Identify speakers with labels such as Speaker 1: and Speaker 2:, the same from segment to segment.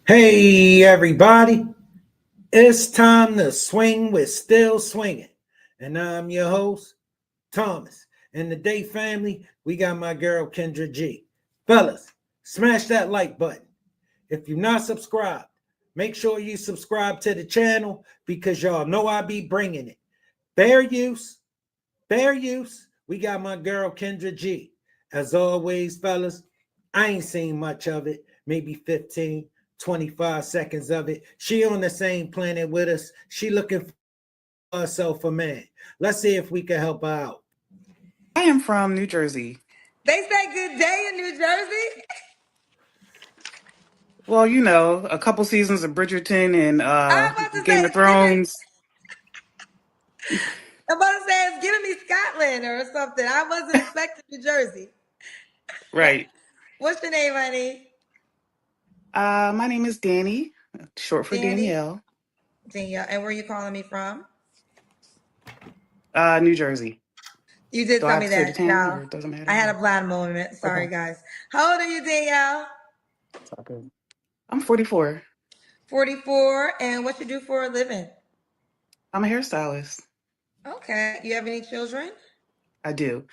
Speaker 1: Hey everybody, it's time to swing with Still Swinging. And I'm your host, Thomas. And today, family, we got my girl Kendra G. Fellas, smash that like button. If you're not subscribed, make sure you subscribe to the channel because y'all know I be bringing it. Fair use, fair use. We got my girl Kendra G. As always, fellas, I ain't seen much of it, maybe 15, 25 seconds of it. She on the same planet with us. She looking for herself a man. Let's see if we can help her out.
Speaker 2: I am from New Jersey.
Speaker 3: They say good day in New Jersey.
Speaker 2: Well, a couple seasons of Bridgerton and
Speaker 3: I'm about to say
Speaker 2: Game of
Speaker 3: it's giving.
Speaker 2: Thrones.
Speaker 3: I'm about to say it's giving me Scotland or something. I wasn't expecting New Jersey.
Speaker 2: Right.
Speaker 3: What's your name, honey?
Speaker 2: My name is Danny, short for
Speaker 3: Danny.
Speaker 2: Danielle.
Speaker 3: Danielle. And where are you calling me from?
Speaker 2: New Jersey.
Speaker 3: You did
Speaker 2: Do I
Speaker 3: tell
Speaker 2: have
Speaker 3: me
Speaker 2: to say the
Speaker 3: that.
Speaker 2: town
Speaker 3: No,
Speaker 2: or it doesn't
Speaker 3: I
Speaker 2: matter?
Speaker 3: had a blind moment.
Speaker 2: Okay.
Speaker 3: Sorry, guys. How old are you, Danielle?
Speaker 2: It's all good. I'm 44.
Speaker 3: 44. And what you do for a living?
Speaker 2: I'm a hairstylist.
Speaker 3: Okay. You have any children?
Speaker 2: I do.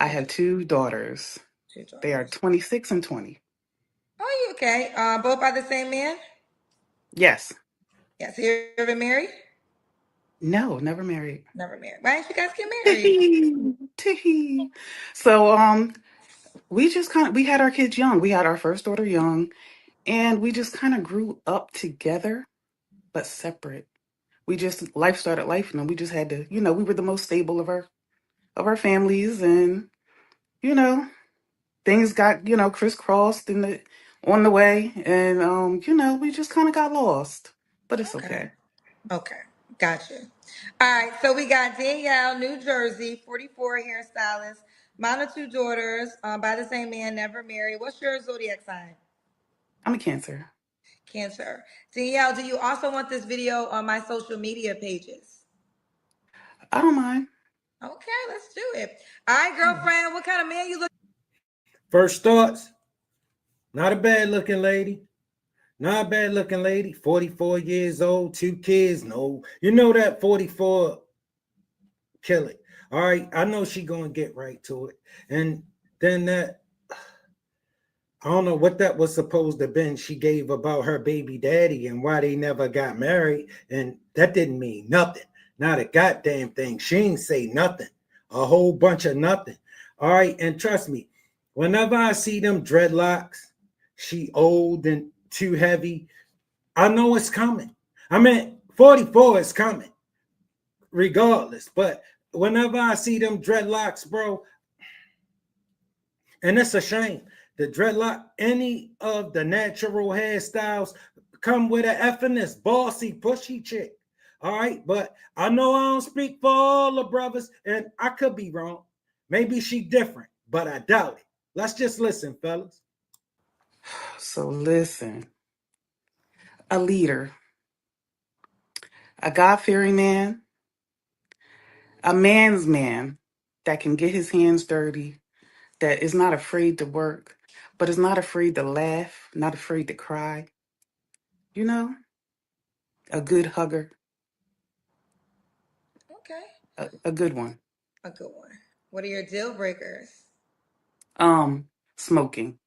Speaker 2: I
Speaker 3: You do.
Speaker 2: have two daughters.
Speaker 3: Two
Speaker 2: They are
Speaker 3: daughters.
Speaker 2: 26 and 20.
Speaker 3: Oh, you okay? Both by the same man?
Speaker 2: Yes.
Speaker 3: Yes. You ever married?
Speaker 2: No, never married.
Speaker 3: Never married. Why didn't you guys get married?
Speaker 2: Tee-hee. Tee-hee. So, we had our kids young. We had our first daughter young. And we just kind of grew up together, but separate. We just life started life, and we just had to, we were the most stable of our families, and you know, things got, crisscrossed in the on the way, and we just kind of got lost. But it's
Speaker 3: Okay.
Speaker 2: okay.
Speaker 3: Okay. Gotcha. All right. So we got Danielle, New Jersey, 44 hairstylist, mom of two daughters, by the same man, never married. What's your zodiac sign?
Speaker 2: I'm a Cancer.
Speaker 3: Cancer. Danielle, do you also want this video on my social media pages?
Speaker 2: I don't mind.
Speaker 3: Okay, let's do it. All right, girlfriend, what kind of man you look?
Speaker 1: First thoughts, not a bad looking lady. Not a bad looking lady. 44 years old, two kids. No, you know that 44 kill it. All right, I know she gonna get right to it. And then that I don't know what that was supposed to have been. She gave about her baby daddy and why they never got married. And that didn't mean nothing. Not a goddamn thing. She ain't say nothing. A whole bunch of nothing. All right. And trust me, whenever I see them dreadlocks, she old and too heavy. I know it's coming. I mean, 44 is coming, regardless. But whenever I see them dreadlocks, bro, and it's a shame. The dreadlock, any of the natural hairstyles come with an effiness, bossy, pushy chick. All right, but I know I don't speak for all the brothers, and I could be wrong. Maybe she different, but I doubt it. Let's just listen, fellas.
Speaker 2: So listen, a leader, a God-fearing man, a man's man that can get his hands dirty, that is not afraid to work, but is not afraid to laugh, not afraid to cry. You know, a good hugger,
Speaker 3: Okay,
Speaker 2: a good one.
Speaker 3: a good one. What are your deal breakers?
Speaker 2: Smoking,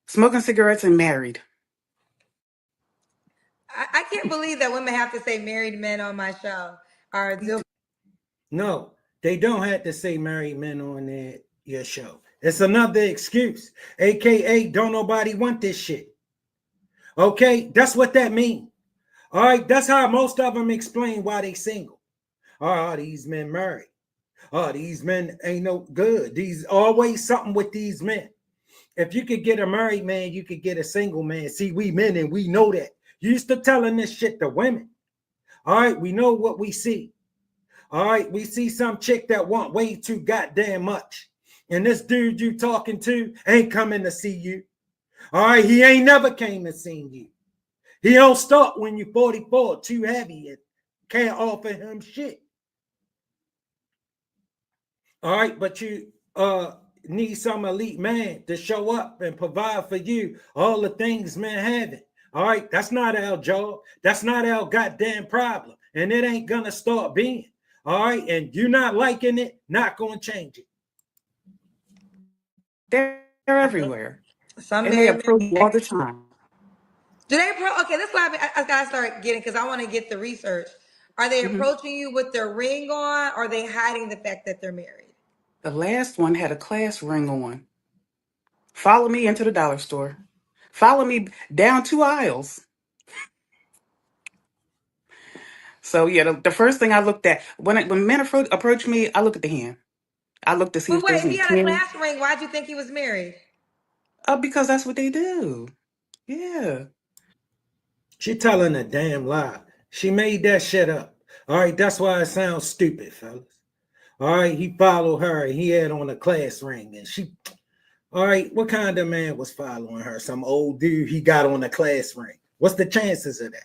Speaker 2: smoking cigarettes and married.
Speaker 3: I can't believe that women have to say married men on my show are
Speaker 2: Me
Speaker 3: deal.
Speaker 2: too.
Speaker 1: No, they don't have to say married men on your show. It's another excuse, aka don't nobody want this shit. Okay, that's what that means. All right, that's how most of them explain why they single. Oh, these men married. Oh, these men ain't no good. These always something with these men. If you could get a married man, you could get a single man. See, we men and we know that. You used to telling this shit to women. All right, we know what we see. All right, we see some chick that want way too goddamn much. And this dude you talking to ain't coming to see you. All right, he ain't never came to see you. He don't start when you're 44, too heavy and can't offer him shit. All right, but you need some elite man to show up and provide for you all the things men haven't. All right, that's not our job. That's not our goddamn problem. And it ain't gonna start being. All right, and you not liking it, not gonna change it.
Speaker 2: They're everywhere.
Speaker 3: Some
Speaker 2: And they
Speaker 3: married
Speaker 2: approach
Speaker 3: men.
Speaker 2: you all the time.
Speaker 3: Do they okay, that's what I gotta start getting because I want to get the research. Are they
Speaker 2: Hmm.
Speaker 3: approaching you with their ring on, or are they hiding the fact that they're married?
Speaker 2: The last one had a class ring on. Follow me into the dollar store. Follow me down 2 aisles. So yeah, the first thing I looked at when men approach me, I look at the hand. I look to see
Speaker 3: But
Speaker 2: if
Speaker 3: wait,
Speaker 2: there's
Speaker 3: if he
Speaker 2: any
Speaker 3: had a
Speaker 2: pin.
Speaker 3: class ring, why'd you think he was married?
Speaker 2: Because that's what they do. Yeah.
Speaker 1: She telling a damn lie. She made that shit up. All right, that's why it sounds stupid, fellas. All right, he followed her and he had on a class ring. And she, all right, what kind of man was following her? Some old dude he got on a class ring. What's the chances of that?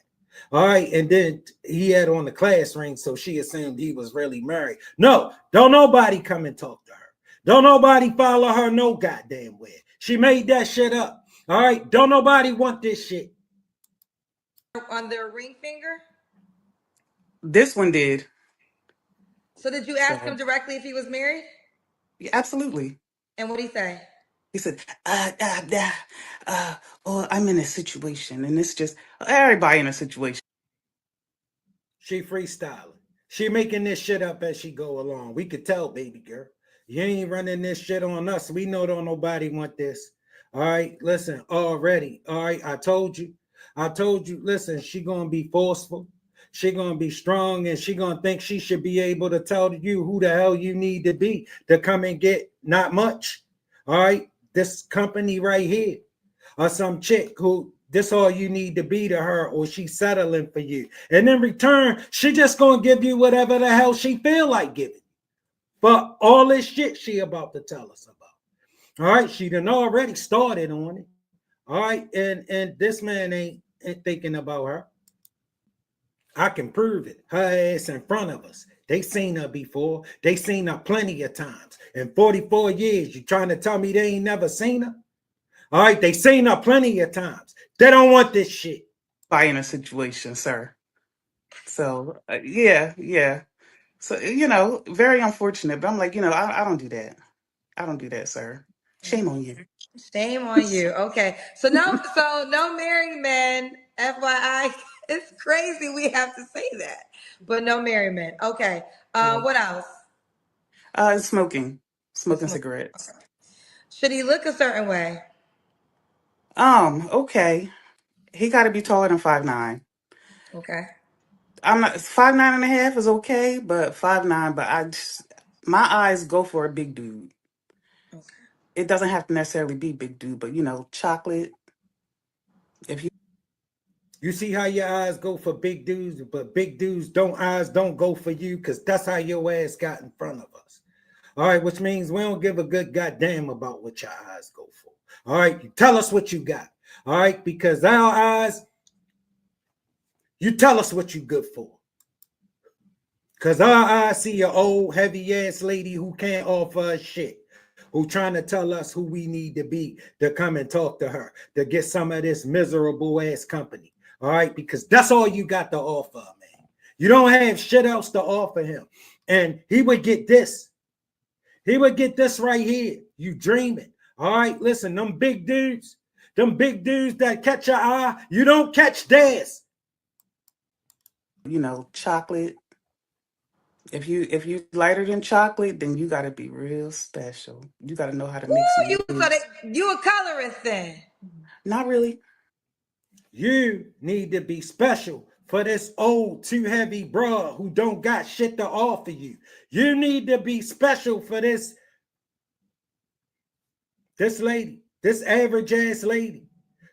Speaker 1: All right, and then he had on the class ring, so she assumed he was really married. No, don't nobody come and talk to her. Don't nobody follow her no goddamn way. She made that shit up. All right, don't nobody want this shit.
Speaker 3: On their ring finger?
Speaker 2: This one did.
Speaker 3: So did you ask him
Speaker 2: So
Speaker 3: directly if he was married?
Speaker 2: yeah, absolutely.
Speaker 3: And what did he say?
Speaker 2: He said, oh, I'm in a situation, and it's just everybody in a situation.
Speaker 1: She freestyling. She making this shit up as she go along. We could tell, baby girl. You ain't running this shit on us. We know don't nobody want this. All right, listen, already. All right, I told you. I told you, listen, she gonna be forceful. She gonna be strong and she gonna think she should be able to tell you who the hell you need to be to come and get not much. All right, this company right here. Or some chick who this all you need to be to her, or she's settling for you. And in return, she just gonna give you whatever the hell she feel like giving. But all this shit she about to tell us about. All right, she done already started on it. All right, and this man ain't thinking about her. I can prove it. Her ass in front of us. They seen her before. They seen her plenty of times. In 44 years, you trying to tell me they ain't never seen her? All right, they seen her plenty of times. They don't want this shit.
Speaker 2: Everybody in a situation, sir. So yeah, yeah. So very unfortunate. But I'm like, I don't do that. I don't do that, sir. Shame on you.
Speaker 3: Shame on you. Okay. So no married men, FYI. It's crazy we have to say that. But no married men. Okay.
Speaker 2: Yeah.
Speaker 3: What else?
Speaker 2: Smoking,
Speaker 3: It's
Speaker 2: smoking
Speaker 3: more-
Speaker 2: cigarettes.
Speaker 3: okay. Should he look a certain way?
Speaker 2: Okay. He got to be taller than 5'9".
Speaker 3: Okay.
Speaker 2: I'm not 5'9.5" is okay, but 5'9". But my eyes go for a big dude.
Speaker 3: Okay.
Speaker 2: It doesn't have to necessarily be big dude, but chocolate. If you
Speaker 1: You see how your eyes go for big dudes, but big dudes eyes don't go for you because that's how your ass got in front of us. All right, which means we don't give a good goddamn about what your eyes go for. All right, you tell us what you got. All right, because our eyes, you tell us what you good for. Because our eyes see an old heavy ass lady who can't offer us shit, who trying to tell us who we need to be to come and talk to her, to get some of this miserable ass company. All right, because that's all you got to offer, man. You don't have shit else to offer him. And he would get this. He would get this right here. You dreaming. All right, listen, them big dudes that catch your eye, you don't catch theirs.
Speaker 2: chocolate, if you lighter than chocolate, then you got to be real special. You got to know how to make
Speaker 3: Ooh,
Speaker 2: some moves.
Speaker 3: you a colorist then.
Speaker 2: Not really.
Speaker 1: You need to be special for this old too heavy bra who don't got shit to offer you. You need to be special for this lady, this average ass lady.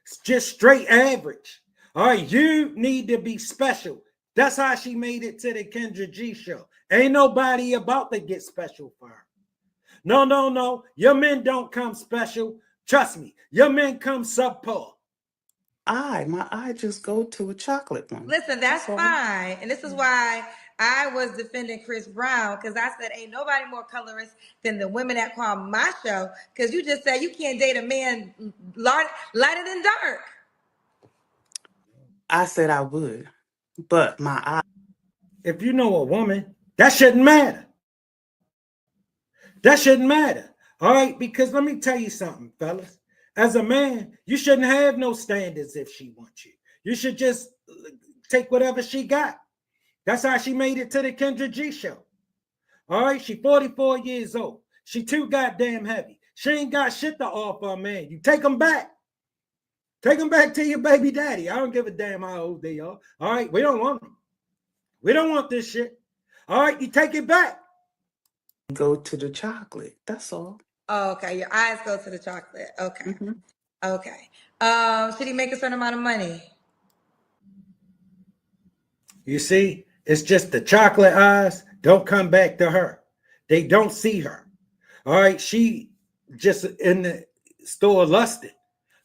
Speaker 1: It's just straight average. All right, you need to be special. That's how she made it to the Kendra G show. Ain't nobody about to get special for her. No, no, no. Your men don't come special. Trust me, your men come subpar.
Speaker 2: My eye just go to a chocolate one.
Speaker 3: Listen, that's
Speaker 2: That's all.
Speaker 3: fine. And this is why I was defending Chris Brown because I said ain't nobody more colorist than the women that call my show. Because you just said you can't date a man lighter than dark.
Speaker 2: I said I would, but my eye.
Speaker 1: If you know a woman, that shouldn't matter. That shouldn't matter. All right, because let me tell you something, fellas. As a man, you shouldn't have no standards if she wants you. You should just take whatever she got. That's how she made it to the Kendra G show. All right, she 44 years old. She too goddamn heavy. She ain't got shit to offer a man. You take them back. Take them back to your baby daddy. I don't give a damn how old they are. All right, we don't want them. We don't want this shit. All right, you take it back.
Speaker 2: Go to the chocolate. That's all.
Speaker 3: Oh, okay, your eyes go to the chocolate. Okay.
Speaker 2: Mm-hmm.
Speaker 3: Okay. Should he make a certain amount of money?
Speaker 1: You see, it's just the chocolate eyes don't come back to her. They don't see her. All right, she just in the store lusting.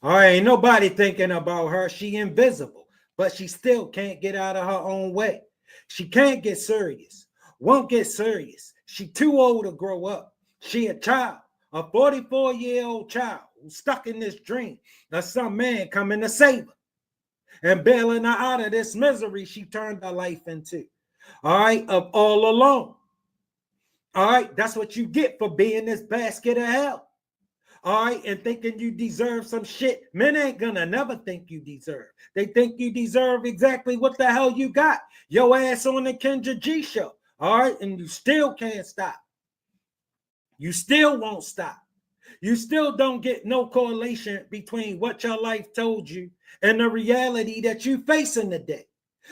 Speaker 1: All right, ain't nobody thinking about her. She invisible, but she still can't get out of her own way. She can't get serious. Won't get serious. She too old to grow up. She a child, a 44-year-old child who's stuck in this dream of some man coming to save her and bailing her out of this misery she turned her life into. All right, of all alone. All right, that's what you get for being this basket of hell. All right, and thinking you deserve some shit. Men ain't gonna never think you deserve. They think you deserve exactly what the hell you got. Your ass on the Kendra G show. All right, and you still can't stop. You still won't stop. You still don't get no correlation between what your life told you and the reality that you facing today.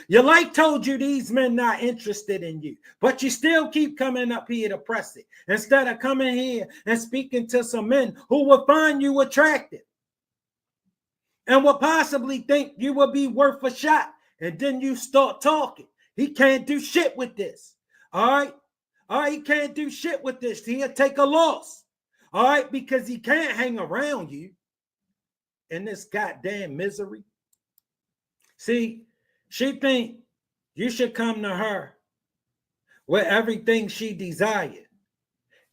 Speaker 1: Your life told you these men not interested in you, but you still keep coming up here to press it instead of coming here and speaking to some men who will find you attractive and will possibly think you will be worth a shot. And then you start talking. He can't do shit with this. All right. All right. He can't do shit with this. He'll take a loss. All right. Because he can't hang around you in this goddamn misery. See, she think you should come to her with everything she desired.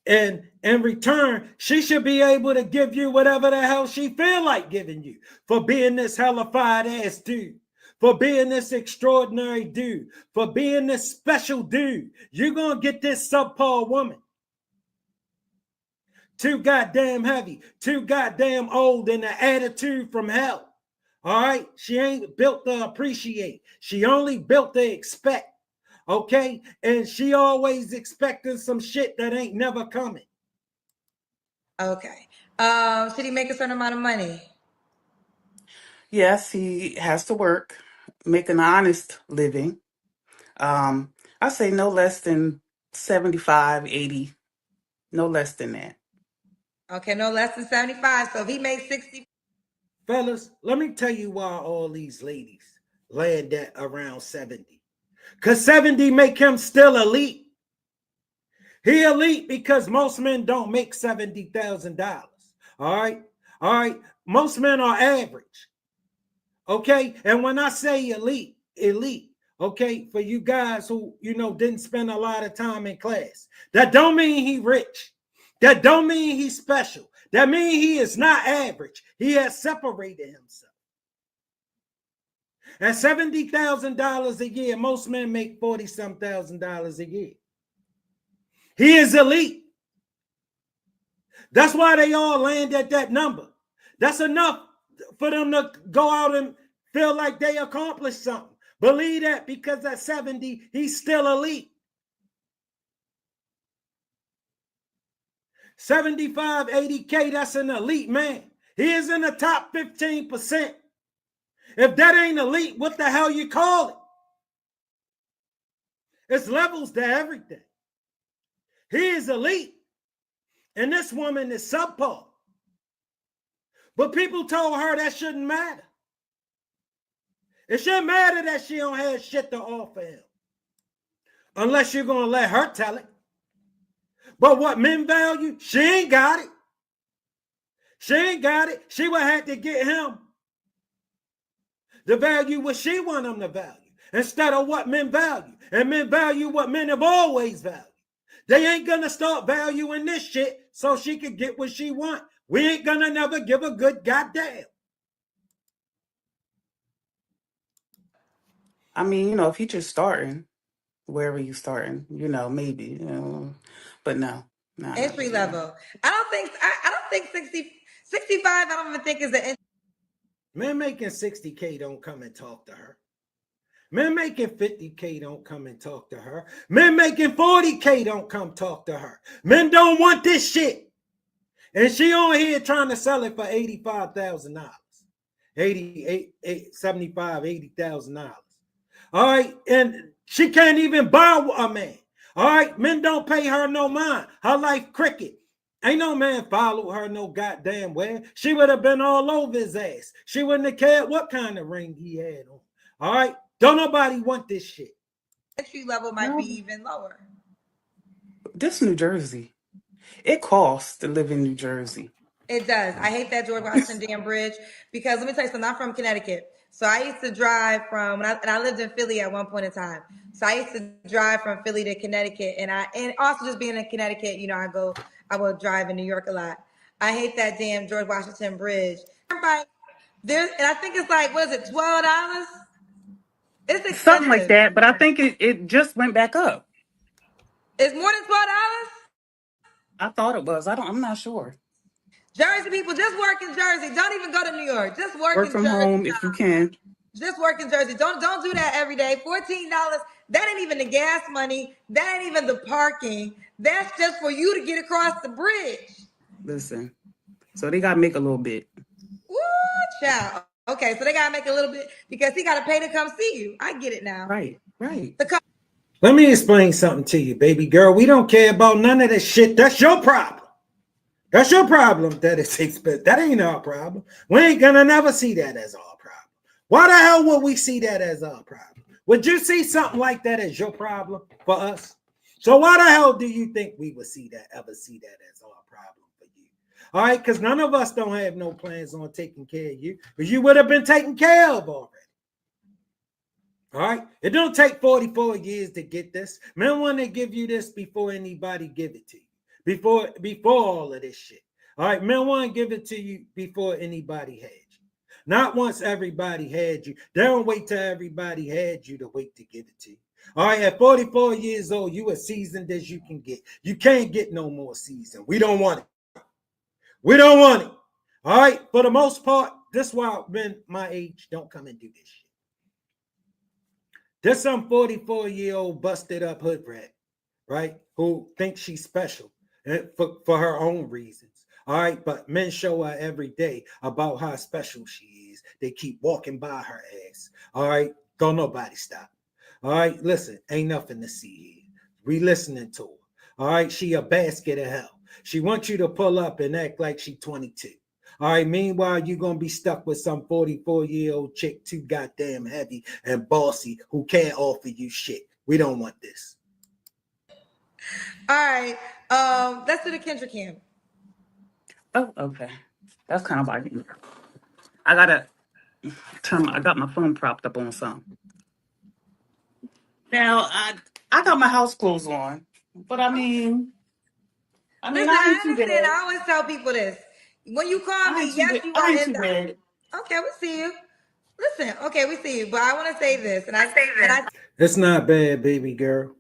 Speaker 1: And in return, she should be able to give you whatever the hell she feel like giving you for being this hellified ass dude, for being this extraordinary dude, for being this special dude. You're going to get this subpar woman. Too goddamn heavy, too goddamn old, and an attitude from hell. All right, she ain't built to appreciate. She only built to expect. Okay, and she always expecting some shit that ain't never coming.
Speaker 3: Okay. Should he make a certain amount of money?
Speaker 2: Yes, he has to work, make an honest living. I say no less than 75, 80, no less than that.
Speaker 3: Okay, no less than 75. So if he makes 60.
Speaker 1: Fellas, let me tell you why all these ladies land at around 70. Because 70 make him still elite. He elite because most men don't make $70,000. All right? All right? Most men are average. Okay? And when I say elite, okay, for you guys who, didn't spend a lot of time in class, that don't mean he rich. That don't mean he's special. That means he is not average. He has separated himself. At $70,000 a year, most men make $40-some thousand a year. He is elite. That's why they all land at that number. That's enough for them to go out and feel like they accomplished something. Believe that, because at 70, he's still elite. 75, 80K, that's an elite man. He is in the top 15%. If that ain't elite, what the hell you call it? It's levels to everything. He is elite. And this woman is subpar. But people told her that shouldn't matter. It shouldn't matter that she don't have shit to offer him. Unless you're going to let her tell it. But what men value, she ain't got it. She ain't got it. She would have to get him the value what she want him to value instead of what men value. And men value what men have always valued. They ain't going to start valuing this shit so she can get what she want. We ain't going to never give a good goddamn.
Speaker 2: I mean, you know, if he just starting, wherever you starting, you know, maybe, you know, but no, no, no,
Speaker 3: Entry
Speaker 2: no.
Speaker 3: level. I don't think 65. I don't even think is the entry.
Speaker 1: Men making 60K don't come and talk to her. Men making 50K don't come and talk to her. Men making 40K don't come talk to her. Men don't want this shit. And she on here trying to sell it for $85,000. 75, $80,000. All right. And she can't even buy a man. All right. Men don't pay her no mind. Her life cricket. Ain't no man follow her no goddamn where. She would have been all over his ass. She wouldn't have cared what kind of ring he had on. All right. Don't nobody want this shit.
Speaker 3: Entry level might be
Speaker 2: No,
Speaker 3: even lower.
Speaker 2: this New Jersey. It costs to live in New Jersey.
Speaker 3: It does. I hate that George Washington Dam Bridge because let me tell you something. I'm from Connecticut, so I used to drive from and I lived in Philly at one point in time. So I used to drive from Philly to Connecticut, and also just being in Connecticut, you know, I will drive in New York a lot. I hate that damn George Washington Bridge. There, and I think it's like what is it, $12? It's
Speaker 2: Something like
Speaker 3: expensive.
Speaker 2: that, but I think it just went back up.
Speaker 3: It's more than $12.
Speaker 2: I thought it was. I'm not sure.
Speaker 3: Jersey people, just work in Jersey. Don't even go to New York. Just work
Speaker 2: Work
Speaker 3: in
Speaker 2: from
Speaker 3: Jersey.
Speaker 2: home if you can.
Speaker 3: Just work in Jersey. Don't do that every day. $14. That ain't even the gas money. That ain't even the parking. That's just for you to get across the bridge.
Speaker 2: Listen. So they gotta make a little bit.
Speaker 3: Woo, child. Okay, so they gotta make a little bit because he gotta pay to come see you. I get it now.
Speaker 2: Right, right.
Speaker 3: The
Speaker 1: Let me explain something to you, baby girl. We don't care about none of this shit. That's your problem. That's your problem that it's expensive. That ain't our problem. We ain't gonna never see that as our problem. Why the hell would we see that as our problem? Would you see something like that as your problem for us? So why the hell do you think we would ever see that as our problem for you? All right, because none of us don't have no plans on taking care of you, because you would have been taken care of already. All right, it don't take 44 years to get this. Men want to give you this before anybody give it to you. Before all of this shit. All right, men want to give it to you before anybody had you. Not once everybody had you. They don't wait till everybody had you to wait to give it to you. All right, at 44 years old, you as seasoned as you can get. You can't get no more seasoned. We don't want it. We don't want it. All right, for the most part, this is why men my age don't come and do this shit. There's some 44-year-old busted up hood rat, right, who thinks she's special for her own reasons. All right, but men show her every day about how special she is. They keep walking by her ass. All right, don't nobody stop. All right, listen, ain't nothing to see here. We listening to her. All right, she a basket of hell. She wants you to pull up and act like she 22. All right, meanwhile, you're going to be stuck with some 44-year-old chick too goddamn heavy and bossy who can't offer you shit. We don't want this.
Speaker 3: All right, let's do the Kendra Cam.
Speaker 2: Oh, okay. That's kind of like I gotta I got my phone propped up on something. Now I got my house clothes on, but
Speaker 3: Listen,
Speaker 2: I ain't
Speaker 3: I
Speaker 2: too
Speaker 3: understand.
Speaker 2: bad.
Speaker 3: I always tell people this. When you call
Speaker 2: I ain't
Speaker 3: me,
Speaker 2: too
Speaker 3: yes,
Speaker 2: bad.
Speaker 3: you
Speaker 2: I
Speaker 3: are
Speaker 2: ain't
Speaker 3: in
Speaker 2: too
Speaker 3: the.
Speaker 2: bad.
Speaker 3: Okay, we see you. Listen, okay, we see you. But I want to say this, and I
Speaker 1: It's not bad, baby girl.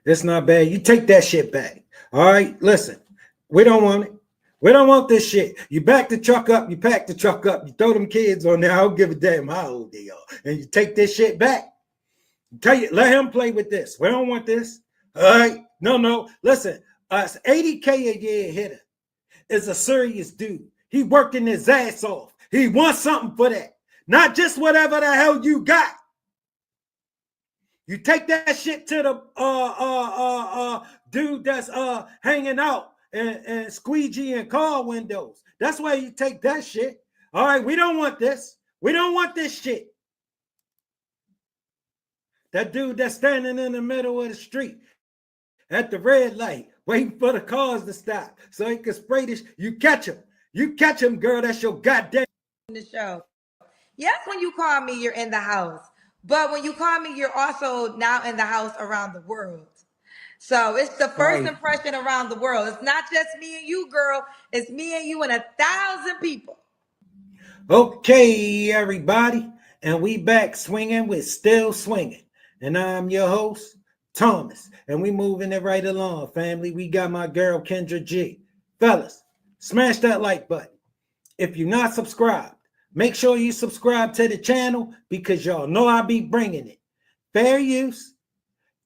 Speaker 1: It's not bad. You take that shit back. All right, listen. We don't want it. We don't want this shit. You back the truck up, you pack the truck up, you throw them kids on there. I don't give a damn how old they are. And you take this shit back. Tell you, let him play with this. We don't want this. All right. No. Listen, 80K a year hitter is a serious dude. He working his ass off. He wants something for that. Not just whatever the hell you got. You take that shit to the dude that's hanging out and squeegee in car windows. That's why you take that shit. All right, we don't want this. We don't want this shit. That dude that's standing in the middle of the street at the red light, waiting for the cars to stop so he can spray this. You catch him. You catch him, girl. That's your goddamn.
Speaker 3: the show. Yes, when you call me, you're in the house. But when you call me, you're also now in the house around the world. So it's the first
Speaker 2: Right.
Speaker 3: impression around the world. It's not just me and you, girl. It's me and you and 1,000 people.
Speaker 1: Okay, everybody. and we back swinging with Still Swinging. And I'm your host, Thomas. And we moving it right along, family. We got my girl, Kendra G. Fellas, smash that like button. If you're not subscribed, make sure you subscribe to the channel because y'all know I be bringing it. Fair use,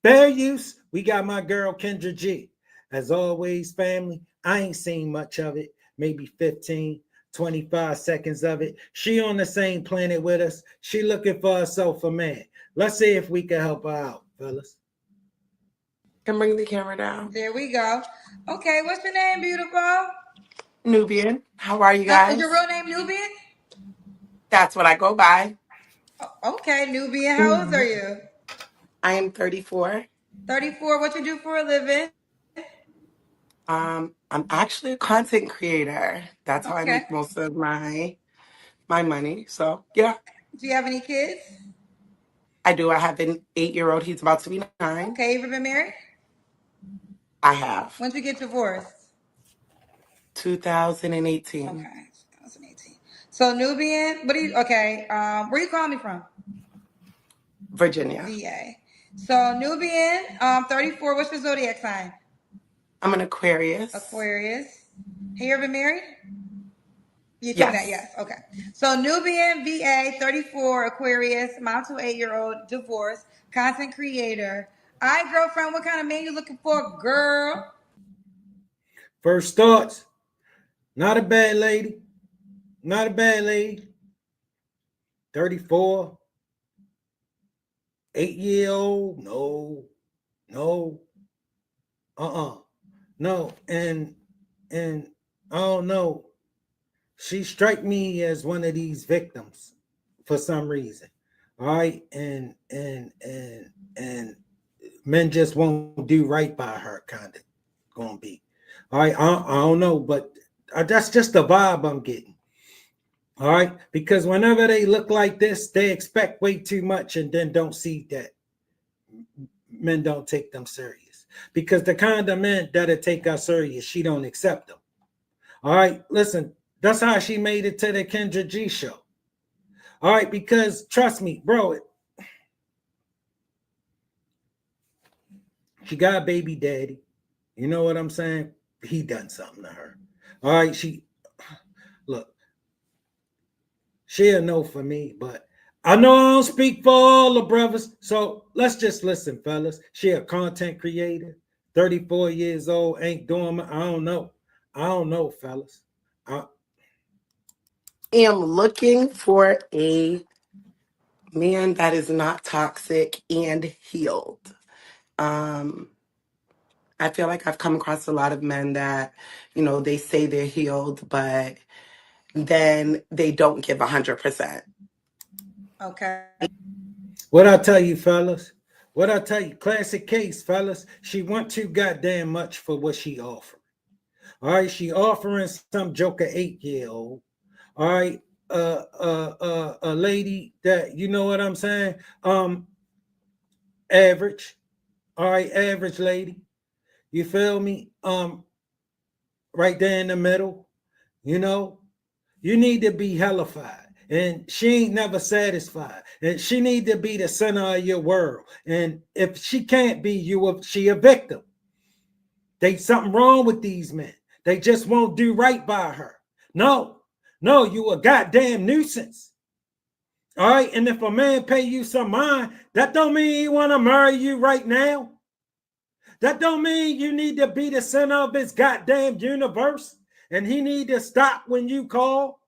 Speaker 1: fair use. We got my girl, Kendra G. As always, family, I ain't seen much of it. Maybe 15, 25 seconds of it. She on the same planet with us. She looking for herself a man. Let's see if we can help her out, fellas.
Speaker 4: And bring the camera down.
Speaker 3: There we go. Okay, what's your name, beautiful?
Speaker 4: Nubian, how are you
Speaker 3: Is your
Speaker 4: guys?
Speaker 3: real name Nubian?
Speaker 4: That's what I go by.
Speaker 3: Okay, Nubian. How old are
Speaker 4: Mhm.
Speaker 3: you?
Speaker 4: I am 34.
Speaker 3: 34. What you do for a living?
Speaker 4: I'm actually a content creator. That's how I
Speaker 3: Okay.
Speaker 4: make most of my money. So yeah,
Speaker 3: Do you have any kids?
Speaker 4: I do. I have an 8-year-old. He's about to be 9.
Speaker 3: Okay, you ever been married?
Speaker 4: I have.
Speaker 3: When did you get divorced?
Speaker 4: 2018,
Speaker 3: Okay, 2018. So Nubian, what do you? Okay, where you calling me from?
Speaker 4: Virginia.
Speaker 3: VA. So Nubian, 34. What's your zodiac sign?
Speaker 4: I'm an Aquarius.
Speaker 3: Aquarius. Have you ever been married? You told me that,
Speaker 4: Yes.
Speaker 3: yes. Okay. So Nubian, VA, 34, Aquarius, mom to 8-year-old, divorce, content creator. All right, girlfriend, what kind of man you looking for, girl?
Speaker 1: First thoughts, not a bad lady. Not a bad lady. 34, 8-year old. No. No. And I don't know. She strike me as one of these victims for some reason. All right. And men just won't do right by her, kind of gonna be. All right. I don't know, but that's just the vibe I'm getting. All right, because whenever they look like this, they expect way too much and then don't see that men don't take them serious. Because the kind of men that'll take us serious, she don't accept them. All right, listen, that's how she made it to the Kendra G show. All right, because trust me, bro, she got a baby daddy. You know what I'm saying? He done something to her. All right, look, she a no for me, but I know I don't speak for all the brothers. So let's just listen, fellas. She a content creator, 34 years old, ain't doing I don't know. I don't know, fellas.
Speaker 4: Am looking for a man that is not toxic and healed. Um, I feel like I've come across a lot of men that, they say they're healed, but then they don't give 100%.
Speaker 3: Okay.
Speaker 1: What I tell you, fellas? What I tell you? Classic case, fellas. She want too goddamn much for what she offered. All right, she offering some joker 8-year old. All right, a lady that you know what I'm saying. Average. All right, average lady. You feel me? Right there in the middle. You know, you need to be hellified, and she ain't never satisfied, and she need to be the center of your world. And if she can't be, she a victim. They something wrong with these men. They just won't do right by her. No, you a goddamn nuisance. All right, and if a man pay you some mind, that don't mean he want to marry you right now. That don't mean you need to be the center of his goddamn universe, and he need to stop when you call,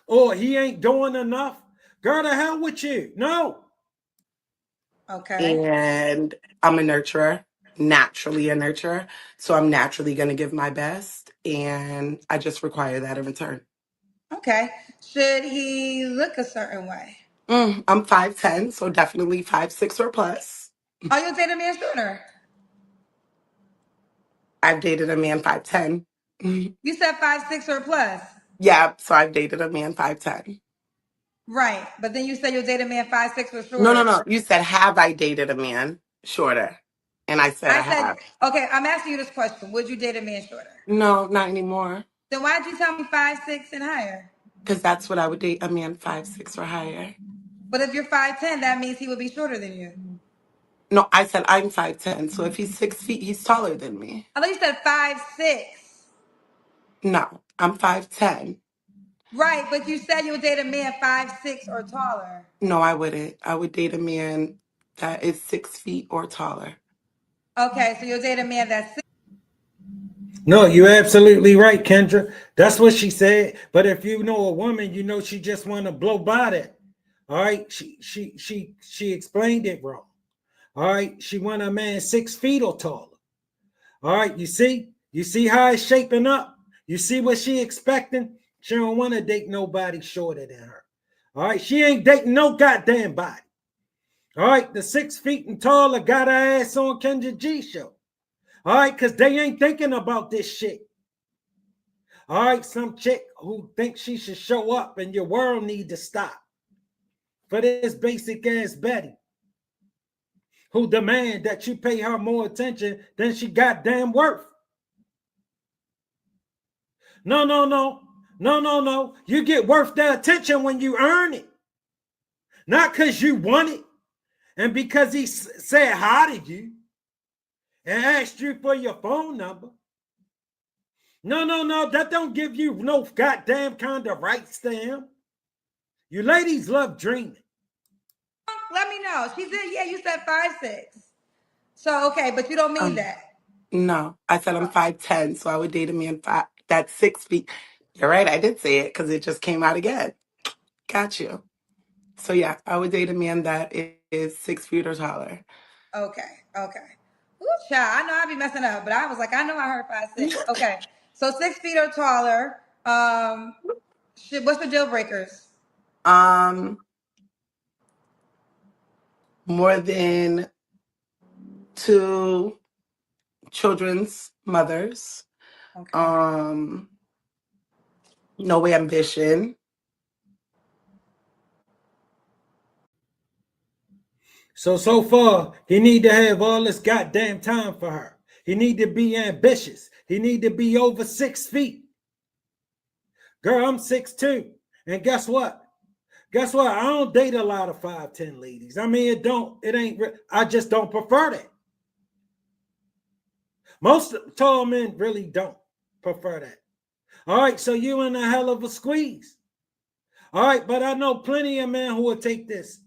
Speaker 1: or he ain't doing enough. Girl, the hell with you. No.
Speaker 3: Okay.
Speaker 4: And I'm a nurturer, naturally a nurturer. So I'm naturally going to give my best. And I just require that in return.
Speaker 3: Okay. Should he look a certain way?
Speaker 4: I'm 5'10", so definitely 5'6" or plus.
Speaker 3: Oh, you'll date a man shorter.
Speaker 4: I've dated a man 5'10".
Speaker 3: You said 5'6" or plus.
Speaker 4: Yeah, so I've dated a man 5'10".
Speaker 3: Right. But then you said you'll date a man 5'6" or
Speaker 4: No, no,
Speaker 3: shorter.
Speaker 4: no. You said, have I dated a man shorter? And I said, I
Speaker 3: I said,
Speaker 4: have.
Speaker 3: okay, I'm asking you this question. Would you date a man shorter?
Speaker 4: No, not anymore.
Speaker 3: Then why'd you tell me 5'6" and higher?
Speaker 4: Because that's what I would date, a man 5'6" or higher.
Speaker 3: But if you're 5'10", that means he would be shorter than you.
Speaker 4: No, I said I'm 5'10", so if he's 6 feet, he's taller than me.
Speaker 3: I thought you said 5'6".
Speaker 4: No, I'm 5'10".
Speaker 3: Right, but you said you would date a man 5'6" or taller.
Speaker 4: No, I wouldn't. I would date a man that is 6 feet or taller.
Speaker 3: Okay, so you'll date a man that's
Speaker 1: No, you're absolutely right, Kendra. That's what she said. But if you know a woman, you know she just want to blow by that. All right, she explained it wrong. All right, she want a man 6 feet or taller. All right, you see how it's shaping up. You see what she expecting. She don't want to date nobody shorter than her. All right, she ain't dating no goddamn body. All right, the 6 feet and taller got her ass on Kendra G show. All right, because they ain't thinking about this shit. All right, some chick who thinks she should show up and your world need to stop for this basic ass Betty who demand that you pay her more attention than she goddamn worth. No, no, no. No, no, no. You get worth the attention when you earn it. Not because you want it and because he said hi to you and asked you for your phone number. No, no, no. That don't give you no goddamn kind of rights to him. You ladies love dreaming.
Speaker 3: let me know. She said, yeah, you said 5'6". So okay, but you don't mean
Speaker 4: Um,
Speaker 3: that.
Speaker 4: no, I said I'm 5'10", so I would date a man that's 6 feet. You're right, I did say it because it just came out again. Got you. So yeah, I would date a man that is 6 feet or taller.
Speaker 3: Okay, okay. Ooh, child, I know I be messing up, but I was like, I know I heard 5'6". Okay, so 6 feet or taller. What's the deal breakers?
Speaker 4: um, More than two children's mothers.
Speaker 3: Okay.
Speaker 4: Um, no ambition.
Speaker 1: So far, he need to have all this goddamn time for her. He need to be ambitious. He need to be over 6 feet. Girl, I'm 6'2". And guess what? Guess what? I don't date a lot of 5'10" ladies. I mean, it ain't, I just don't prefer that. Most tall men really don't prefer that. All right, so you in a hell of a squeeze. All right, but I know plenty of men who will take this.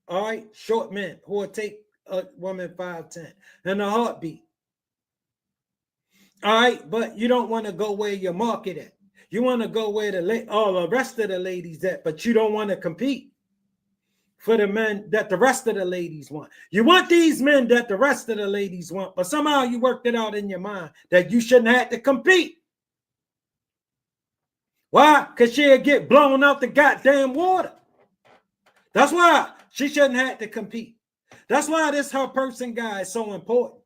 Speaker 1: All right, short men who will take a woman 5'10" in a heartbeat. All right, but you don't want to go where your market at. You want to go where all the rest of the ladies at, but you don't want to compete for the men that the rest of the ladies want. You want these men that the rest of the ladies want, but somehow you worked it out in your mind that you shouldn't have to compete. Why? Because she'll get blown out the goddamn water. That's why she shouldn't have to compete. That's why this her person guy is so important.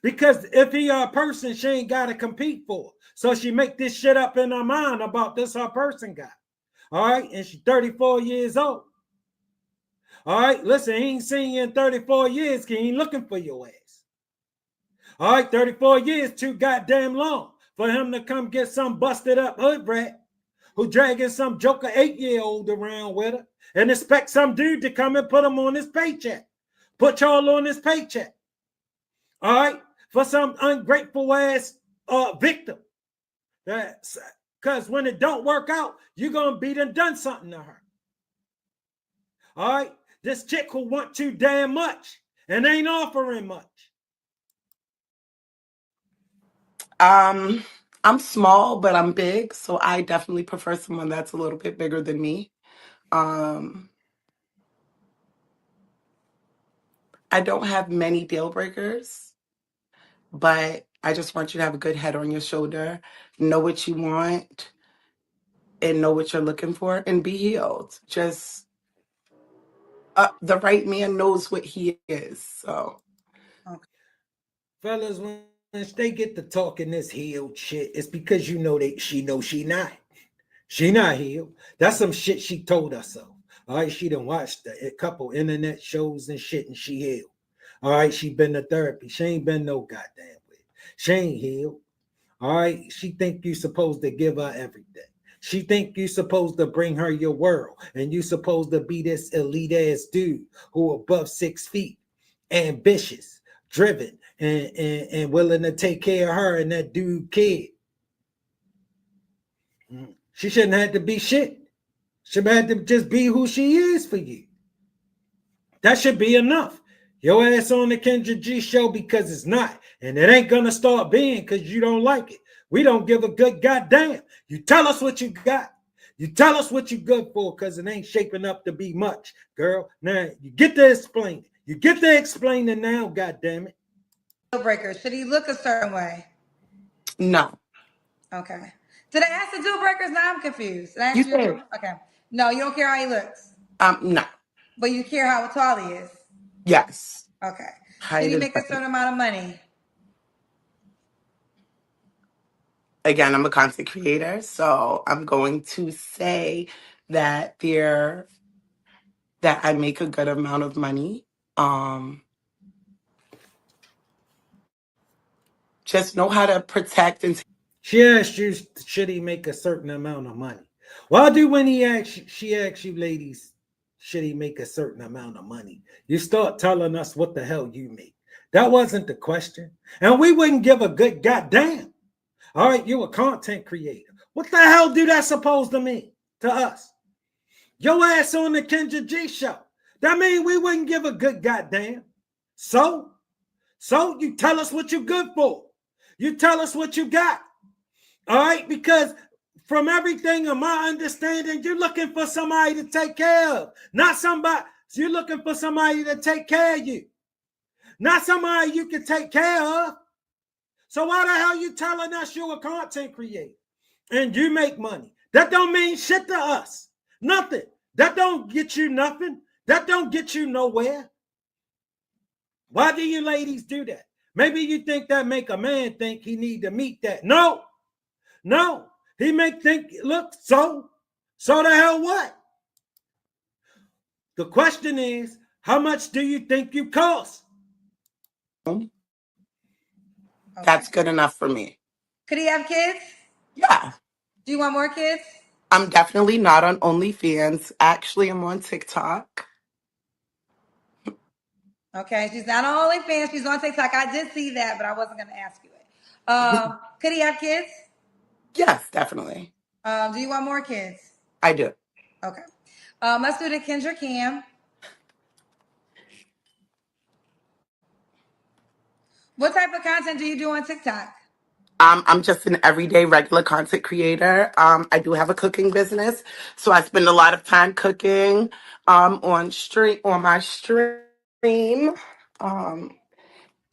Speaker 1: Because if he a person, she ain't got to compete for. So she make this shit up in her mind about this her person guy. All right, and she's 34 years old. All right, listen, he ain't seen you in 34 years. He ain't looking for your ass. All right, 34 years too goddamn long for him to come get some busted up hood rat who dragging some joker 8-year-old around with her and expect some dude to come and put him on his paycheck. Put y'all on his paycheck. All right, for some ungrateful ass victim. That's because when it don't work out, you're gonna be done something to her. All right, this chick who want too damn much and ain't offering much.
Speaker 4: I'm small, but I'm big, so I definitely prefer someone that's a little bit bigger than me. Um, I don't have many deal breakers, but I just want you to have a good head on your shoulder, know what you want, and know what you're looking for, and be healed. Just the right man knows what he is. So,
Speaker 1: Fellas, when they get to talking this healed shit, it's because you know she know she not. She not healed. That's some shit she told us so. All right, she done watched a couple internet shows and shit, and she healed. All right, she been to therapy. She ain't been no goddamn way. She ain't healed. All right, she think you supposed to give her everything. She think you supposed to bring her your world, and you supposed to be this elite ass dude who above 6 feet, ambitious, driven, and willing to take care of her and that dude kid. She shouldn't have to be shit. She had to just be who she is for you. That should be enough. Your ass on the Kendra G show because it's not. And it ain't gonna start being because you don't like it. We don't give a good goddamn. You tell us what you got. You tell us what you're good for because it ain't shaping up to be much, girl. Now you get to explain it. You get to explain it now, goddamn it.
Speaker 3: Deal breaker. Should he look a certain way?
Speaker 4: No.
Speaker 3: Okay. Did I ask the deal breakers? Now I'm confused. Did I
Speaker 4: You
Speaker 3: ask you?
Speaker 4: did.
Speaker 3: Okay. No, you don't care how he looks,
Speaker 4: No.
Speaker 3: but you care how tall he is.
Speaker 4: Yes.
Speaker 3: Okay. Should
Speaker 4: Height
Speaker 3: he
Speaker 4: is
Speaker 3: make a certain amount of money?
Speaker 4: again, I'm a content creator, so I'm going to say that that I make a good amount of money. Just know how to protect and
Speaker 1: She asked you, should he make a certain amount of money? Why do when she asks you, ladies, should he make a certain amount of money? You start telling us what the hell you make. That wasn't the question. And we wouldn't give a good goddamn. All right, you a content creator. What the hell do that supposed to mean to us? Your ass on the Kendra G show. That mean we wouldn't give a good goddamn. So you tell us what you're good for. You tell us what you got. All right, because from everything of my understanding, you're looking for somebody to take care of, not somebody. You're looking for somebody to take care of you, not somebody you can take care of. So why the hell you telling us you're a content creator and you make money? That don't mean shit to us. Nothing. That don't get you nothing. That don't get you nowhere. Why do you ladies do that? Maybe you think that make a man think he need to meet that. No. He make think, look, so the hell what? The question is, how much do you think you cost?
Speaker 4: that's good enough for me.
Speaker 3: Could he have kids?
Speaker 4: Yeah.
Speaker 3: Do you want more kids?
Speaker 4: I'm definitely not on OnlyFans. Actually, I'm on TikTok.
Speaker 3: Okay, she's not on OnlyFans. She's on TikTok. I did see that, but I wasn't going to ask you it. Could he have kids?
Speaker 4: Yes, definitely.
Speaker 3: Do you want more kids?
Speaker 4: I do.
Speaker 3: Okay. Let's do the Kendra Cam. What type of content do you do on TikTok?
Speaker 4: I'm just an everyday regular content creator. I do have a cooking business, so I spend a lot of time cooking on my stream. Um,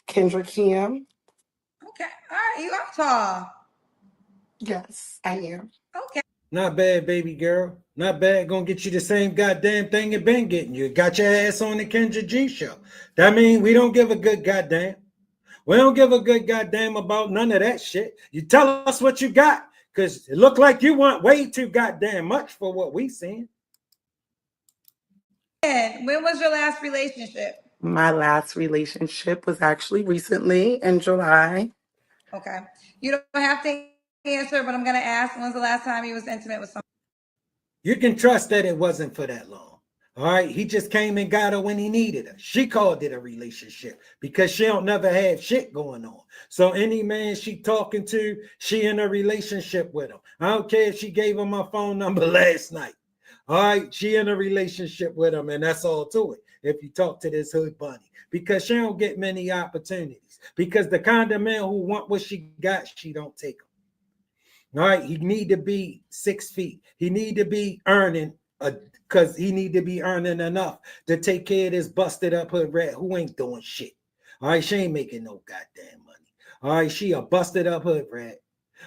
Speaker 4: Kendra Kim.
Speaker 3: Okay. All right. You are tall.
Speaker 4: Yes, I am.
Speaker 3: Okay.
Speaker 1: Not bad, baby girl. Not bad. Gonna get you the same goddamn thing it been getting you. Got your ass on the Kendra G show. That mean we don't give a good goddamn. We don't give a good goddamn about none of that shit. You tell us what you got, because it looked like you want way too goddamn much for what we seen.
Speaker 3: And when was your last relationship?
Speaker 4: My last relationship was actually recently in July.
Speaker 3: Okay. You don't have to answer, but I'm going to ask, when's the last time you was intimate with someone?
Speaker 1: You can trust that it wasn't for that long. All right, he just came and got her when he needed her. She called it a relationship because she don't never have shit going on. So any man she talking to, she in a relationship with him. I don't care if she gave him my phone number last night. All right, she in a relationship with him, and that's all to it. If you talk to this hood bunny, because she don't get many opportunities. Because the kind of man who want what she got, she don't take them. All right, he need to be 6 feet. He need to be earning because he need to be earning enough to take care of this busted up hood rat who ain't doing shit. All right, she ain't making no goddamn money. All right, she a busted up hood rat.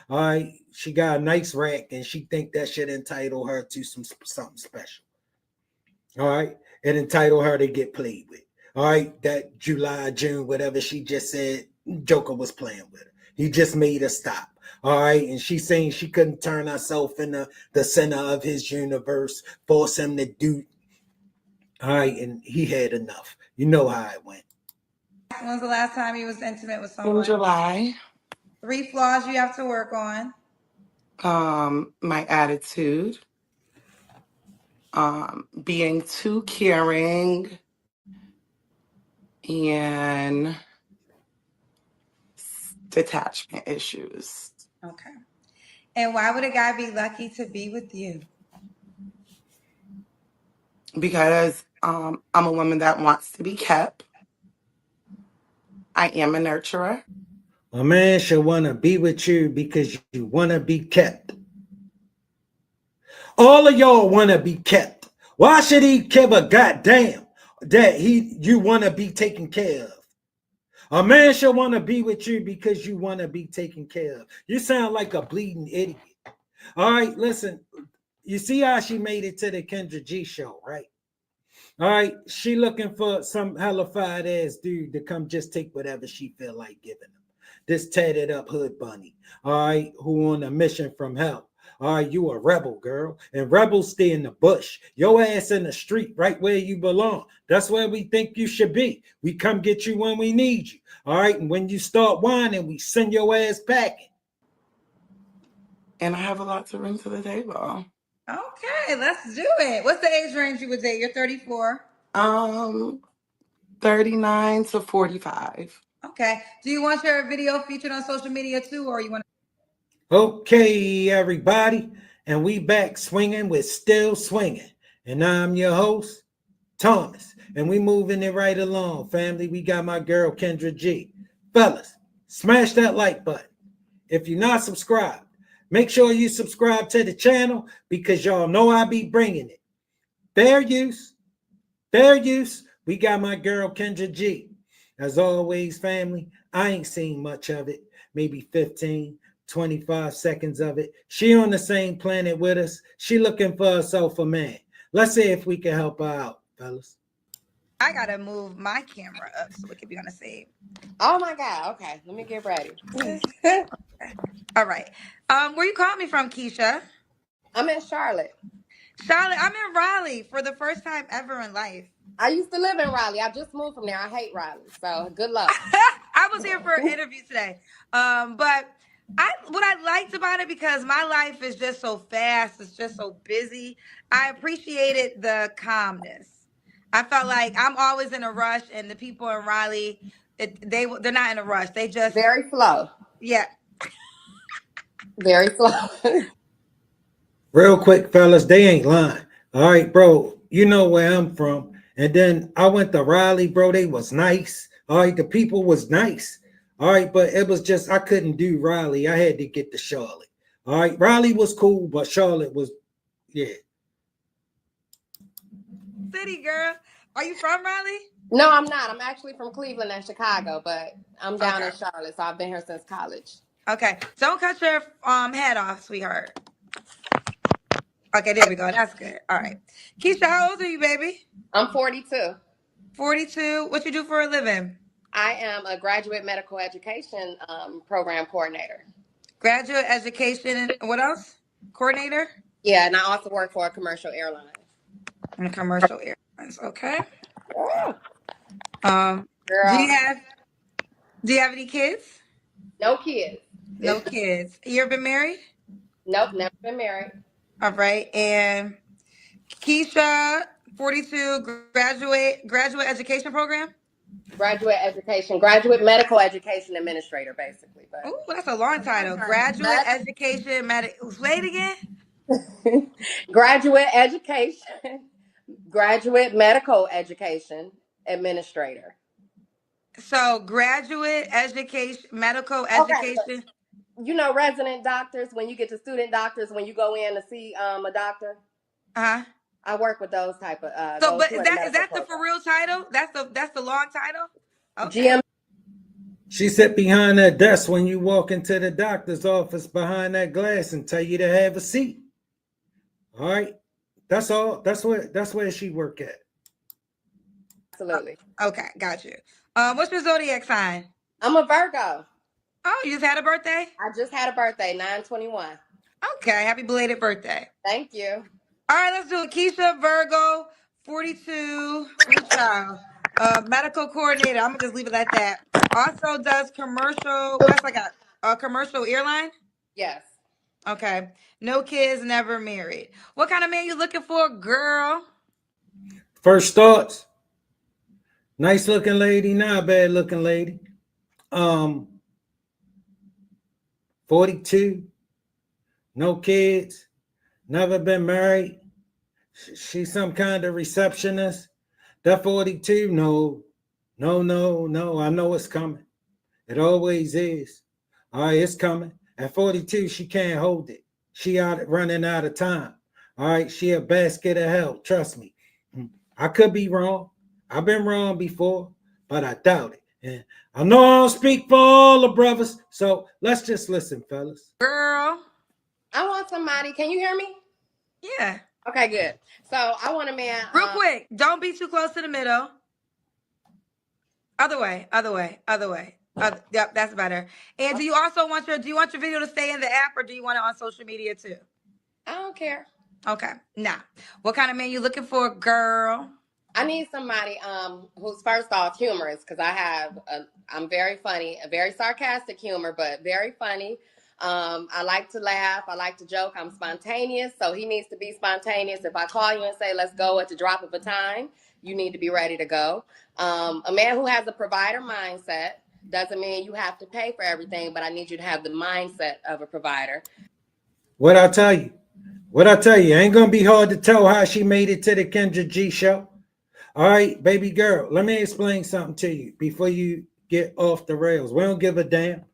Speaker 1: All right, she got a nice rack and she think that should entitle her to something special. All right, it entitled her to get played with. All right, that July, June, whatever she just said, Joker was playing with her. He just made her stop. All right, and she's saying she couldn't turn herself into the center of his universe, force him to do. All right, and he had enough. You know how it went.
Speaker 3: When's the last time you was intimate with
Speaker 4: In
Speaker 3: someone?
Speaker 4: July.
Speaker 3: 3 flaws you have to work on.
Speaker 4: My attitude, being too caring, and detachment issues.
Speaker 3: Okay. And why would a guy be lucky to be with you?
Speaker 4: Because I'm a woman that wants to be kept. I am a nurturer.
Speaker 1: A man should want to be with you because you want to be kept. All of y'all want to be kept. Why should he give a goddamn that you want to be taken care of? A man should want to be with you because you want to be taken care of. You sound like a bleeding idiot. All right, listen. You see how she made it to the Kendra G show, right? All right, she looking for some hellified ass dude to come just take whatever she feel like giving him. This tatted up hood bunny, all right, who on a mission from hell. All right, you a rebel, girl, and rebels stay in the bush. Your ass in the street, right where you belong. That's where we think you should be. We come get you when we need you. All right, and when you start whining, we send your ass packing.
Speaker 4: And I have a lot to bring to the table.
Speaker 3: Okay, let's do it. What's the age range you would date? You're 34.
Speaker 4: 39 to 45.
Speaker 3: Okay. Do you want your video featured on social media too, or you want
Speaker 1: Okay, everybody, and we back swinging with Still Swinging. And I'm your host, Thomas, and we moving it right along, family. We got my girl, Kendra G. Fellas, smash that like button. If you're not subscribed, make sure you subscribe to the channel because y'all know I be bringing it. Fair use. We got my girl, Kendra G. As always, family, I ain't seen much of it, maybe 15, 25 seconds of it. She on the same planet with us. She looking for herself a man. Let's see if we can help her out, fellas.
Speaker 3: I gotta move my camera up so it can be on the same.
Speaker 5: Oh my God. Okay, let me get ready.
Speaker 3: All right. Where you calling me from, Keisha?
Speaker 5: I'm in Charlotte.
Speaker 3: Charlotte, I'm in Raleigh for the first time ever in life.
Speaker 5: I used to live in Raleigh. I just moved from there. I hate Raleigh. So good luck.
Speaker 3: I was here for an interview today. But what I liked about it, because my life is just so fast, it's just so busy. I appreciated the calmness. I felt like I'm always in a rush, and the people in Raleigh, they're not in a rush. They just
Speaker 5: Very slow.
Speaker 3: yeah.
Speaker 5: Very slow.
Speaker 1: Real quick, fellas, they ain't lying. All right, bro, you know where I'm from. And then I went to Raleigh, bro. They was nice. All right, the people was nice. All right, but it was just I couldn't do Raleigh. I had to get to Charlotte. All right, Raleigh was cool, but Charlotte was, yeah.
Speaker 3: City girl, are you from Raleigh?
Speaker 5: No, I'm not. I'm actually from Cleveland and Chicago, but I'm down in
Speaker 3: Okay.
Speaker 5: Charlotte, so I've been here since college.
Speaker 3: Okay, don't cut your head off, sweetheart. Okay, there we go. That's good. All right, Keisha, how old are you, baby?
Speaker 5: I'm 42.
Speaker 3: 42. What you do for a living?
Speaker 5: I am a graduate medical education program coordinator.
Speaker 3: Graduate education and what else? Coordinator?
Speaker 5: Yeah, and I also work for a commercial airline.
Speaker 3: And commercial airlines. Okay.
Speaker 5: Yeah.
Speaker 3: Um, do you
Speaker 5: Girl,
Speaker 3: have do you have any kids?
Speaker 5: no kids.
Speaker 3: No kids. You ever been married?
Speaker 5: Nope, never been married.
Speaker 3: All right. And Keisha, 42, graduate education program?
Speaker 5: Graduate medical education administrator, basically.
Speaker 3: Oh, that's a long title. Graduate education Say it again.
Speaker 5: Graduate education, graduate medical education administrator.
Speaker 3: So graduate education, medical
Speaker 5: Okay, so
Speaker 3: education.
Speaker 5: you know resident doctors, when you get to student doctors, when you go in to see a doctor,
Speaker 3: Uh-huh.
Speaker 5: I work with those type of
Speaker 3: So,
Speaker 5: those
Speaker 3: but
Speaker 5: who
Speaker 3: is
Speaker 5: are the
Speaker 3: that
Speaker 5: medical
Speaker 3: the for
Speaker 5: program.
Speaker 3: real title? That's the long title. Okay.
Speaker 5: GM.
Speaker 1: She sit behind that desk when you walk into the doctor's office behind that glass and tell you to have a seat. All right. That's all. That's where she work at.
Speaker 5: Absolutely.
Speaker 3: Okay, got you. What's your zodiac sign?
Speaker 5: I'm a Virgo.
Speaker 3: Oh, you just had a birthday?
Speaker 5: I just had a birthday, 9/21.
Speaker 3: Okay, happy belated birthday.
Speaker 5: Thank you.
Speaker 3: All right, let's do it. Keisha, Virgo, 42, ooh, child. Medical coordinator. I'm gonna just leave it at that. Also does commercial. What else I got? Commercial airline.
Speaker 5: Yes.
Speaker 3: Okay. No kids, never married. What kind of man you looking for, girl?
Speaker 1: First thoughts. Nice looking lady, not bad looking lady. Um, 42, no kids, never been married. She's some kind of receptionist. That 42, no, no, no, no. I know it's coming. It always is. All right, it's coming. At 42, she can't hold it. She running out of time. All right, she a basket of hell. Trust me. I could be wrong. I've been wrong before, but I doubt it. And I know I don't speak for all the brothers, so let's just listen, fellas.
Speaker 3: Girl.
Speaker 5: I want somebody. Can you hear me?
Speaker 3: Yeah.
Speaker 5: Okay, good. So I want a man.
Speaker 3: Real quick, don't be too close to the middle. Other way, other way, other way. Yep, that's better. And do you want your video to stay in the app, or do you want it on social media too?
Speaker 5: I don't care.
Speaker 3: Okay. Now, what kind of man you looking for, girl?
Speaker 5: I need somebody who's first off humorous, because I'm very funny, a very sarcastic humor, but very funny. I like to laugh. I like to joke. I'm spontaneous, so he needs to be spontaneous. If I call you and say, let's go at the drop of a time, you need to be ready to go. A man who has a provider mindset doesn't mean you have to pay for everything, but I need you to have the mindset of a provider.
Speaker 1: What I tell you? Ain't gonna be hard to tell how she made it to the Kendra G show. All right, baby girl, let me explain something to you before you get off the rails. We don't give a damn.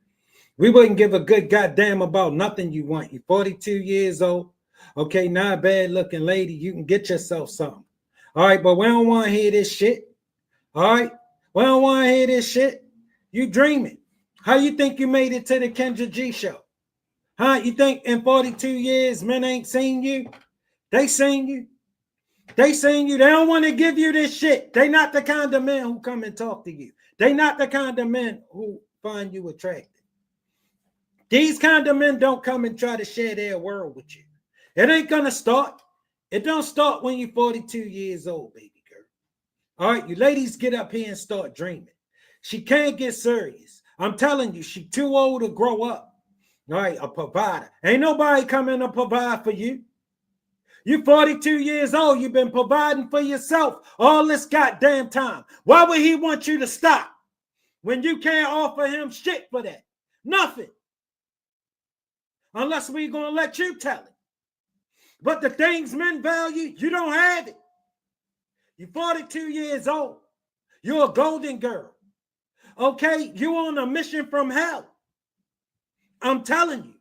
Speaker 1: We wouldn't give a good goddamn about nothing you want. You're 42 years old. Okay, not a bad looking lady. You can get yourself something. All right, but we don't want to hear this shit. All right, we don't want to hear this shit. You dreaming. How you think you made it to the Kendra G show? Huh? You think in 42 years men ain't seen you? They seen you. They saying you, they don't want to give you this shit. They not the kind of men who come and talk to you. They not the kind of men who find you attractive. These kind of men don't come and try to share their world with you. It ain't gonna start. It don't start when you're 42 years old, baby girl. All right, you ladies get up here and start dreaming. She can't get serious. I'm telling you, she too old to grow up. All right, a provider. Ain't nobody coming to provide for you. You're 42 years old. You've been providing for yourself all this goddamn time. Why would he want you to stop when you can't offer him shit for that? Nothing. Unless we're going to let you tell it. But the things men value, you don't have it. You're 42 years old. You're a golden girl. Okay? You're on a mission from hell. I'm telling you.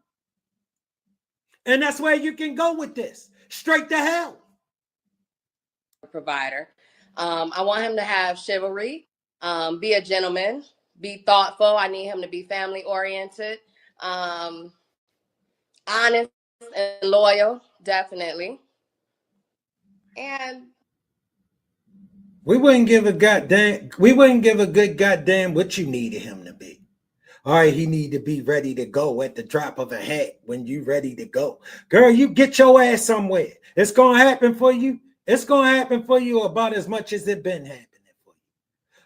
Speaker 1: And that's where you can go with this. Straight to hell.
Speaker 5: Provider. I want him to have chivalry, be a gentleman, be thoughtful. I need him to be family oriented, honest and loyal, definitely. And
Speaker 1: we wouldn't give a good goddamn what you needed him to be. All right, he need to be ready to go at the drop of a hat when you ready to go. Girl, you get your ass somewhere. It's going to happen for you. It's going to happen for you about as much as it been happening for you.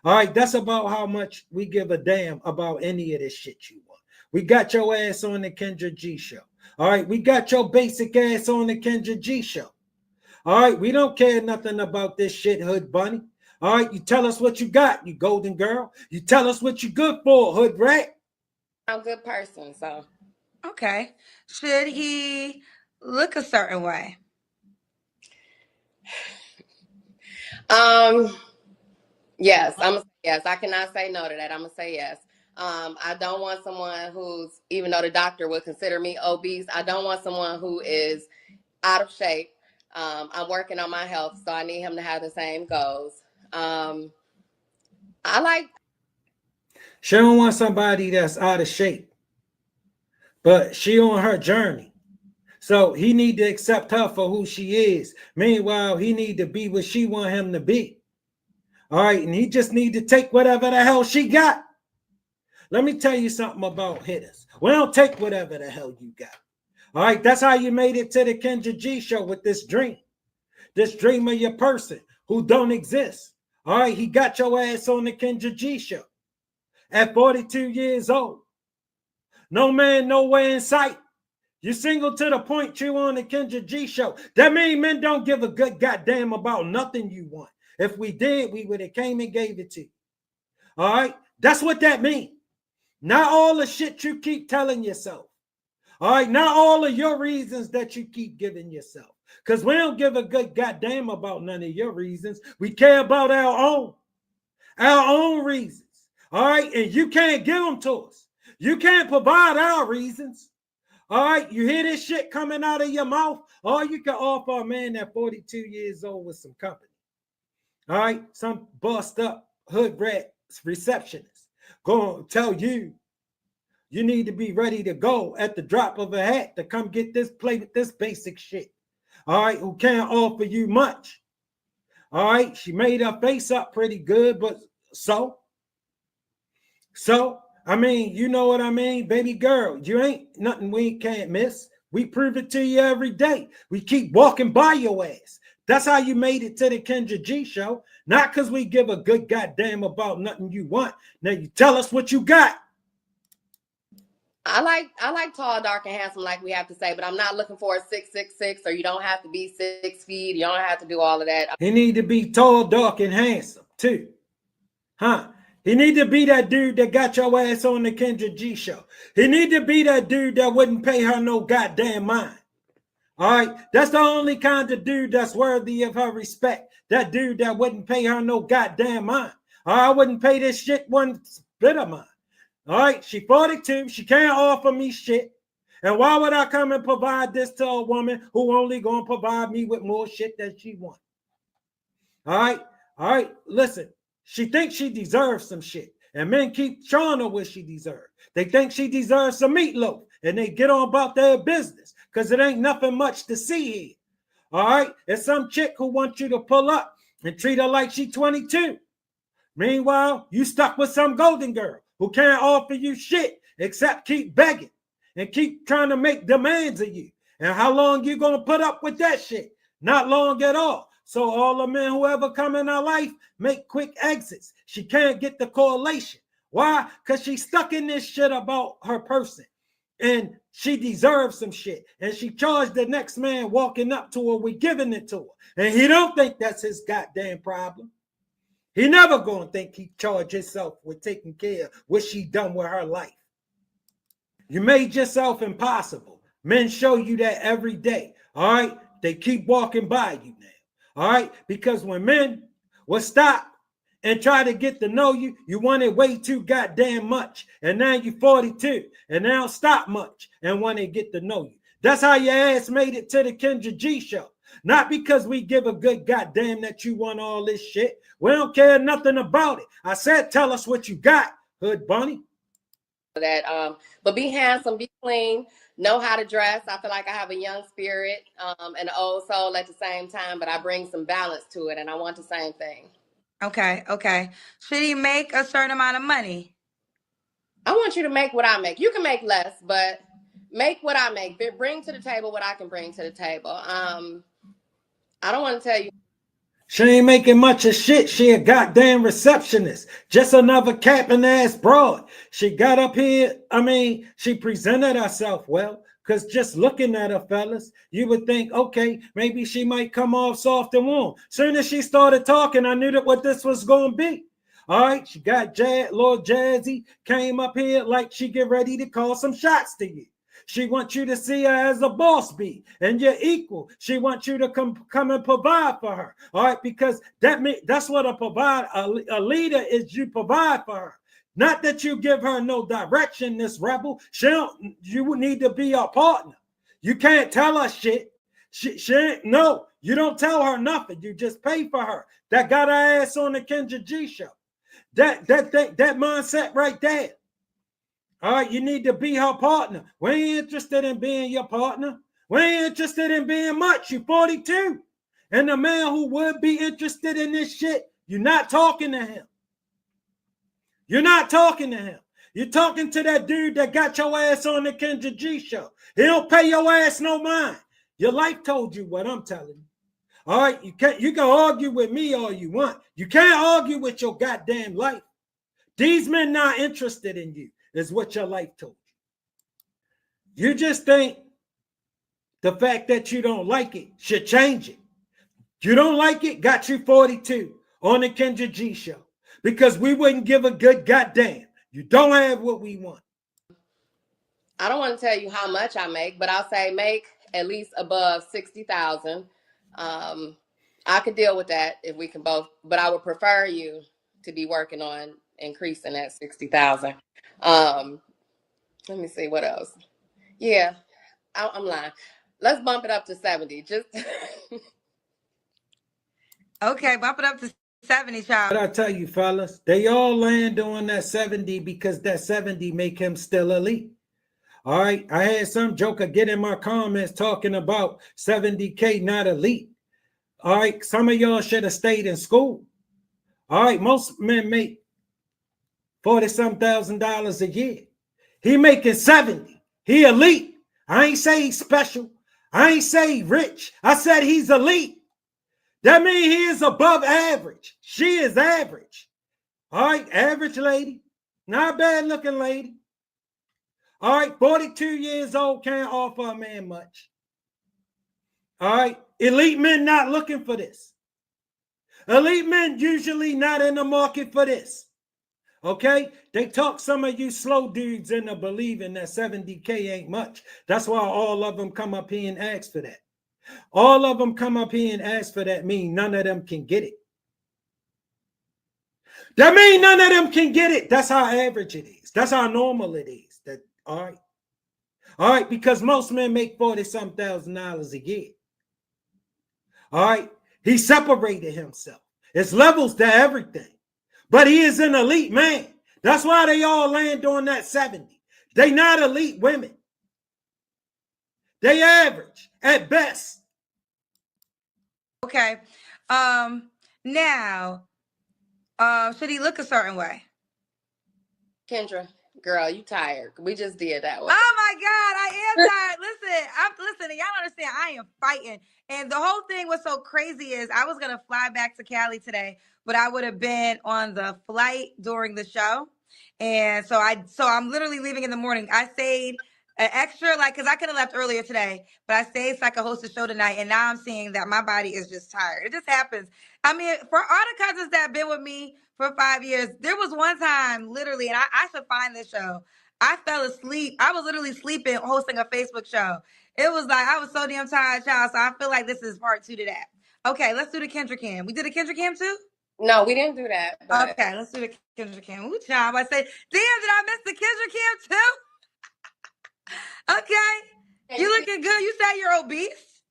Speaker 1: All right, that's about how much we give a damn about any of this shit you want. We got your ass on the Kendra G show. All right, we got your basic ass on the Kendra G show. All right, we don't care nothing about this shit, Hood Bunny. All right, you tell us what you got, you golden girl. You tell us what you good for, Hood Rat.
Speaker 5: I'm a good person, so.
Speaker 3: Okay. Should he look a certain way?
Speaker 5: Yes, I'm gonna say yes. I cannot say no to that. I'm gonna say yes. I don't want someone who's, even though the doctor would consider me obese, I don't want someone who is out of shape. I'm working on my health, so I need him to have the same goals.
Speaker 1: She don't want somebody that's out of shape, but she on her journey. So he need to accept her for who she is. Meanwhile, he need to be what she want him to be. All right, and he just need to take whatever the hell she got. Let me tell you something about hitters. We don't take whatever the hell you got. All right, that's how you made it to the Kendra G show with this dream of your person who don't exist. All right, he got your ass on the Kendra G show at 42 years old. No man, nowhere in sight. You single to the point you on the Kendra G show. That means men don't give a good goddamn about nothing you want. If we did, we would have came and gave it to you. All right? That's what that means. Not all the shit you keep telling yourself. All right? Not all of your reasons that you keep giving yourself. Because we don't give a good goddamn about none of your reasons. We care about our own reasons. All right? And you can't give them to us. You can't provide our reasons. All right, you hear this shit coming out of your mouth? All you can offer a man that 42 years old with some company. All right, some bust up hood rat receptionist going to tell you you need to be ready to go at the drop of a hat to come get this play with this basic shit. All right, who can't offer you much. All right, she made her face up pretty good, but so, I mean, you know what I mean? Baby girl, you ain't nothing we can't miss. We prove it to you every day. We keep walking by your ass. That's how you made it to the Kendra G show. Not because we give a good goddamn about nothing you want. Now you tell us what you got.
Speaker 5: I like tall, dark, and handsome, like we have to say, but I'm not looking for a 6'6", or you don't have to be 6 feet. You don't have to do all of that.
Speaker 1: He need to be tall, dark, and handsome too. Huh? He need to be that dude that got your ass on the Kendra G show. He need to be that dude that wouldn't pay her no goddamn mind. All right? That's the only kind of dude that's worthy of her respect. That dude that wouldn't pay her no goddamn mind. I wouldn't pay this shit one bit of mind. All right? She 42. She can't offer me shit. And why would I come and provide this to a woman who only going to provide me with more shit that she wants? All right? All right? Listen. She thinks she deserves some shit. And men keep showing her what she deserves. They think she deserves some meatloaf. And they get on about their business. Because it ain't nothing much to see here. All right? It's some chick who wants you to pull up and treat her like she's 22. Meanwhile, you stuck with some golden girl who can't offer you shit except keep begging. And keep trying to make demands of you. And how long you going to put up with that shit? Not long at all. So all the men who ever come in her life make quick exits. She can't get the correlation. Why? Because she's stuck in this shit about her person. And she deserves some shit. And she charged the next man walking up to her with giving it to her. And he don't think that's his goddamn problem. He never gonna think he charged himself with taking care of what she done with her life. You made yourself impossible. Men show you that every day. All right? They keep walking by you now. All right? Because when men will stop and try to get to know you, you wanted way too goddamn much. And now you're 42 and they don't stop much and want to get to know you. That's how your ass made it to the Kendra G show. Not because we give a good goddamn that you want all this shit. We don't care nothing about it. I said, tell us what you got, hood bunny.
Speaker 5: That, but be handsome, be clean, know how to dress. I feel like I have a young spirit and an old soul at the same time, but I bring some balance to it, and I want the same thing.
Speaker 3: Okay. Should he make a certain amount of money?
Speaker 5: I want you to make what I make. You can make less, but make what I make. Bring to the table what I can bring to the table. I don't want to tell you.
Speaker 1: She ain't making much of shit. She a goddamn receptionist. Just another capping ass broad. She got up here. She presented herself well. Because just looking at her, fellas, you would think, okay, maybe she might come off soft and warm. Soon as she started talking, I knew that what this was going to be. All right, she got Lord Jazzy came up here like she get ready to call some shots to you. She wants you to see her as a boss bee and you're equal. She wants you to come and provide for her. All right, because that's what a leader is. You provide for her. Not that you give her no direction, this rebel. You need to be a partner. You can't tell her shit. No, you don't tell her nothing. You just pay for her. That got her ass on the Kendra G show. That mindset right there. All right, you need to be her partner. We ain't interested in being your partner. We ain't interested in being much. You're 42. And the man who would be interested in this shit, you're not talking to him. You're not talking to him. You're talking to that dude that got your ass on the Kendra G show. He don't pay your ass no mind. Your life told you what I'm telling you. All right, you can argue with me all you want. You can't argue with your goddamn life. These men not interested in you. Is what your life told you. You just think the fact that you don't like it should change it. You don't like it, got you 42 on the Kendra G show because we wouldn't give a good goddamn. You don't have what we want.
Speaker 5: I don't want to tell you how much I make, but I'll say make at least above 60,000. I could deal with that if we can both, but I would prefer you to be working on increasing that 60,000. Let me see what else. Yeah, I'm lying. Let's bump it up to 70. Just
Speaker 3: Okay, bump it up to 70, child.
Speaker 1: But I tell you, fellas, they all land on that 70 because that 70 make him still elite. All right, I had some joker get in my comments talking about 70K not elite. All right, some of y'all should have stayed in school. All right, most men make $40-some thousand a year. He making 70. He elite. I ain't say he's special. I ain't say rich. I said he's elite. That means he is above average. She is average. All right, average lady. Not bad looking lady. All right, 42 years old, can't offer a man much. All right, elite men not looking for this. Elite men usually not in the market for this. Okay, they talk some of you slow dudes into believing that 70K ain't much. That's why all of them come up here and ask for that. All of them come up here and ask for that, mean none of them can get it. That mean none of them can get it. That's how average it is. That's how normal it is. That all right, because most men make $40-some thousand a year. All right, he separated himself. It's levels to everything. But he is an elite man. That's why they all land on that 70. They not elite women. They average at best.
Speaker 3: Okay. Now, should he look a certain way?
Speaker 5: Kendra, girl, you tired. We just did that one.
Speaker 3: Oh my God, I am tired. Listen, y'all understand, I am fighting. And the whole thing was so crazy is I was gonna fly back to Cali today, but I would have been on the flight during the show. And so I'm literally leaving in the morning. I stayed an extra, like, because I could have left earlier today, but I stayed so I could host the show tonight. And now I'm seeing that my body is just tired. It just happens. I mean, for all the cousins that have been with me for 5 years, there was one time, literally, and I should find this show. I fell asleep. I was literally sleeping, hosting a Facebook show. It was like, I was so damn tired, child. So I feel like this is part 2 to that. Okay, let's do the Kendra Cam. We did a Kendra Cam too?
Speaker 5: No, we didn't do that. But
Speaker 3: Okay, let's do the Kendra Cam. Ooh, child. I said, damn, did I miss the Kendra Cam too? Okay. You looking good. You say you're obese?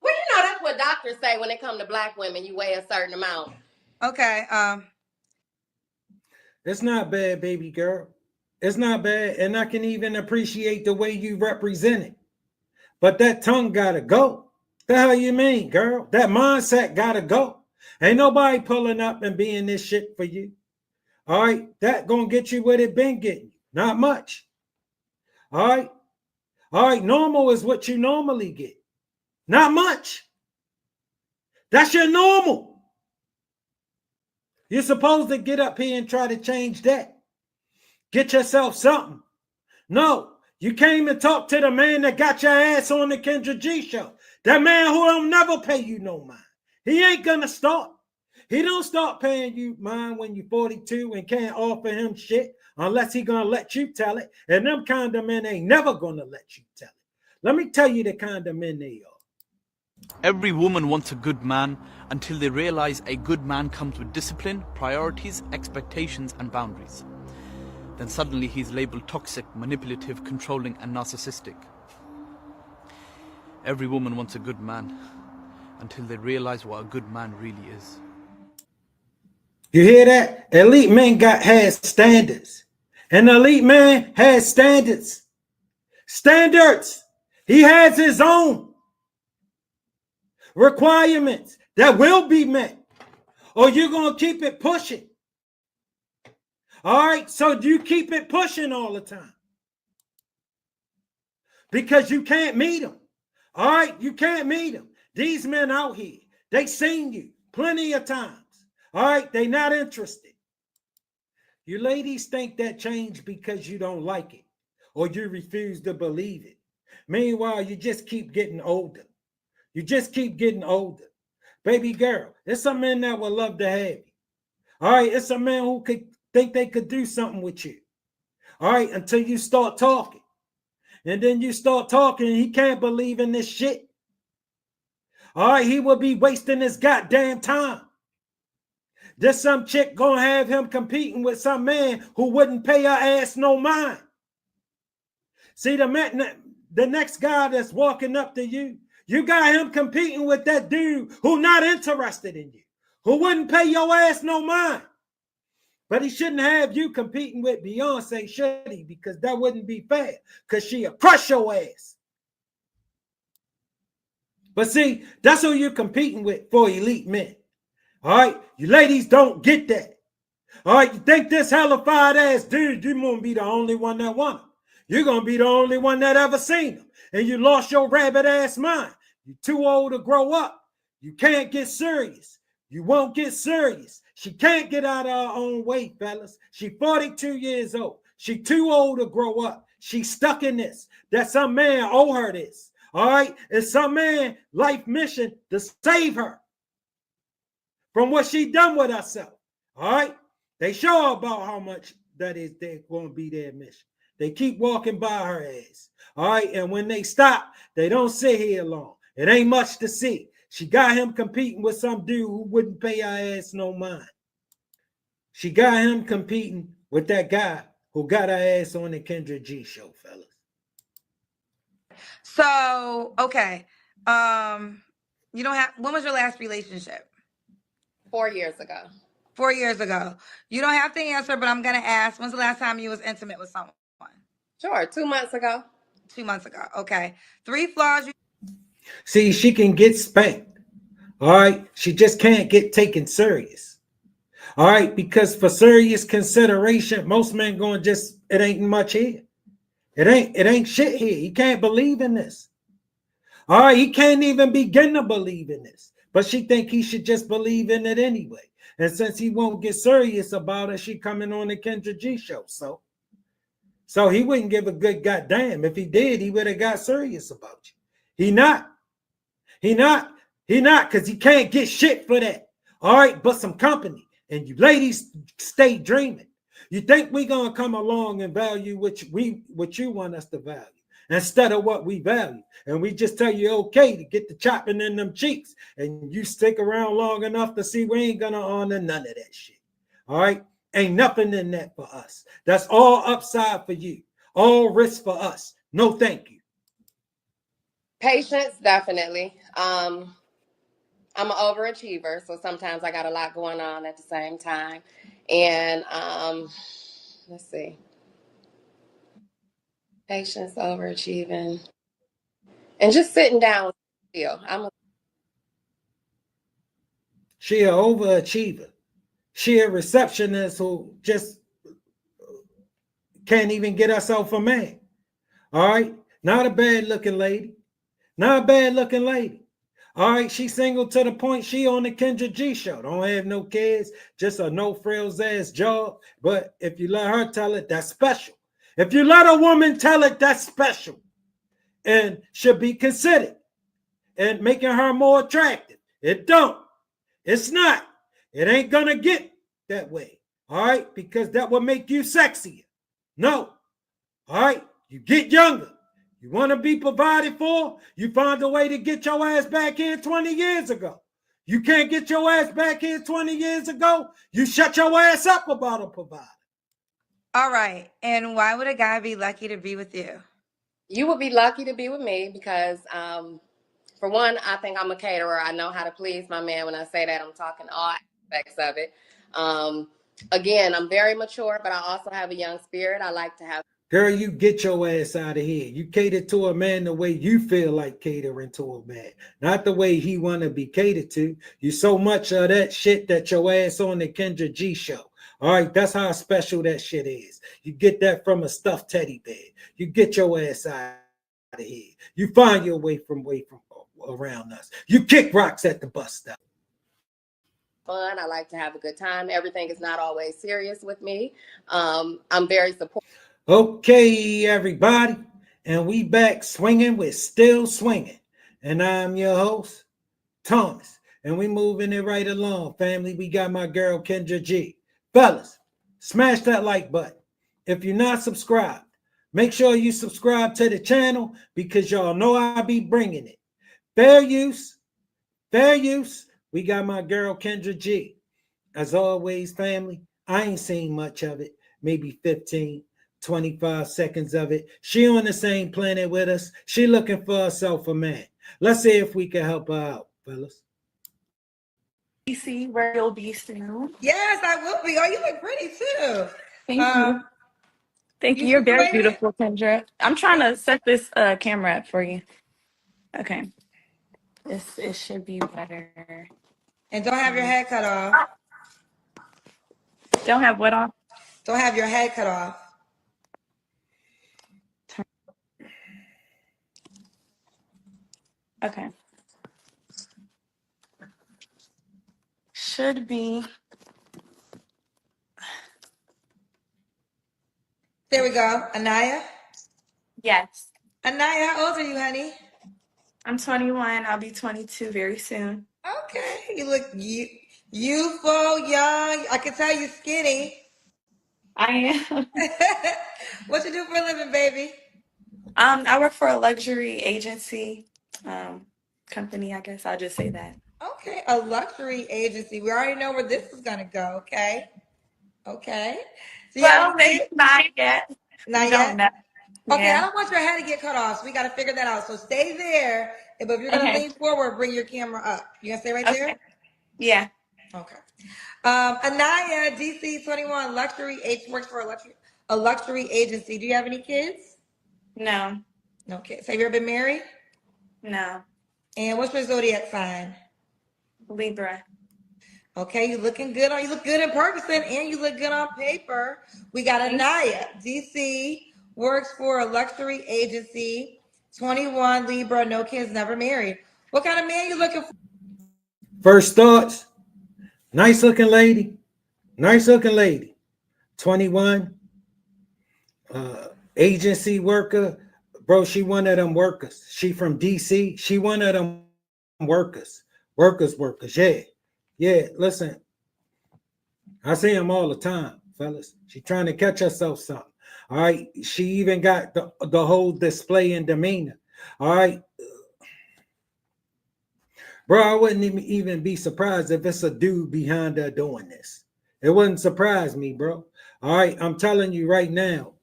Speaker 5: Well, you know, that's what doctors say when it comes to black women. You weigh a certain amount.
Speaker 3: Okay.
Speaker 1: It's not bad, baby girl. It's not bad. And I can even appreciate the way you represent it. But that tongue gotta go. The hell you mean, girl? That mindset gotta go. Ain't nobody pulling up and being this shit for you. All right, that gonna get you what it been getting. Not much. All right, normal is what you normally get. Not much. That's your normal. You're supposed to get up here and try to change that. Get yourself something. No, you came and talked to the man that got your ass on the Kendra G show. That man who don't never pay you no mind. He ain't gonna start. He don't start paying you mind when you're 42 and can't offer him shit unless he gonna let you tell it. And them kind of men ain't never gonna let you tell it. Let me tell you the kind of men they are.
Speaker 6: Every woman wants a good man until they realize a good man comes with discipline, priorities, expectations, and boundaries. Then suddenly he's labeled toxic, manipulative, controlling, and narcissistic. Every woman wants a good man until they realize what a good man really is.
Speaker 1: You hear that? Elite men has standards. An elite man has standards. Standards. He has his own requirements that will be met. Or you're going to keep it pushing. All right, so you keep it pushing all the time. Because you can't meet them. All right, you can't meet them. These men out here, they seen you plenty of times. All right, they not interested. You ladies think that changed because you don't like it or you refuse to believe it. Meanwhile, you just keep getting older. You just keep getting older. Baby girl, it's some men that would love to have you. All right, it's some men who could think they could do something with you. All right, until you start talking. And then you start talking, and he can't believe in this shit. All right, he will be wasting his goddamn time. There's some chick gonna have him competing with some man who wouldn't pay her ass no mind. See, the next guy that's walking up to you, you got him competing with that dude who not interested in you, who wouldn't pay your ass no mind. But he shouldn't have you competing with Beyonce, should he? Because that wouldn't be fair, because she'll crush your ass. But see, that's who you're competing with for elite men. All right? You ladies don't get that. All right? You think this hellified ass dude, you're going to be the only one that want him. You're going to be the only one that ever seen him. And you lost your rabbit ass mind. You're too old to grow up. You can't get serious. You won't get serious. She can't get out of her own way, fellas. She 42 years old. She too old to grow up. She's stuck in this. That some man owe her this. All right? It's some man life mission to save her from what she done with herself. All right? They show about how much that is they're going to be their mission. They keep walking by her ass. All right? And when they stop, they don't sit here long. It ain't much to see. She got him competing with some dude who wouldn't pay her ass no mind. She got him competing with that guy who got her ass on the Kendra G show, fellas.
Speaker 3: So, okay. You don't have, when was your last relationship?
Speaker 5: 4 years ago.
Speaker 3: 4 years ago. You don't have to answer, but I'm going to ask, when's the last time you was intimate with someone?
Speaker 5: Sure, 2 months ago.
Speaker 3: 2 months ago. Okay. 3 flaws.
Speaker 1: See, she can get spanked. All right. She just can't get taken serious. All right. Because for serious consideration, most men going just, it ain't much here. It ain't shit here. He can't believe in this. All right. He can't even begin to believe in this. But she think he should just believe in it anyway. And since he won't get serious about it, she coming on the Kendra G show. So he wouldn't give a good goddamn. If he did, he would have got serious about you. He not, because he can't get shit for that. All right, but some company. And you ladies stay dreaming. You think we gonna come along and value what you want us to value instead of what we value. And we just tell you okay to get the chopping in them cheeks. And you stick around long enough to see we ain't gonna honor none of that shit. All right. Ain't nothing in that for us. That's all upside for you. All risk for us. No, thank you.
Speaker 5: Patience, definitely. I'm an overachiever, so sometimes I got a lot going on at the same time. And let's see. Patience, overachieving, and just sitting down still.
Speaker 1: She an overachiever. She a receptionist who just can't even get herself a man. All right. Not a bad looking lady. Not a bad looking lady. All right. She's single to the point she on the Kendra G show. Don't have no kids. Just a no frills ass job. But if you let her tell it, that's special. If you let a woman tell it, that's special. And should be considered. And making her more attractive. It don't. It's not. It ain't gonna get that way. All right. Because that will make you sexier. No. All right. You get younger. You want to be provided for? You find a way to get your ass back here 20 years ago. You can't get your ass back here 20 years ago? You shut your ass up about a provider.
Speaker 3: All right. And why would a guy be lucky to be with you?
Speaker 5: You would be lucky to be with me because, for one, I think I'm a caterer. I know how to please my man. When I say that, I'm talking all aspects of it. Again, I'm very mature, but I also have a young spirit. I like to have.
Speaker 1: Girl, you get your ass out of here. You cater to a man the way you feel like catering to a man, not the way he want to be catered to. You so much of that shit that your ass on the Kendra G show. All right, that's how special that shit is. You get that from a stuffed teddy bear. You get your ass out of here. You find your way from around us. You kick rocks at the bus stop.
Speaker 5: Fun. I like to have a good time. Everything is not always serious with me. I'm very supportive.
Speaker 1: Okay, everybody. and we back swinging with Still Swinging. And I'm your host, Thomas. And we moving it right along, family. We got my girl, Kendra G. Fellas, smash that like button. If you're not subscribed, make sure you subscribe to the channel because y'all know I be bringing it. Fair use, fair use. We got my girl, Kendra G. As always, family, I ain't seen much of it. Maybe 15, 25 seconds of it. She on the same planet with us. She looking for herself a man. Let's see if we can help her out, fellas.
Speaker 7: DC, where you'll be soon.
Speaker 3: Yes, I will be. Oh, you look pretty too.
Speaker 7: Thank you. Thank you.
Speaker 3: You
Speaker 7: You're very
Speaker 3: situated?
Speaker 7: beautiful, Kendra. I'm trying to set this camera up for you. Okay. It should be better.
Speaker 3: And don't have your head cut off.
Speaker 7: Don't have what on?
Speaker 3: Don't have your head cut off.
Speaker 7: Okay. Should be.
Speaker 3: There we go. Anaya.
Speaker 7: Yes.
Speaker 3: Anaya, how old are you, honey?
Speaker 7: I'm 21. I'll be 22 very soon.
Speaker 3: Okay. You look youthful, young. I can tell you skinny.
Speaker 7: I am.
Speaker 3: What you do for a living, baby?
Speaker 7: I work for a luxury agency company, I guess. I'll just say that.
Speaker 3: Okay, a luxury agency. We already know where this is gonna go. Okay. Okay. Do you have
Speaker 7: Well,
Speaker 3: any
Speaker 7: maybe
Speaker 3: kids?
Speaker 7: not yet. We
Speaker 3: Not
Speaker 7: don't
Speaker 3: yet?
Speaker 7: know.
Speaker 3: Okay, I
Speaker 7: Yeah.
Speaker 3: don't want your head to get cut off, so we gotta figure that out. So stay there. But if you're gonna
Speaker 7: Okay.
Speaker 3: lean forward, bring your camera up. You gonna stay right there?
Speaker 7: Okay. Yeah.
Speaker 3: Okay. Anaya, DC 21, works for a luxury agency. Do you have any kids?
Speaker 7: No.
Speaker 3: No kids. Have you ever been married?
Speaker 7: No.
Speaker 3: And what's your zodiac sign?
Speaker 7: Libra.
Speaker 3: Okay, you looking good you look good in person and you look good on paper. We got
Speaker 7: Thanks.
Speaker 3: Anaya, DC, works for a luxury agency, 21, Libra, no kids, never married. What kind of man you looking for?
Speaker 1: First thoughts, nice looking lady, 21, agency worker. Bro, she one of them workers. She from DC. She one of them workers. Workers. Yeah, listen. I see them all the time, fellas. She trying to catch herself something. All right. She even got the whole display and demeanor. All right. Bro, I wouldn't even be surprised if it's a dude behind her doing this. It wouldn't surprise me, bro. All right. I'm telling you right now,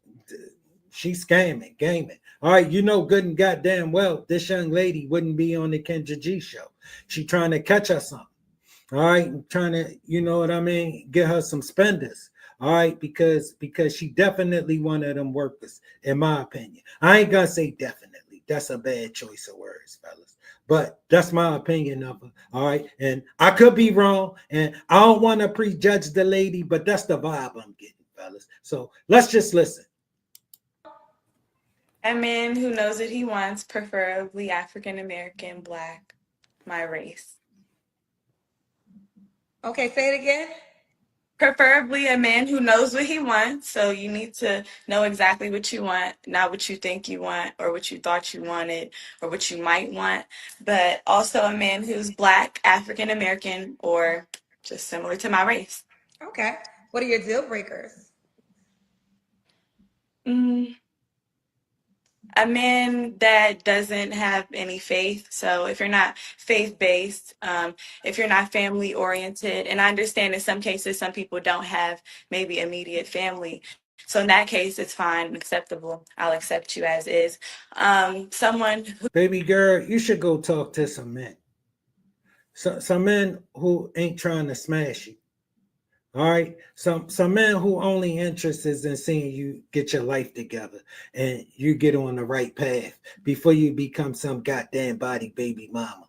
Speaker 1: she's scamming, gaming. All right, you know good and goddamn well this young lady wouldn't be on the Kendra G show. She trying to catch her something. All right, trying to, you know what I mean, get her some spenders. All right, because she definitely one of them workers, in my opinion. I ain't gonna say definitely. That's a bad choice of words, fellas. But that's my opinion of her. All right, and I could be wrong, and I don't want to prejudge the lady, but that's the vibe I'm getting, fellas. So let's just listen.
Speaker 7: A man who knows what he wants, preferably African American, Black, my race.
Speaker 3: Okay, say it again.
Speaker 7: Preferably a man who knows what he wants. So you need to know exactly what you want, not what you think you want or what you thought you wanted or what you might want, but also a man who's Black, African American, or just similar to my race.
Speaker 3: Okay. What are your deal breakers?
Speaker 7: A man that doesn't have any faith. So if you're not faith-based, if you're not family-oriented, and I understand in some cases, some people don't have maybe immediate family. So in that case, it's fine, acceptable. I'll accept you as is. Someone who...
Speaker 1: Baby girl, you should go talk to some men. Some men who ain't trying to smash you. All right. Some men who only interest is in seeing you get your life together and you get on the right path before you become some goddamn body baby mama.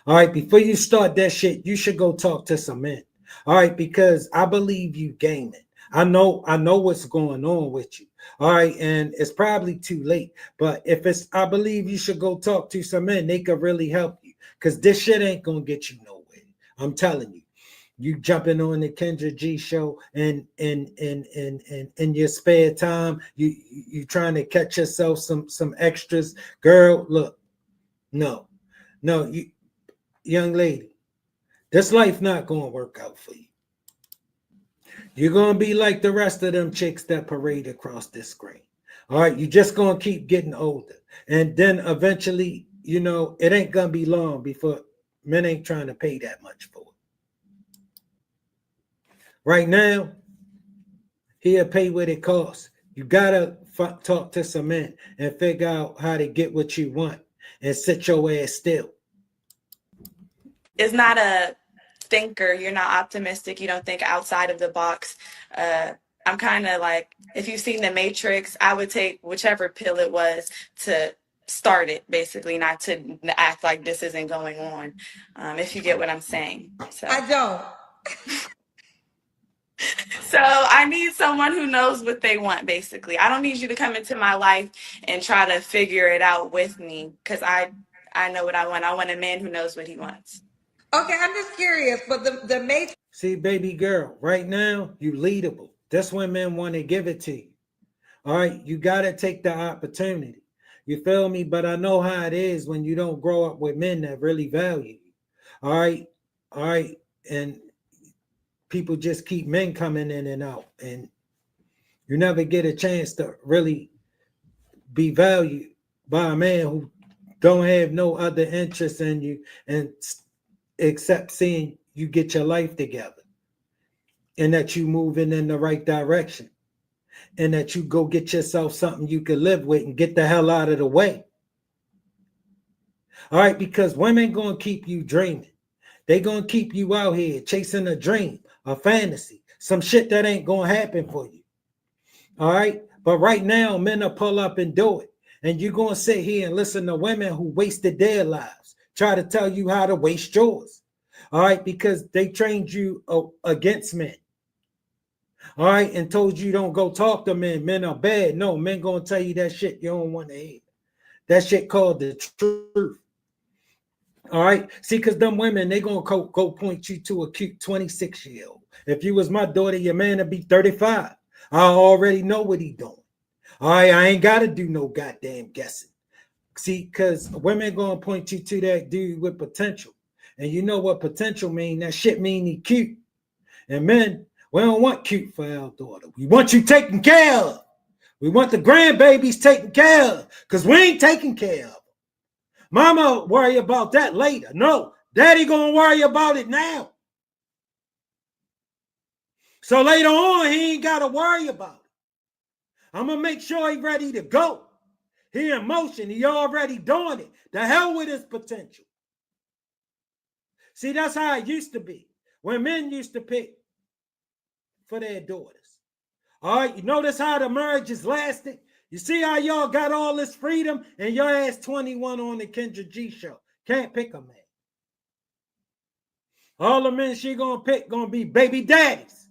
Speaker 1: All right. Before you start that shit, you should go talk to some men. All right, because I believe you gaming. I know what's going on with you. All right, and it's probably too late. But I believe you should go talk to some men. They could really help you because this shit ain't gonna get you nowhere. I'm telling you. You jumping on the Kendra G show and in your spare time, you trying to catch yourself some extras. Girl, look, no, no, you young lady, this life not gonna work out for you. You're gonna be like the rest of them chicks that parade across this screen. All right, you just gonna keep getting older, and then eventually, it ain't gonna be long before men ain't trying to pay that much for it. Right now, he'll pay what it costs. You gotta talk to some men and figure out how to get what you want and sit your ass still.
Speaker 7: It's not a thinker. You're not optimistic. You don't think outside of the box. I'm kind of like, if you've seen The Matrix, I would take whichever pill it was to start it, basically, not to act like this isn't going on, if you get what I'm saying. So
Speaker 3: I don't.
Speaker 7: So I need someone who knows what they want, basically. I don't need you to come into my life and try to figure it out with me, because I know what I want. I want a man who knows what he wants.
Speaker 3: Okay, I'm just curious, but the Matrix.
Speaker 1: See, baby girl, right now you leadable. That's when men want to give it to you. All right, you gotta take the opportunity. You feel me? But I know how it is when you don't grow up with men that really value you. All right, all right, and people just keep men coming in and out, and you never get a chance to really be valued by a man who don't have no other interest in you and except seeing you get your life together and that you moving in the right direction and that you go get yourself something you can live with and get the hell out of the way. All right, because women gonna keep you dreaming. They gonna keep you out here chasing a dream, a fantasy, some shit that ain't gonna happen for you. All right, but right now men will pull up and do it, and you're gonna sit here and listen to women who wasted their lives try to tell you how to waste yours. All right, because they trained you against men. All right, and told you don't go talk to men. Men are bad. No, men gonna tell you that shit you don't want to hear. That shit called the truth. All right, see, because them women, they gonna go point you to a cute 26-year-old. If you was my daughter, your man would be 35. I already know what he doing. All right, I ain't gotta do no goddamn guessing. See, because women gonna point you to that dude with potential. And you know what potential mean? That shit mean he cute. And men, we don't want cute for our daughter. We want you taken care of. We want the grandbabies taken care of, because we ain't taking care of them. Mama worry about that later. No, daddy gonna worry about it now. So later on, he ain't gotta worry about it. I'm gonna make sure he's ready to go. He in motion. He already doing it. The hell with his potential. See, that's how it used to be. When men used to pick for their daughters. All right, you notice how the marriage is lasting? You see how y'all got all this freedom and your ass 21 on the Kendra G show. Can't pick a man. All the men she gonna pick gonna be baby daddies.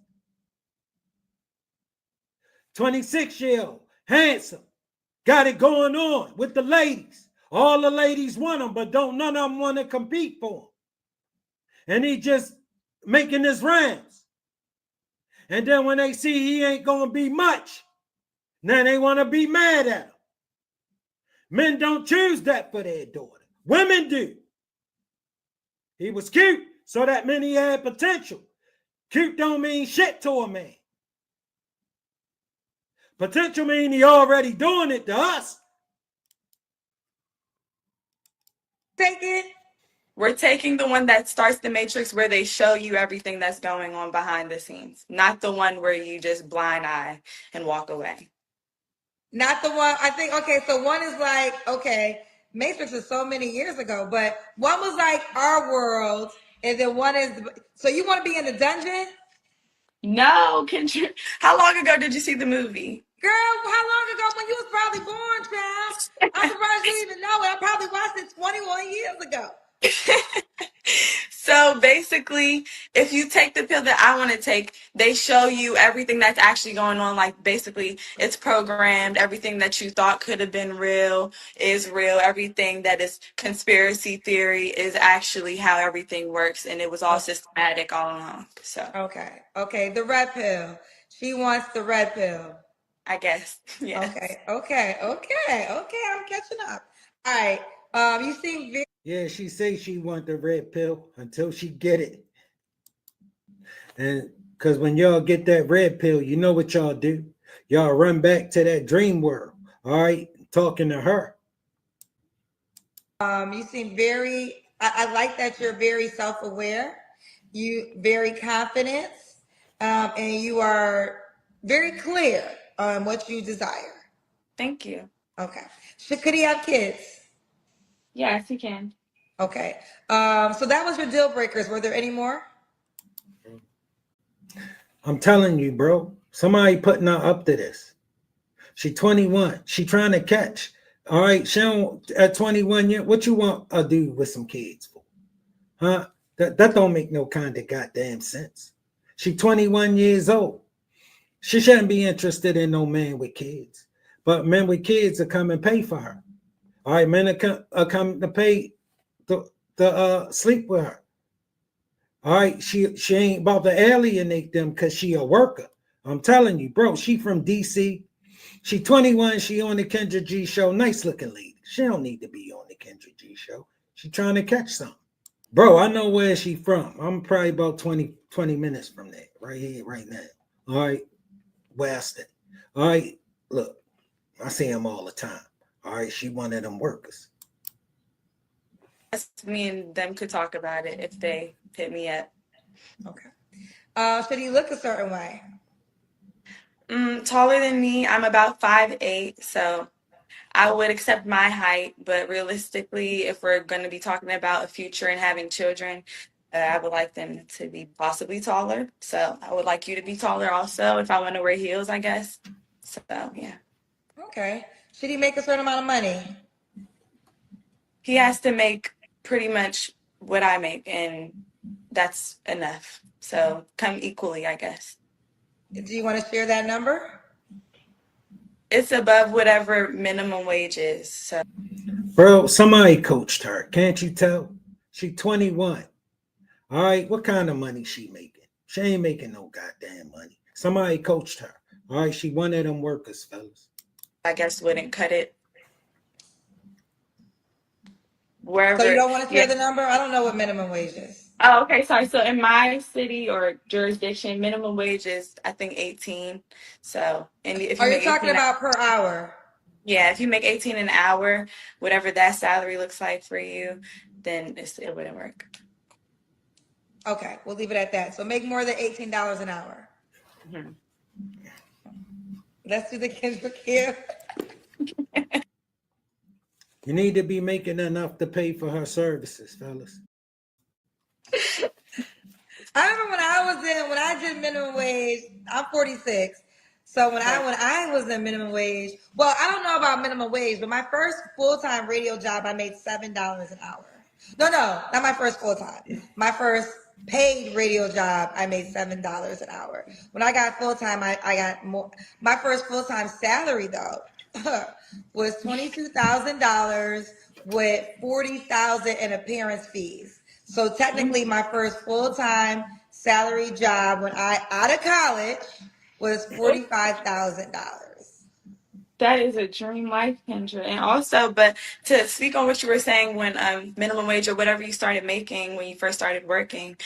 Speaker 1: 26-year-old, handsome, got it going on with the ladies. All the ladies want him, but don't none of them want to compete for him. And he just making his rounds. And then when they see he ain't gonna be much, now they want to be mad at him. Men don't choose that for their daughter. Women do. He was cute, so that meant he had potential. Cute don't mean shit to a man. Potential mean he already doing it to us.
Speaker 3: Take it.
Speaker 7: We're taking the one that starts the Matrix, where they show you everything that's going on behind the scenes, not the one where you just blind eye and walk away.
Speaker 3: Not the one, I think, okay, so one is like, okay, Matrix is so many years ago, but one was like our world, and then one is, so you want to be in the dungeon?
Speaker 7: No, Kendra. How long ago did you see the movie?
Speaker 3: Girl, how long ago? When you was probably born, child. I'm surprised you even know it. I probably watched it 21 years ago.
Speaker 7: So basically, if you take the pill that I want to take, they show you everything that's actually going on. Like basically, it's programmed. Everything that you thought could have been real is real. Everything that is conspiracy theory is actually how everything works, and it was all systematic all along. So
Speaker 3: Okay. The red pill. She wants the red pill.
Speaker 7: I guess, yeah.
Speaker 3: Okay. I'm catching up. All right. You seem very.
Speaker 1: Yeah, she say she want the red pill until she get it. And because when y'all get that red pill, you know what y'all do? Y'all run back to that dream world. All right, talking to her.
Speaker 3: You seem very. I like that you're very self-aware. You very confident, and you are very clear on what you desire.
Speaker 7: Thank you.
Speaker 3: Okay. Could he have kids?
Speaker 7: Yes, you can.
Speaker 3: Okay. So that was your deal breakers. Were there any more?
Speaker 1: I'm telling you, bro. Somebody putting her up to this. She 21. She trying to catch. All right, she don't, at 21 years, what you want to do with some kids for? Huh? That don't make no kind of goddamn sense. She 21 years old. She shouldn't be interested in no man with kids. But men with kids are come and pay for her. All right, men are come to pay to sleep with her. All right, she ain't about to alienate them because she a worker. I'm telling you, bro, she from DC. She 21, she on the Kendra G show. Nice looking lady. She don't need to be on the Kendra G show. She trying to catch something. Bro, I know where she from. I'm probably about 20 minutes from there. Right here, right now. All right. Weston. All right. Look, I see him all the time. All right. She one of them workers.
Speaker 7: Me and them could talk about it if they hit me up.
Speaker 3: Okay. Should he look a certain way?
Speaker 7: Taller than me. I'm about 5'8", so I would accept my height, but realistically, if we're going to be talking about a future and having children, I would like them to be possibly taller. So I would like you to be taller also if I want to wear heels, I guess. So, yeah.
Speaker 3: Okay. Should he make a certain amount of money?
Speaker 7: He has to make pretty much what I make, and that's enough. So come equally, I guess.
Speaker 3: Do you want to share that number?
Speaker 7: It's above whatever minimum wage is. So,
Speaker 1: Bro, somebody coached her. Can't you tell? She 21. All right. What kind of money she making? She ain't making no goddamn money. Somebody coached her. All right. She one of them workers, fellas.
Speaker 7: I guess wouldn't cut it.
Speaker 3: So
Speaker 7: Wherever,
Speaker 3: you don't want to
Speaker 7: yeah.
Speaker 3: share the number? I don't know what minimum wage is.
Speaker 7: Oh, okay. Sorry. So in my city or jurisdiction, minimum wage is I think 18. So, and if you
Speaker 3: Are you
Speaker 7: make
Speaker 3: talking
Speaker 7: 18,
Speaker 3: about per hour?
Speaker 7: yeah, if you make 18 an hour, whatever that salary looks like for you, then it wouldn't work.
Speaker 3: Okay, we'll leave it at that. So make more than $18 an hour.
Speaker 7: Mm-hmm.
Speaker 3: Let's do the Kendra here.
Speaker 1: You need to be making enough to pay for her services, fellas.
Speaker 3: I remember when I did minimum wage. I'm 46. So when I was in minimum wage, well, I don't know about minimum wage, but my first full-time radio job, I made $7 an hour. No, not my first full-time. My first paid radio job, I made $7 an hour. When I got full-time, I got more. My first full-time salary though was $22,000 with $40,000 in appearance fees. So technically, my first full-time salary job when I out of college was $45,000.
Speaker 7: That is a dream life, Kendra. And also, but to speak on what you were saying when minimum wage or whatever you started making when you first started working,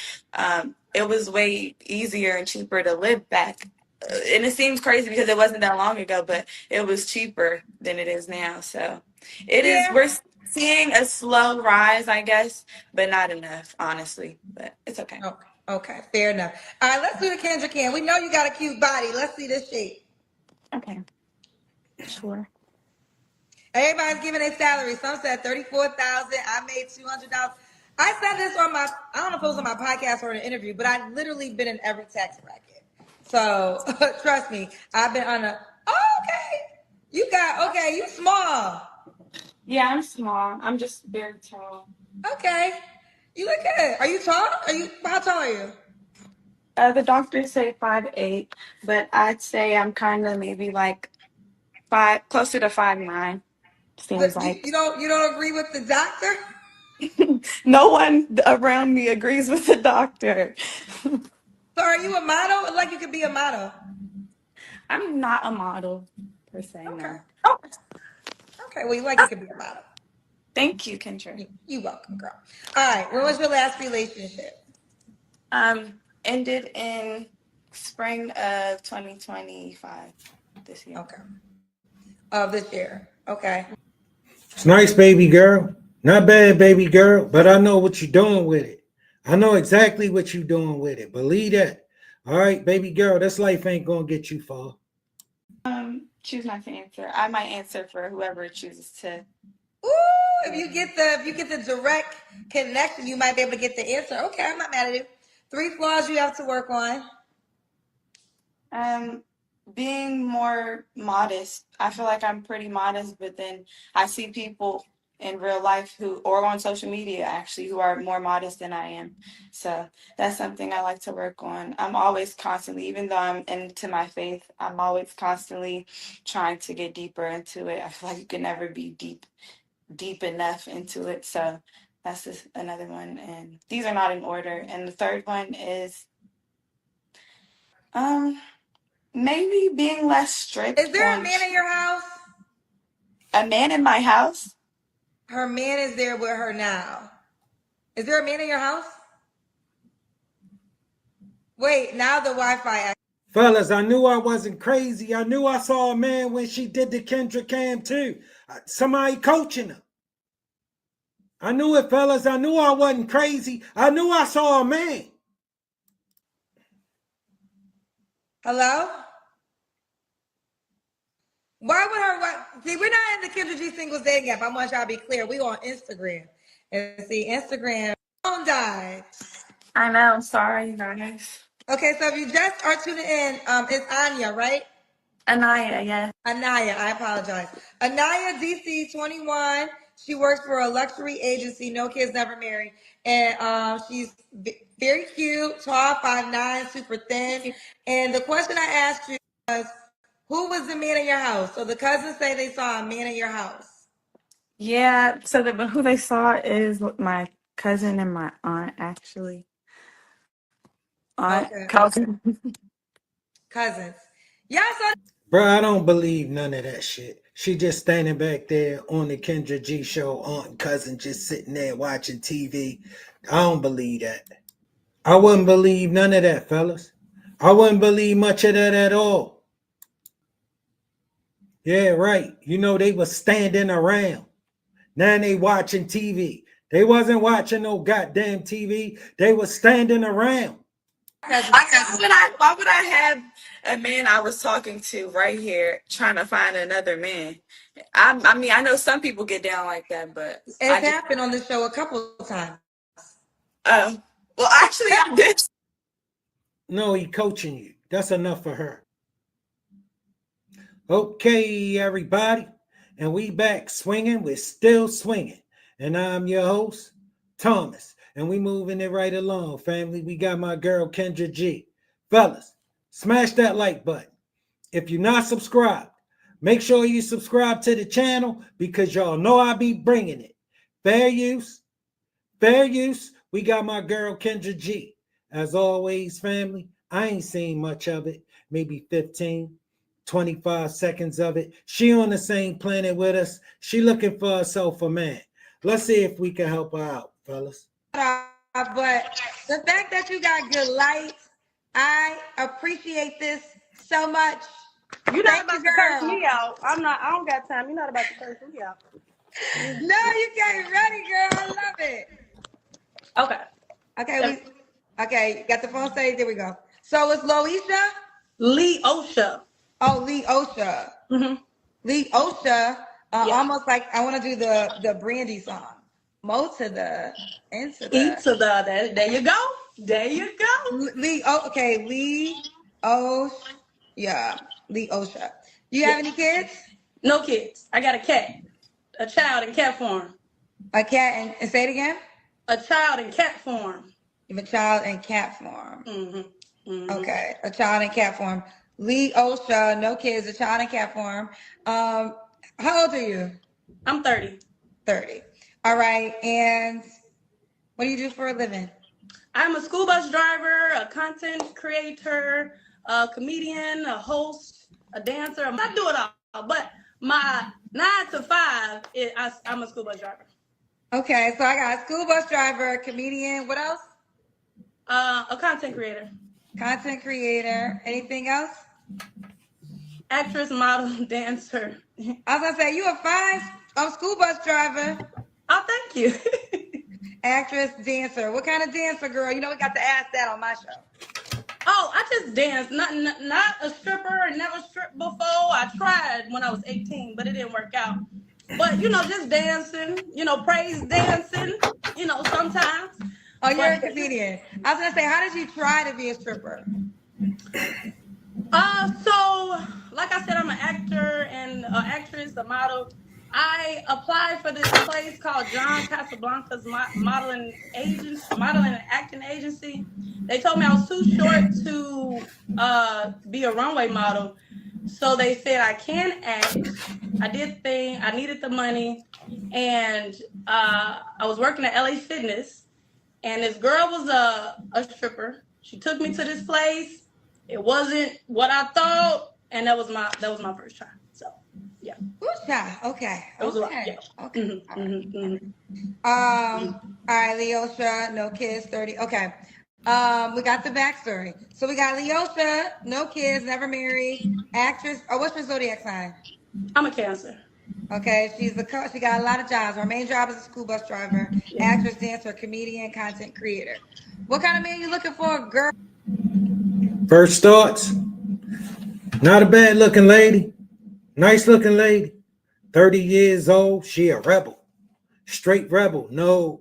Speaker 7: it was way easier and cheaper to live back. And it seems crazy because it wasn't that long ago, but it was cheaper than it is now. So it is,
Speaker 3: Yeah.
Speaker 7: we're seeing a slow rise, I guess, but not enough, honestly. But it's okay.
Speaker 3: Okay, fair enough. All right, let's do the Kendra can. We know you got a cute body. Let's see this shape.
Speaker 7: Okay. Sure.
Speaker 3: Everybody's giving their salary. Some said 34,000. I made $200. I said this on my, I don't know if it was on my podcast or an interview, but I've literally been in every tax bracket. So trust me, I've been on a, okay, you small.
Speaker 7: Yeah, I'm small. I'm just very tall.
Speaker 3: Okay. You look good. Are you tall? How tall are you?
Speaker 7: The doctors say 5'8", but I'd say I'm kind of maybe like closer to 5'9". Seems
Speaker 3: But you,
Speaker 7: like
Speaker 3: you don't you don't agree with the doctor?
Speaker 7: no one around me agrees with the doctor.
Speaker 3: So are you a model? Like you could be a model.
Speaker 7: I'm not a model per se,
Speaker 3: Okay.
Speaker 7: no.
Speaker 3: Okay. Well, you like you could be a model.
Speaker 7: Thank you, Kendra.
Speaker 3: You welcome, girl. All right. When was your last relationship?
Speaker 7: Ended in spring of 2025 this year.
Speaker 3: Okay. Of this year. Okay.
Speaker 1: It's nice, baby girl. Not bad, baby girl, but I know what you're doing with it. I know exactly what you're doing with it. Believe that. All right, baby girl, this life ain't gonna get you far.
Speaker 7: Choose not to answer. I might answer for whoever chooses to.
Speaker 3: Ooh, if you get the direct connection, you might be able to get the answer. Okay, I'm not mad at you. 3 flaws you have to work on.
Speaker 7: Um, Being more modest. I feel like I'm pretty modest, but then I see people in real life who, or on social media actually, who are more modest than I am. So that's something I like to work on. I'm always constantly, even though I'm into my faith, I'm always constantly trying to get deeper into it. I feel like you can never be deep enough into it. So that's just another one. And these are not in order. And the third one is um maybe being less
Speaker 3: Is
Speaker 7: strict
Speaker 3: there a
Speaker 7: on
Speaker 3: man in your house?
Speaker 7: a man in my house.
Speaker 3: Her man is there with her now. Is there a man in your house? Wait, now the Wi-Fi.
Speaker 1: Fellas, I knew I wasn't crazy. I knew I saw a man when she did the Kendra Cam too. Somebody coaching her. I knew it, fellas. I knew I wasn't crazy. I knew I saw a man.
Speaker 3: Hello? Why would her? See, we're not in the Kendra G singles dating app. I want y'all to be clear. We on Instagram, and see Instagram phone died.
Speaker 7: I know. Sorry, you guys.
Speaker 3: Okay, so if you just are tuning in, it's Anya, right?
Speaker 7: Anaya, yes.
Speaker 3: Anaya, I apologize. Anaya DC 21. She works for a luxury agency, no kids, never married. And she's very cute, tall, 5'9", super thin. And the question I asked you was, who was the man in your house? So the cousins say they saw a man in your house.
Speaker 7: Yeah. So who they saw is my cousin and my aunt, actually. Aunt,
Speaker 3: Okay,
Speaker 7: cousin.
Speaker 3: cousins. Y'all saw
Speaker 1: Bro, I don't believe none of that shit. She just standing back there on the Kendra G show, aunt and cousin just sitting there watching TV. I don't believe that. I wouldn't believe none of that, fellas. I wouldn't believe much of that at all. Yeah, right. You know, they was standing around. Now they watching TV. They wasn't watching no goddamn TV. They was standing around.
Speaker 3: cousins.
Speaker 7: Why would I have a man I was talking to right here trying to find another man? I mean, I know some people get down like that, but I
Speaker 3: It's
Speaker 7: just,
Speaker 3: happened on the show a couple of times.
Speaker 7: well, actually, I did.
Speaker 1: No, he coaching you. That's enough for her. Okay, everybody. And we back swinging. We're still swinging. And I'm your host, Thomas. And we moving it right along, family. We got my girl, Kendra G. Fellas, smash that like button. If you're not subscribed, make sure you subscribe to the channel because y'all know I be bringing it. Fair use. Fair use. We got my girl, Kendra G. As always, family, I ain't seen much of it. Maybe 15, 25 seconds of it. She on the same planet with us. She looking for herself a man. Let's see if we can help her out, fellas.
Speaker 3: But the fact that you got good lights, I appreciate this so much.
Speaker 8: You're not
Speaker 3: Thank you,
Speaker 8: about to curse
Speaker 3: girl.
Speaker 8: me out. I'm not. I don't got time. You're not about to curse me out.
Speaker 3: No, you getting ready, girl. I love it.
Speaker 8: Okay.
Speaker 3: Okay, got the phone saved. There we go. So it's Loisha.
Speaker 8: Lee Osha.
Speaker 3: Oh, Lee Osha.
Speaker 8: Mm-hmm.
Speaker 3: Lee Osha.
Speaker 8: Yeah.
Speaker 3: Almost like I want to do the Brandy song. Mo to the into
Speaker 8: E
Speaker 3: the
Speaker 8: to the. There you go. There you go.
Speaker 3: Lee. Oh, okay. Lee Osha. Yeah, Lee Osha. Do you
Speaker 8: Yeah.
Speaker 3: have any kids?
Speaker 8: No kids. I got a cat. A child in cat form.
Speaker 3: A cat and say it again.
Speaker 8: A child in cat form.
Speaker 3: You have a child in cat form.
Speaker 8: Mm-hmm.
Speaker 3: Okay, a child in cat form. Lee Osha, no kids, a child in cat form. How old are you?
Speaker 8: I'm 30.
Speaker 3: 30. All right, and what do you do for a living?
Speaker 8: I'm a school bus driver, a content creator, a comedian, a host, a dancer. I do it all, but my 9 to 5 is I'm a school bus driver.
Speaker 3: Okay, so I got a school bus driver, comedian. What else?
Speaker 8: A content creator.
Speaker 3: Content creator. Anything else?
Speaker 8: Actress, model, dancer.
Speaker 3: I was gonna say you a fine school bus driver,
Speaker 8: Oh, thank you.
Speaker 3: actress, dancer. What kind of dancer, girl? You know we got to ask that on my show.
Speaker 8: Oh, I just danced. Not a stripper. Never stripped before. I tried when I was 18, but it didn't work out. But just dancing. Praise dancing. Sometimes.
Speaker 3: Oh, you're a comedian. I was gonna say, how did you try to be a stripper?
Speaker 8: So like I said, I'm an actor and an actress, a model. I applied for this place called John Casablanca's modeling and acting agency. They told me I was too short to be a runway model, so they said I can act. I did thing. I needed the money, and I was working at LA Fitness, and this girl was a stripper. She took me to this place. It wasn't what I thought, and that was my first try. So, yeah.
Speaker 3: Good job. Okay.
Speaker 8: It was a lot.
Speaker 3: Okay.
Speaker 8: Yeah.
Speaker 3: Okay.
Speaker 8: Mm-hmm,
Speaker 3: All right.
Speaker 8: mm-hmm.
Speaker 3: All right, Leosha, no kids, 30. Okay. We got the backstory. So we got Leosha, no kids, never married, actress. Oh, what's your zodiac sign?
Speaker 8: I'm a Cancer.
Speaker 3: Okay, she got a lot of jobs. Her main job is a school bus driver,
Speaker 8: Yeah.
Speaker 3: actress, dancer, comedian, content creator. What kind of man you looking for, girl?
Speaker 1: First thoughts. Not a bad looking lady. Nice looking lady. 30 years old. She a rebel. Straight rebel. No,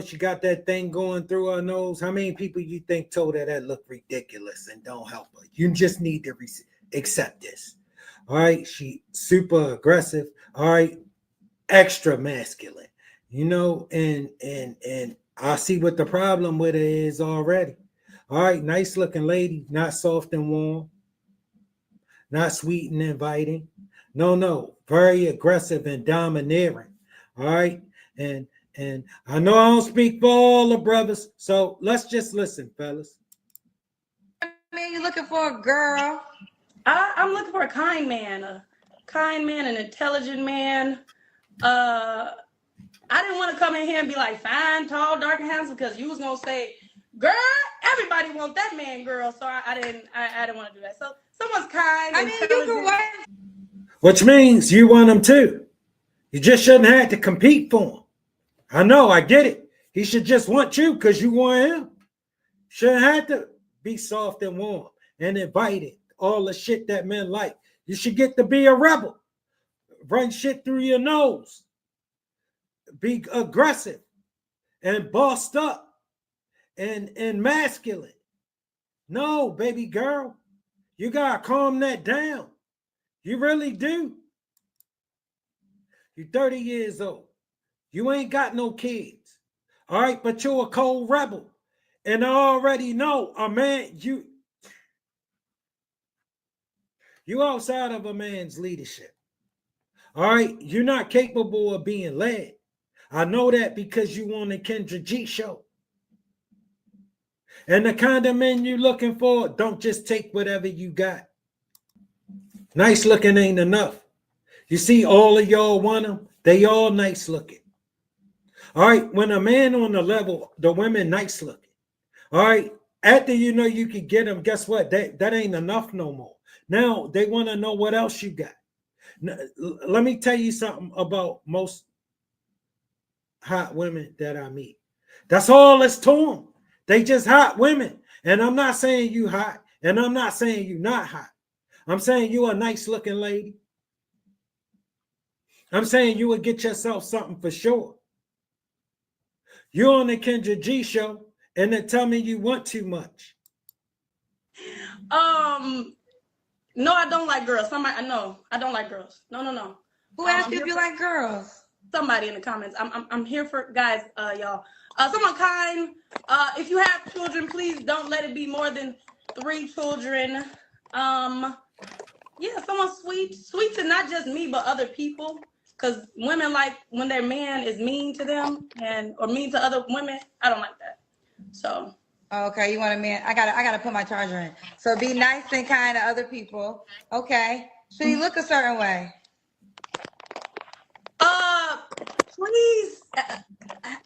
Speaker 1: she got that thing going through her nose. How many people you think told her that look ridiculous and don't help her? You just need to accept this. All right. She super aggressive. All right. Extra masculine. And I see what the problem with it is already. All right. Nice looking lady. Not soft and warm. Not sweet and inviting. No. Very aggressive and domineering. All right. And I know I don't speak for all the brothers, so let's just listen, fellas.
Speaker 3: Man, you looking for a girl?
Speaker 8: I'm looking for a kind man, an intelligent man. I didn't want to come in here and be like fine, tall, dark, and handsome because you was gonna say, "Girl, everybody want that man, girl." So I didn't want to do that. So someone's kind.
Speaker 3: I mean, you can wait.
Speaker 1: Which means you want him too. You just shouldn't have to compete for him. I know, I get it. He should just want you because you want him. Shouldn't have to be soft and warm and invited. All the shit that men like. You should get to be a rebel. Run shit through your nose. Be aggressive and bossed up and masculine. No, baby girl. You gotta calm that down. You really do. You're 30 years old. You ain't got no kids. All right, but you're a cold rebel. And I already know a man, you outside of a man's leadership. All right, you're not capable of being led. I know that because you on the Kendra G show. And the kind of men you looking for, don't just take whatever you got. Nice looking ain't enough. You see, all of y'all want them. They all nice looking. All right, when a man on the level, the women nice looking. All right, after you know you can get them, guess what? That ain't enough no more. Now they want to know what else you got. Now, let me tell you something about most hot women that I meet. That's all it's to them. They just hot women. And I'm not saying you hot, and I'm not saying you not hot. I'm saying you a nice looking lady. I'm saying you would get yourself something for sure. You're on the Kendra G show, and then tell me you want too much.
Speaker 8: No, I don't like girls. I don't like girls. No.
Speaker 3: Who asked you if you like girls?
Speaker 8: somebody in the comments. I'm here for guys, y'all. Someone kind. If you have children, please don't let it be more than 3 children. Yeah, someone sweet to not just me but other people. Because women like when their man is mean to them or mean to other women. I don't like that. So.
Speaker 3: Okay, you want a man? I gotta put my charger in. So be nice and kind to other people. Okay. Should he look a certain way?
Speaker 8: Please,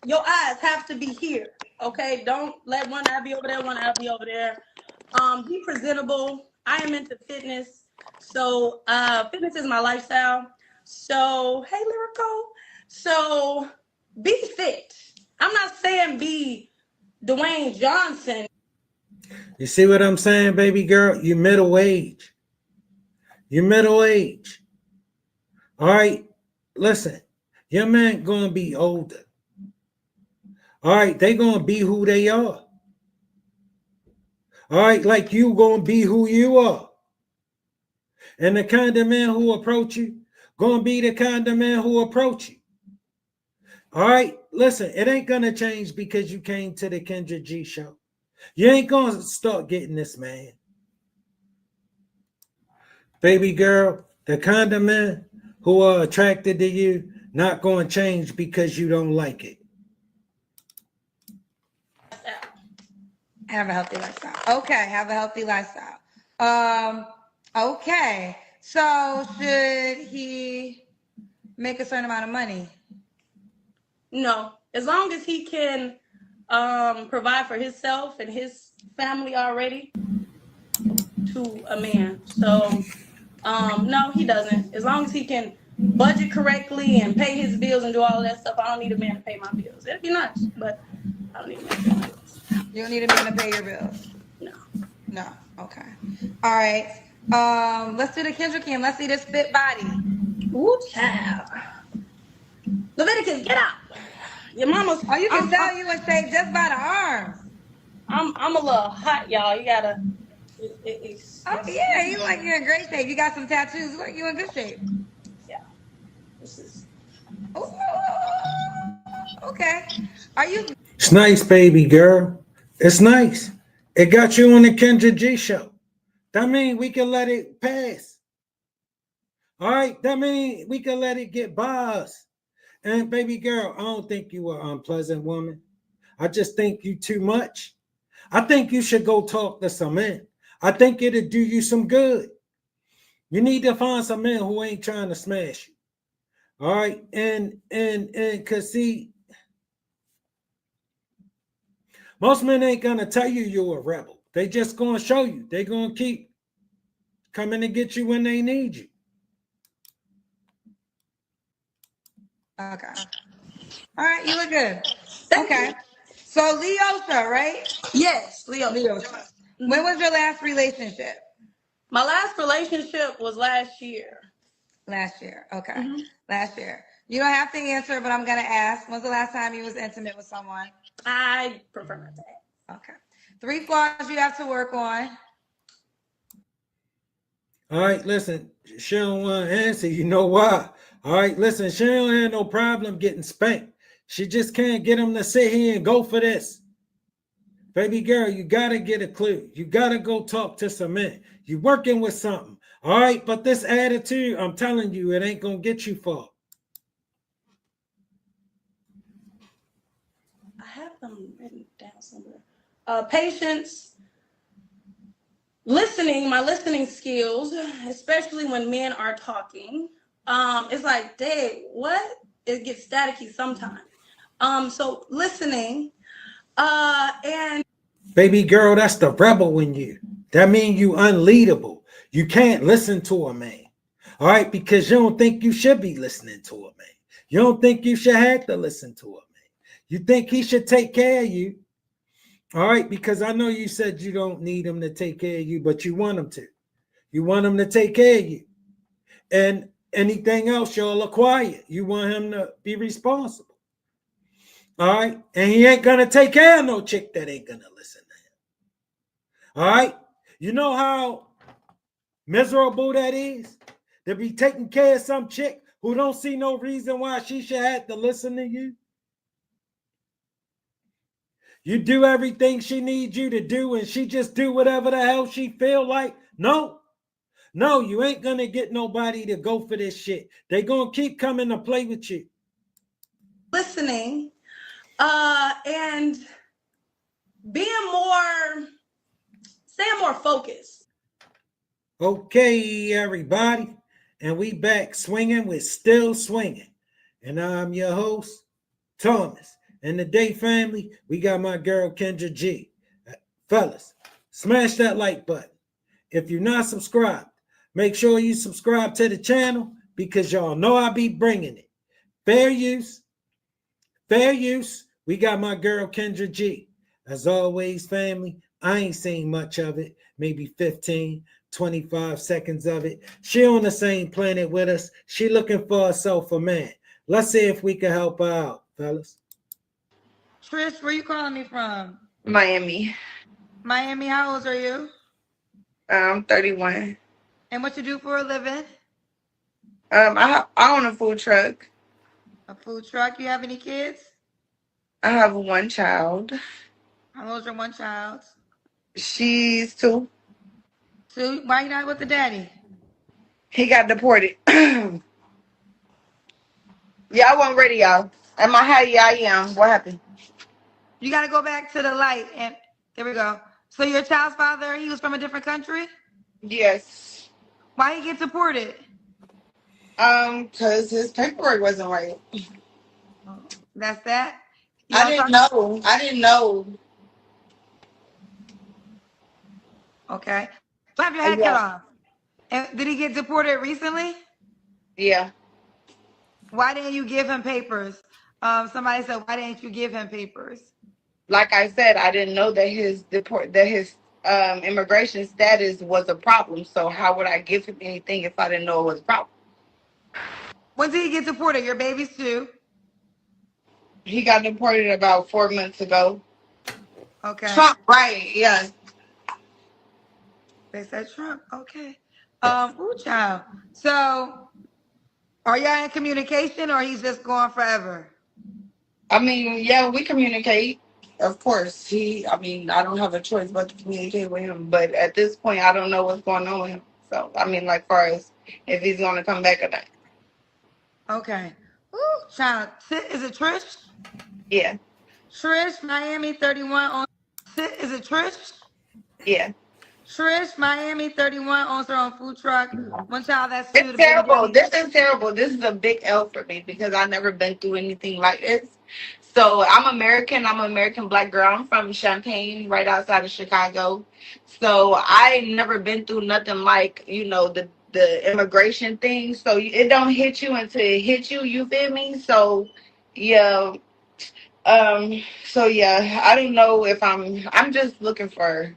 Speaker 8: your eyes have to be here. Okay, don't let one eye be over there, one eye be over there. Be presentable. I am into fitness, so fitness is my lifestyle. So hey, Lyrical. So be fit. I'm not saying be Dwayne Johnson.
Speaker 1: You see what I'm saying, baby girl? You're middle age. You're middle age. All right, listen. Your man gonna be older. All right, they gonna be who they are. All right, like you gonna be who you are. And the kind of man who approach you, gonna be the kind of man who approach you. All right, listen, it ain't gonna change because you came to the Kendra G show. You ain't gonna start getting this man. Baby girl, the kind of men who are attracted to you, not gonna change because you don't like it.
Speaker 3: Have a healthy lifestyle. Okay, have a healthy lifestyle. Okay. So should he make a certain amount of money?
Speaker 8: No, as long as he can provide for himself and his family already to a man. So no, he doesn't. As long as he can budget correctly and pay his bills and do all of that stuff, I don't need a man to pay my bills. It'd be nice, but I don't need a man to pay my bills.
Speaker 3: You don't need a man to pay your bills?
Speaker 8: No.
Speaker 3: No. Okay. All right. Let's do the Kendra Kim. Let's see this fit body.
Speaker 8: Ooh, child. Leviticus, get out. Your mama's.
Speaker 3: Oh, you can tell you and say just by the arms.
Speaker 8: I'm a little hot, y'all. You gotta.
Speaker 3: Oh yeah, you like you're in great shape. You got some tattoos. Look, you in good shape.
Speaker 8: Yeah. This is.
Speaker 3: Ooh, okay. Are you?
Speaker 1: It's nice, baby girl. It's nice. It got you on the Kendra G show. That means we can let it pass. All right, that means we can let it get by us. And baby girl, I don't think you are an unpleasant woman. I just think you too much. I think you should go talk to some men. I think it'll do you some good. You need to find some men who ain't trying to smash you. All right, and cause see, most men ain't gonna tell you you're a rebel. They just gonna show you. They gonna keep coming to get you when they need you.
Speaker 3: Okay. All right, you look good.
Speaker 8: Thank
Speaker 3: Okay.
Speaker 8: you.
Speaker 3: So Leosha, right?
Speaker 8: Yes, Leo.
Speaker 3: Leosha. When was your last relationship?
Speaker 8: My last relationship was last year.
Speaker 3: Last year. Okay. Last year. You don't have to answer, but I'm gonna ask. When's the last time you was intimate with someone?
Speaker 8: I prefer not to ask.
Speaker 3: Okay. 3 flaws you have to work on.
Speaker 1: All right, listen, she don't want to answer. You know why? All right, listen, she don't have no problem getting spanked. She just can't get him to sit here and go for this. Baby girl, you got to get a clue. You got to go talk to some men. You're working with something. All right, but this attitude, I'm telling you, it ain't going to get you far.
Speaker 8: I have them written down somewhere. Patience, listening, my listening skills, especially when men are talking. It's like, dang, what? It gets staticky sometimes. So listening, and
Speaker 1: baby girl, that's the rebel in you. That means you unleadable. You can't listen to a man. All right, because you don't think you should be listening to a man. You don't think you should have to listen to a man. You think he should take care of you. All right, because I know you said you don't need him to take care of you, but you want him to. You want him to take care of you. And anything else you'll acquire. You want him to be responsible. All right, and he ain't going to take care of no chick that ain't going to listen to him. All right, you know how miserable that is? To be taking care of some chick who don't see no reason why she should have to listen to you. You do everything she needs you to do, and she just do whatever the hell she feel like. No, you ain't gonna get nobody to go for this shit. They gonna keep coming to play with you.
Speaker 8: Listening, and staying more focused.
Speaker 1: Okay, everybody, and we back swinging with Still Swinging, and I'm your host, Thomas. And today, family, we got my girl Kendra G. Fellas, smash that like button. If you're not subscribed, make sure you subscribe to the channel because y'all know I be bringing it. Fair use. We got my girl Kendra G. As always, family, I ain't seen much of it, maybe 15, 25 seconds of it. She on the same planet with us. She looking for herself a man. Let's see if we can help her out, fellas.
Speaker 3: Trish, where you calling me from?
Speaker 9: Miami.
Speaker 3: Miami, how old are you?
Speaker 9: I'm 31.
Speaker 3: And what you do for a living?
Speaker 9: I own a food truck.
Speaker 3: A food truck. You have any kids?
Speaker 9: I have one child.
Speaker 3: How old's your one child?
Speaker 9: She's 2.
Speaker 3: Two. Why you not with the daddy?
Speaker 9: He got deported. Yeah, I wasn't ready, y'all. Am I how? Yeah, I am. What happened?
Speaker 3: You got to go back to the light. And there we go. So your child's father, he was from a different country?
Speaker 9: Yes.
Speaker 3: Why he get deported?
Speaker 9: Because his paperwork wasn't right.
Speaker 3: Oh, that's that?
Speaker 9: I didn't know.
Speaker 3: Okay. So have your head cut off. And did he get deported recently?
Speaker 9: Yeah.
Speaker 3: Why didn't you give him papers? Somebody said, why didn't you give him papers?
Speaker 9: Like I said, I didn't know that his immigration status was a problem. So how would I give him anything if I didn't know it was a problem?
Speaker 3: When did he get deported? Your baby's 2.
Speaker 9: He got deported about 4 months ago.
Speaker 3: Okay.
Speaker 9: Trump, right? Yeah.
Speaker 3: They said Trump. Okay. Ooh, child. So are y'all in communication or he's just gone forever?
Speaker 9: I mean, yeah, we communicate. Of course, I don't have a choice but to communicate with him. But at this point, I don't know what's going on with him. So, I mean, like, far as if he's going to come back or not.
Speaker 3: Okay. Ooh, child. Is it Trish?
Speaker 9: Yeah.
Speaker 3: Trish, Miami 31 on. Is it Trish?
Speaker 9: Yeah.
Speaker 3: Trish, Miami 31 owns her own food truck. One child, that's 2.
Speaker 9: It's
Speaker 3: The baby
Speaker 9: terrible.
Speaker 3: daddy.
Speaker 9: This is terrible. This is a big L for me because I've never been through anything like this. So I'm American. I'm an American black girl. I'm from Champaign, right outside of Chicago. So I never been through nothing like, the immigration thing. So it don't hit you until it hits you. You feel me? So yeah. So I don't know if I'm just looking for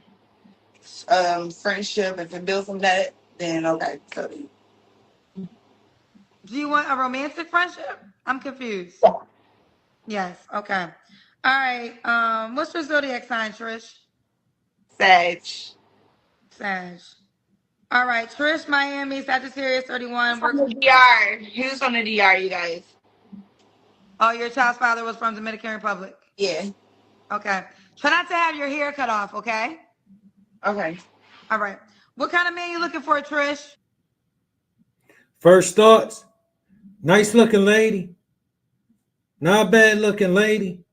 Speaker 9: friendship. If it builds from that, then okay. So
Speaker 3: Do you want a romantic friendship? I'm confused.
Speaker 9: yeah.
Speaker 3: Yes. Okay. All right. What's your zodiac sign, Trish?
Speaker 9: Sag.
Speaker 3: Sag. All right. Trish, Miami, Sagittarius 31.
Speaker 9: From the DR. He was from the DR, you guys.
Speaker 3: Oh, your child's father was from Dominican Republic.
Speaker 9: Yeah.
Speaker 3: Okay. Try not to have your hair cut off, okay?
Speaker 9: Okay.
Speaker 3: All right. What kind of man you looking for, Trish?
Speaker 1: First thoughts, nice looking lady. Not bad looking lady.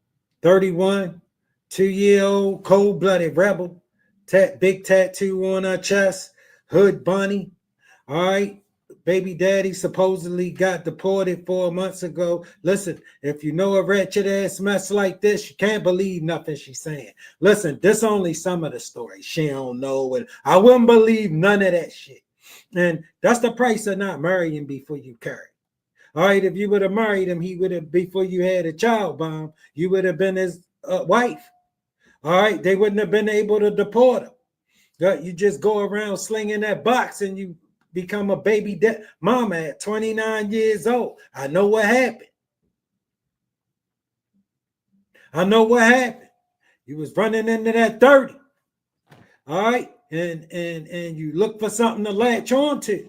Speaker 1: 31, 2-year-old, cold-blooded rebel. Big tattoo on her chest. Hood bunny. All right. Baby daddy supposedly got deported 4 months ago. Listen, if you know a wretched ass mess like this, you can't believe nothing she's saying. Listen, this only some of the story. She don't know, and I wouldn't believe none of that shit. And that's the price of not marrying before you carry. All right, if you would have married him, he would have, before you had a child bomb, you would have been his wife. All right, they wouldn't have been able to deport him. You just go around slinging that box and you become a baby mama at 29 years old. I know what happened. You was running into that 30. All right, and you look for something to latch on to.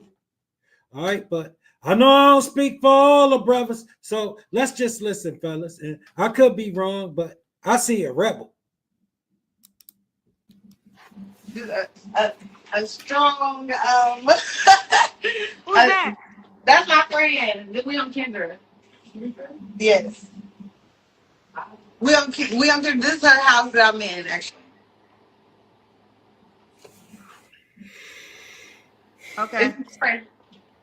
Speaker 1: All right, but I know I don't speak for all the brothers, so let's just listen, fellas. And I could be wrong, but I see a rebel.
Speaker 9: A, a, a strong
Speaker 3: Who's that?
Speaker 9: that's my friend. We on Kendra. Yes. We on Kendra. This is her house that I'm in actually.
Speaker 3: Okay.
Speaker 9: It's friend.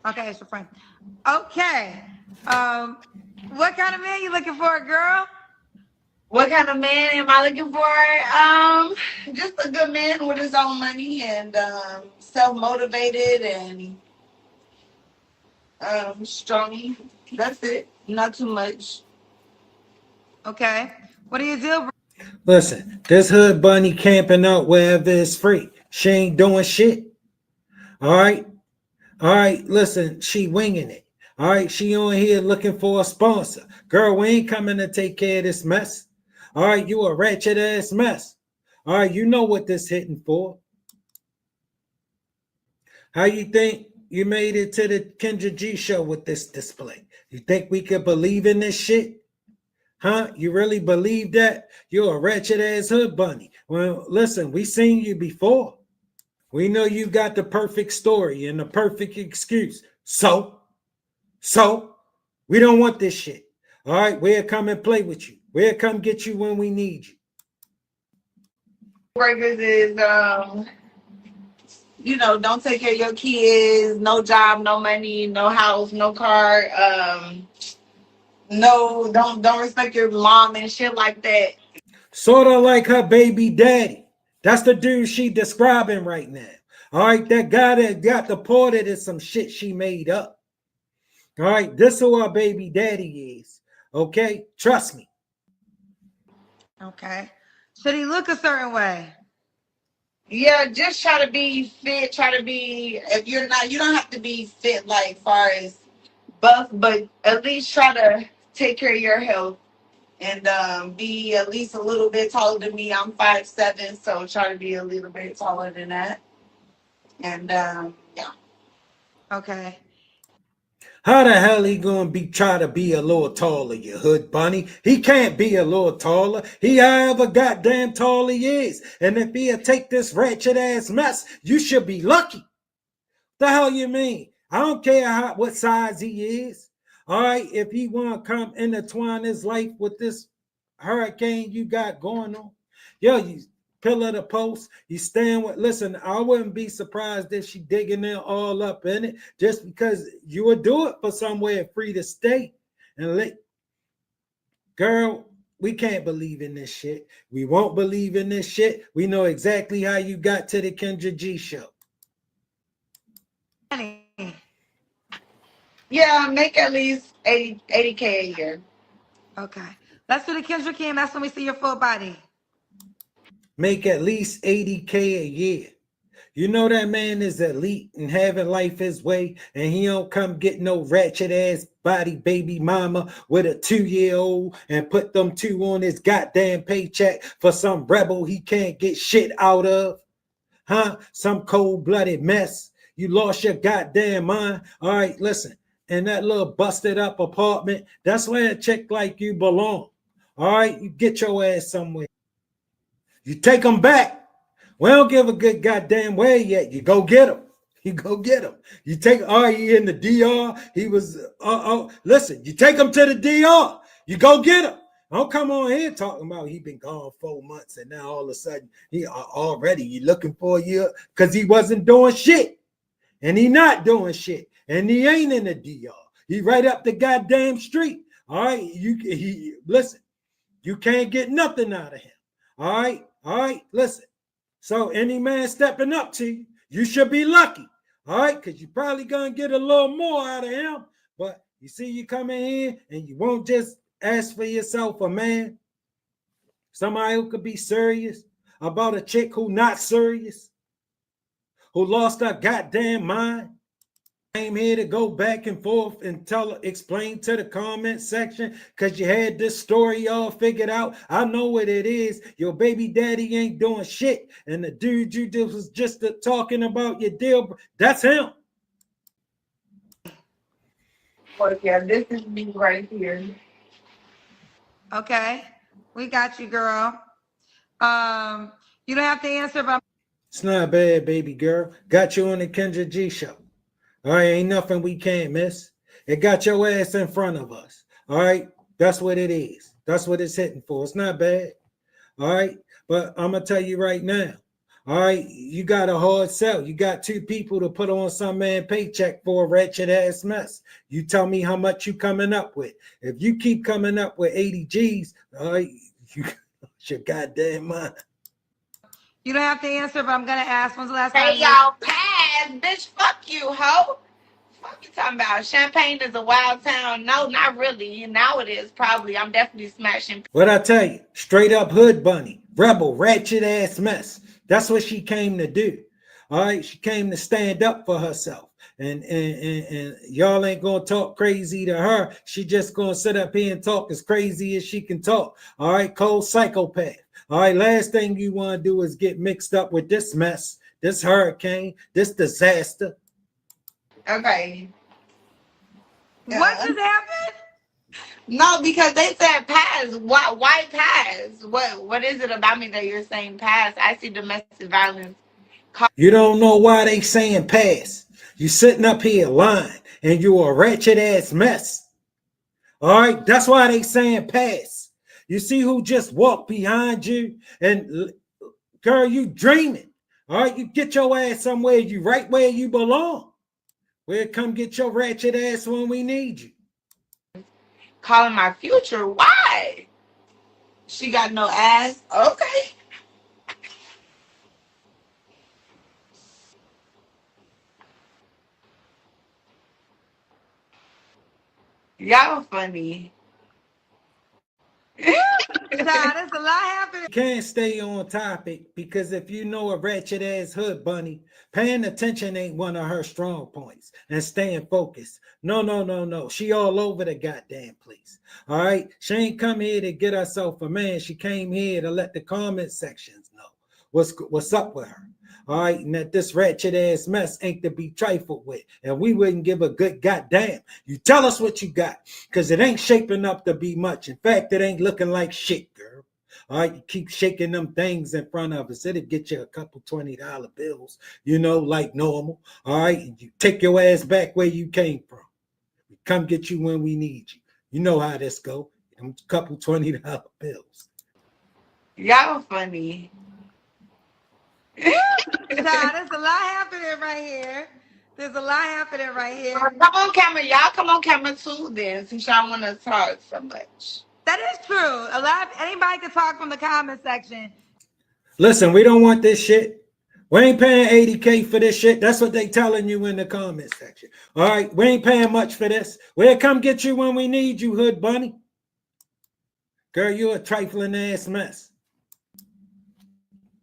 Speaker 3: Okay, it's your friend. Okay. What kind of man you looking for, girl?
Speaker 9: What kind of man am I looking for? Just a good man with his own money and self motivated and strong. That's it. Not too much.
Speaker 3: Okay. What do you do?
Speaker 1: Listen, this hood bunny camping out wherever it's free. She ain't doing shit. All right. All right. Listen, she winging it. All right. She on here looking for a sponsor. Girl, we ain't coming to take care of this mess. All right. You a ratchet ass mess. All right. You know what this hitting for. How you think you made it to the Kendra G show with this display? You think we could believe in this shit? Huh? You really believe that? You're a wretched ass hood bunny. Well, listen, we seen you before. We know you got the perfect story and the perfect excuse. So, we don't want this shit. All right, we'll come and play with you. We'll come get you when we need you.
Speaker 9: Breakers is don't take care of your kids, no job, no money, no house, no car, no, don't respect your mom and shit like that.
Speaker 1: Sort of like her baby daddy. That's the dude she describing right now. All right, that guy that got deported is some shit she made up. All right, this who our baby daddy is. Okay, trust me.
Speaker 3: Okay. Should he look a certain way?
Speaker 9: Yeah, just try to be fit. Try to be, if you're not, you don't have to be fit like far as buff, but at least try to take care of your health and be at least a little bit taller than me. I'm 5'7", so try to be a little bit taller than that. And yeah.
Speaker 3: Okay.
Speaker 1: How the hell he gonna be try to be a little taller, you hood bunny? He can't be a little taller. He however goddamn tall he is. And if he'll take this wretched ass mess, you should be lucky. The hell you mean? I don't care what size he is. All right, if he want to come intertwine his life with this hurricane you got going on, yo, you pillar the post, you stand with. Listen, I wouldn't be surprised if she digging in all up in it, just because you would do it for somewhere free to stay and let. Girl, we can't believe in this shit. We won't believe in this shit. We know exactly how you got to the Kendra G show.
Speaker 9: Yeah, make at least 80K a year.
Speaker 3: Okay. Let's do the Kendra King. That's when we see your full body.
Speaker 1: Make at least 80K a year. You know that man is elite and having life his way, and he don't come get no ratchet ass body baby mama with a 2-year-old and put them two on his goddamn paycheck for some rebel he can't get shit out of. Huh? Some cold-blooded mess. You lost your goddamn mind. All right, listen. In that little busted up apartment, that's where a chick like you belong. All right, you get your ass somewhere. You take them back. We don't give a good goddamn way yet. You go get him. You go get him. You take, he in the DR. He was, listen, you take him to the DR. You go get him. Don't come on here talking about he been gone 4 months and now all of a sudden he already you looking for a year because he wasn't doing shit. And he not doing shit. And he ain't in the DR. He right up the goddamn street. All right. Listen, you can't get nothing out of him. All right, listen. So any man stepping up to you, you should be lucky. All right, because you're probably gonna get a little more out of him. But you see, you come in here and you won't just ask for yourself a man, somebody who could be serious about a chick who not serious, who lost her goddamn mind. Came here to go back and forth and explain to the comment section because you had this story all figured out. I know what it is. Your baby daddy ain't doing shit. And the dude you was just talking about your deal, that's him.
Speaker 9: Well, yeah, this is me right here.
Speaker 3: Okay, we got you, girl. You don't have to answer, but
Speaker 1: It's not bad, baby girl. Got you on the Kendra G show. All right, ain't nothing we can't miss. It got your ass in front of us. All right, that's what it is. That's what it's hitting for. It's not bad. All right, but I'm gonna tell you right now. All right, you got a hard sell. You got two people to put on some man paycheck for a wretched ass mess. You tell me how much you coming up with. If you keep coming up with 80 G's, all right, you your goddamn mind.
Speaker 3: you don't have to answer, but I'm gonna ask. When's the last time
Speaker 9: Hey
Speaker 3: you?
Speaker 9: y'all, pass, bitch. Fuck you, hoe. Fuck you talking about? Champagne is a wild town. No, not really. Now it is probably. I'm definitely smashing.
Speaker 1: What I tell you, straight up hood bunny, rebel, ratchet ass mess. That's what she came to do. All right, she came to stand up for herself. And y'all ain't gonna talk crazy to her. She just gonna sit up here and talk as crazy as she can talk. All right, cold psychopath. All right, last thing you want to do is get mixed up with this mess, this hurricane, this disaster.
Speaker 9: Okay.
Speaker 3: What just happened?
Speaker 9: No, because they said pass. Why pass? What is it about me that you're saying pass? I see domestic violence.
Speaker 1: You don't know why they saying pass. You sitting up here lying, and you a wretched ass mess. All right, that's why they saying pass. You see who just walked behind you, and girl, you dreaming. All right, you get your ass somewhere, you right where you belong. Where come get your ratchet ass when we need you.
Speaker 9: Calling my future. Why? She got no ass. Okay. Y'all funny.
Speaker 3: Child, there's a lot happening.
Speaker 1: Can't stay on topic because if you know a wretched ass hood bunny, paying attention ain't one of her strong points and staying focused. No, no, no, no. She all over the goddamn place. All right. She ain't come here to get herself a man. She came here to let the comment sections know what's up with her. All right, and that this wretched ass mess ain't to be trifled with, and we wouldn't give a good goddamn. You tell us what you got, because it ain't shaping up to be much. In fact, it ain't looking like shit, girl. All right, you keep shaking them things in front of us. It'll get you a couple $20 bills, like normal. All right, and you take your ass back where you came from. We come get you when we need you. You know how this go. Them couple $20 bills.
Speaker 9: Y'all funny.
Speaker 3: Child, there's a lot happening right here. There's a lot happening right here.
Speaker 9: Come on, camera. Y'all come on camera too then, since y'all want to talk so much.
Speaker 3: That is true. Anybody can talk from the comment section.
Speaker 1: Listen, we don't want this shit. We ain't paying 80K for this shit. That's what they telling you in the comment section. All right, we ain't paying much for this. We'll come get you when we need you, hood bunny. Girl, you a trifling ass mess.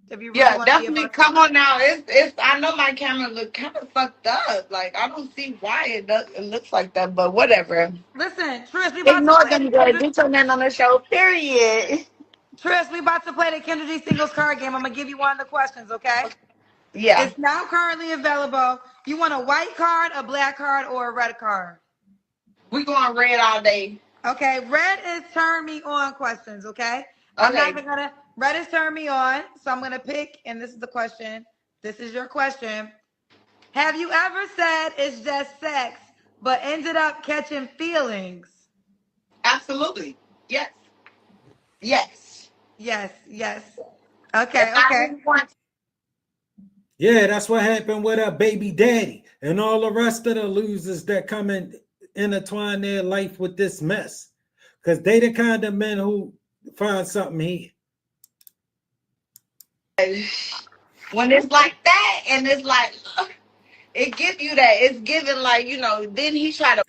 Speaker 3: If you really
Speaker 9: Yeah,
Speaker 3: want to be
Speaker 9: definitely. Come on now. It's. I know my camera look kind of fucked up. Like I don't see why it looks like that, but whatever.
Speaker 3: Listen, Trish, we about to
Speaker 9: Ignore
Speaker 3: play
Speaker 9: them,
Speaker 3: the
Speaker 9: girl.
Speaker 3: Kendra.
Speaker 9: Get your man on the show. Period.
Speaker 3: Trish, we about to play the Kendra G singles card game. I'm gonna give you one of the questions, okay?
Speaker 9: Yeah,
Speaker 3: It's now currently available. You want a white card, a black card, or a red card?
Speaker 9: we going red all day.
Speaker 3: Okay, red is turn me on questions, okay? I'm not
Speaker 9: Okay.
Speaker 3: even gonna, red is turn me on. So I'm gonna pick, and this is the question. This is your question. Have you ever said it's just sex, but ended up catching feelings?
Speaker 9: Absolutely. Yes. Yes.
Speaker 3: Yes, yes.
Speaker 9: If
Speaker 3: Okay,
Speaker 9: I
Speaker 3: okay.
Speaker 9: really want
Speaker 1: Yeah, that's what happened with her baby daddy and all the rest of the losers that come and intertwine their life with this mess. Because they the kind of men who find something here.
Speaker 9: to, when it's like that, and it's like it give you that. It's given like Then he try to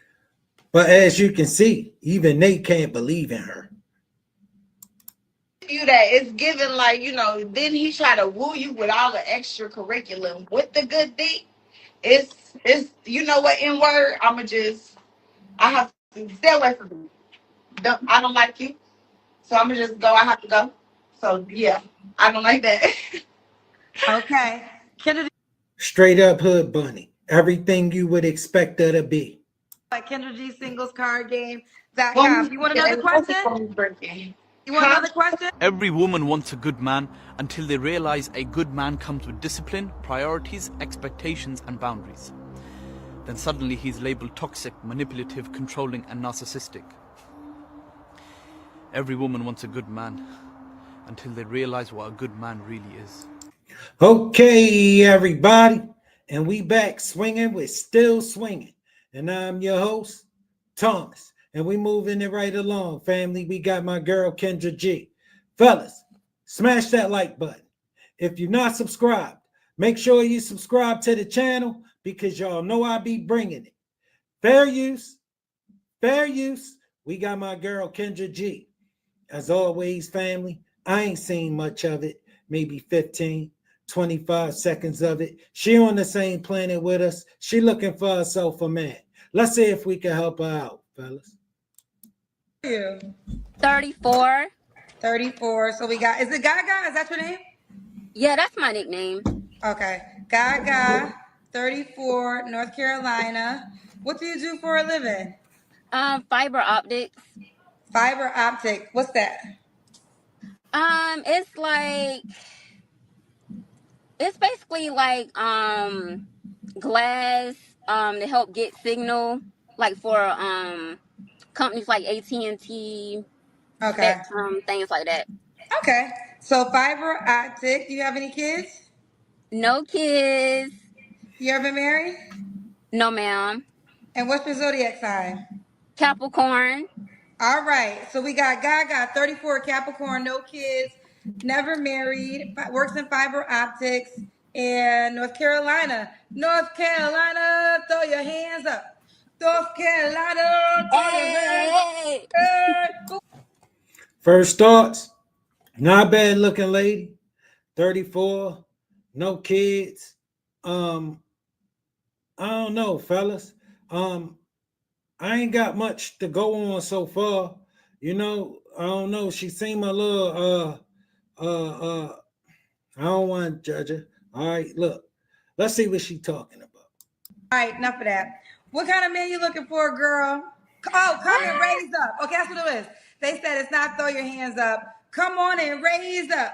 Speaker 1: But as you can see, even they can't believe in her.
Speaker 9: give you that. It's given like Then he try to woo you with all the extra curriculum with the good dick. It's what in word. I have to stay away from you. I don't like you, so I'm gonna just go. I have to go. So yeah, I don't like that.
Speaker 3: Okay. Kennedy,
Speaker 1: Straight up hood bunny. Everything you would expect her to be.
Speaker 3: KendraGSinglesCardGame.com. You want another question? You want another question?
Speaker 6: Every woman wants a good man until they realize a good man comes with discipline, priorities, expectations, and boundaries. Then suddenly he's labeled toxic, manipulative, controlling, and narcissistic. Every woman wants a good man until they realize what a good man really is.
Speaker 1: Okay, everybody, and we back swinging. We're still swinging, and I'm your host, Thomas, and we moving it right along, family. We got my girl Kendra G. Fellas, smash that like button. If you're not subscribed, make sure you subscribe to the channel because y'all know I be bringing it. Fair use, fair use. We got my girl Kendra G. As always, family, I ain't seen much of it, maybe 15, 25 seconds of it. She on the same planet with us. She looking for herself a man. Let's see if we can help her out, fellas.
Speaker 3: You
Speaker 10: 34.
Speaker 3: 34. So we got, is it Gaga? Is that your name?
Speaker 10: Yeah, that's my nickname.
Speaker 3: Okay. Gaga, 34, North Carolina. What do you do for a living?
Speaker 10: Fiber optics.
Speaker 3: Fiber optic. What's that?
Speaker 10: It's like it's basically like glass to help get signal, like for companies like AT&T,
Speaker 3: Okay.
Speaker 10: Spectrum, things like that.
Speaker 3: Okay. So fiber optic. Do you have any kids?
Speaker 10: No kids.
Speaker 3: You ever been married?
Speaker 10: No, ma'am.
Speaker 3: And what's your zodiac sign?
Speaker 10: Capricorn.
Speaker 3: All right. So we got Gaga, 34, Capricorn, no kids, never married, works in fiber optics in North Carolina. North Carolina, throw your hands up. North Carolina, throw your hands up.
Speaker 10: Hey.
Speaker 3: Hey.
Speaker 1: First thoughts, not bad looking lady, 34, no kids. I don't know, fellas. I ain't got much to go on so far. You know, I don't know. She seemed a little I don't want to judge her. All right, look. Let's see what she's talking about.
Speaker 3: All right, enough of that. What kind of man you looking for, girl? Oh, come and raise up. Okay, that's what it is. They said it's not throw your hands up. Come on and raise up.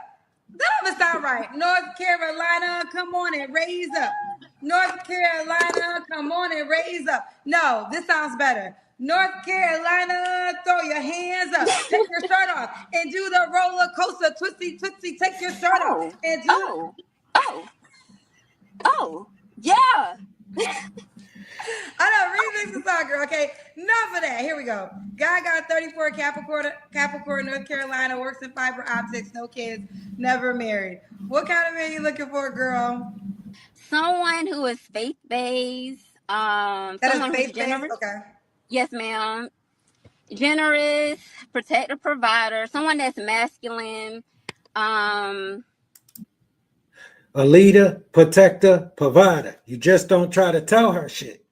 Speaker 3: That doesn't sound right. North Carolina, come on and raise up. North Carolina, come on and raise up. No, this sounds better. North Carolina, throw your hands up. Take your shirt off and do the roller coaster, twisty, twisty. Take your shirt off
Speaker 10: Oh.
Speaker 3: and do.
Speaker 10: Oh. Oh. Oh. Yeah.
Speaker 3: I know, remix the song, girl. Okay, enough of that. Here we go. Gaga, 34, Capricorn, North Carolina, works in fiber optics, no kids, never married. What kind of man you looking for, girl?
Speaker 10: Someone who is faith based.
Speaker 3: That is
Speaker 10: Someone who's
Speaker 3: faith based.
Speaker 10: generous.
Speaker 3: Okay.
Speaker 10: Yes, ma'am. Generous, protector, provider. Someone that's masculine. Um,
Speaker 1: A leader, protector, provider. You just don't try to tell her shit.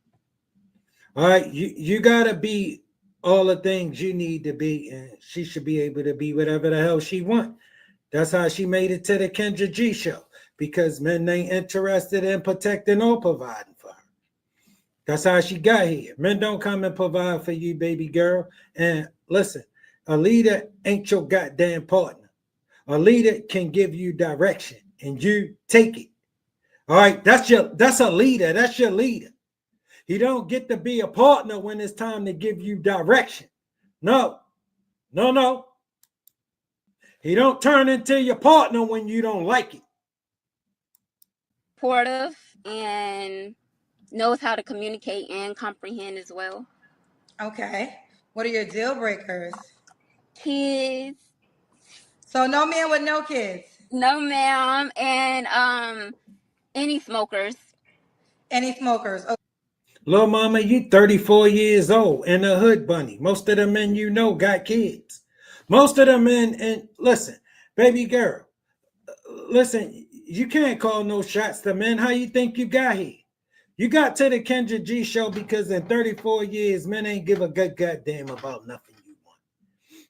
Speaker 1: All right, you gotta be all the things you need to be, and she should be able to be whatever the hell she want. That's how she made it to the Kendra G show, because men ain't interested in protecting or providing for her. That's how she got here. Men don't come and provide for you, baby girl. And listen, a leader ain't your goddamn partner. A leader can give you direction and you take it. All right, that's a leader. That's your leader. He don't get to be a partner when it's time to give you direction. No. He don't turn into your partner when you don't like it.
Speaker 10: supportive and knows how to communicate and comprehend as well.
Speaker 3: Okay. What are your deal breakers?
Speaker 10: Kids.
Speaker 3: So no man with no kids.
Speaker 10: No, ma'am. And any smokers.
Speaker 3: Any smokers? Okay.
Speaker 1: Little mama, you 34 years old and a hood bunny. Most of the men you know got kids. Most of the men, and listen, baby girl, listen, you can't call no shots to men. How you think you got here? You got to the Kendra G show because in 34 years, men ain't give a good goddamn about nothing you want.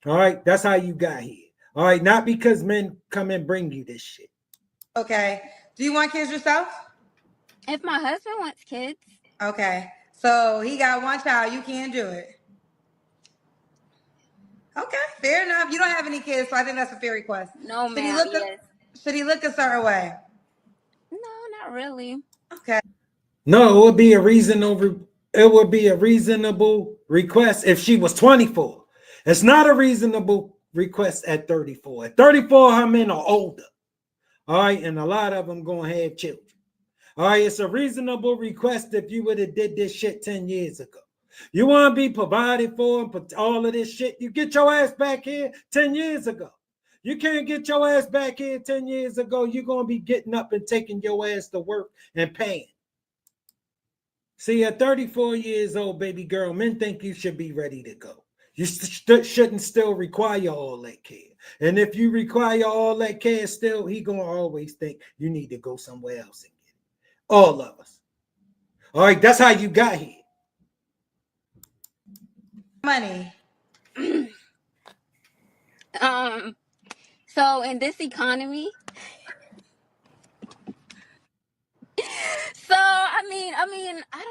Speaker 1: All right, that's how you got here. All right, not because men come and bring you this shit.
Speaker 3: Okay. Do you want kids yourself?
Speaker 10: If my husband wants kids.
Speaker 3: Okay. So he got one child. You can't do it. Okay, fair enough. You don't have any kids, so I think that's a fair request.
Speaker 10: No,
Speaker 3: Should he
Speaker 10: ma'am.
Speaker 3: look?
Speaker 10: Yes.
Speaker 3: Should he look a certain way?
Speaker 10: No, not really.
Speaker 3: Okay.
Speaker 1: No, it would be a reasonable. It would be a reasonable request if she was 24. It's not a reasonable request at 34. At 34, her men are older. All right, and a lot of them gonna have children. All right, it's a reasonable request if you would have did this shit 10 years ago. You want to be provided for and put all of this shit, you get your ass back here 10 years ago. You can't get your ass back here 10 years ago. You're going to be getting up and taking your ass to work and paying. See, at 34 years old, baby girl, men think you should be ready to go. You shouldn't still require all that care. And if you require all that care still, he going to always think you need to go somewhere else and get it. All of us. All right, that's how you got here.
Speaker 3: Money.
Speaker 10: So in this economy, so I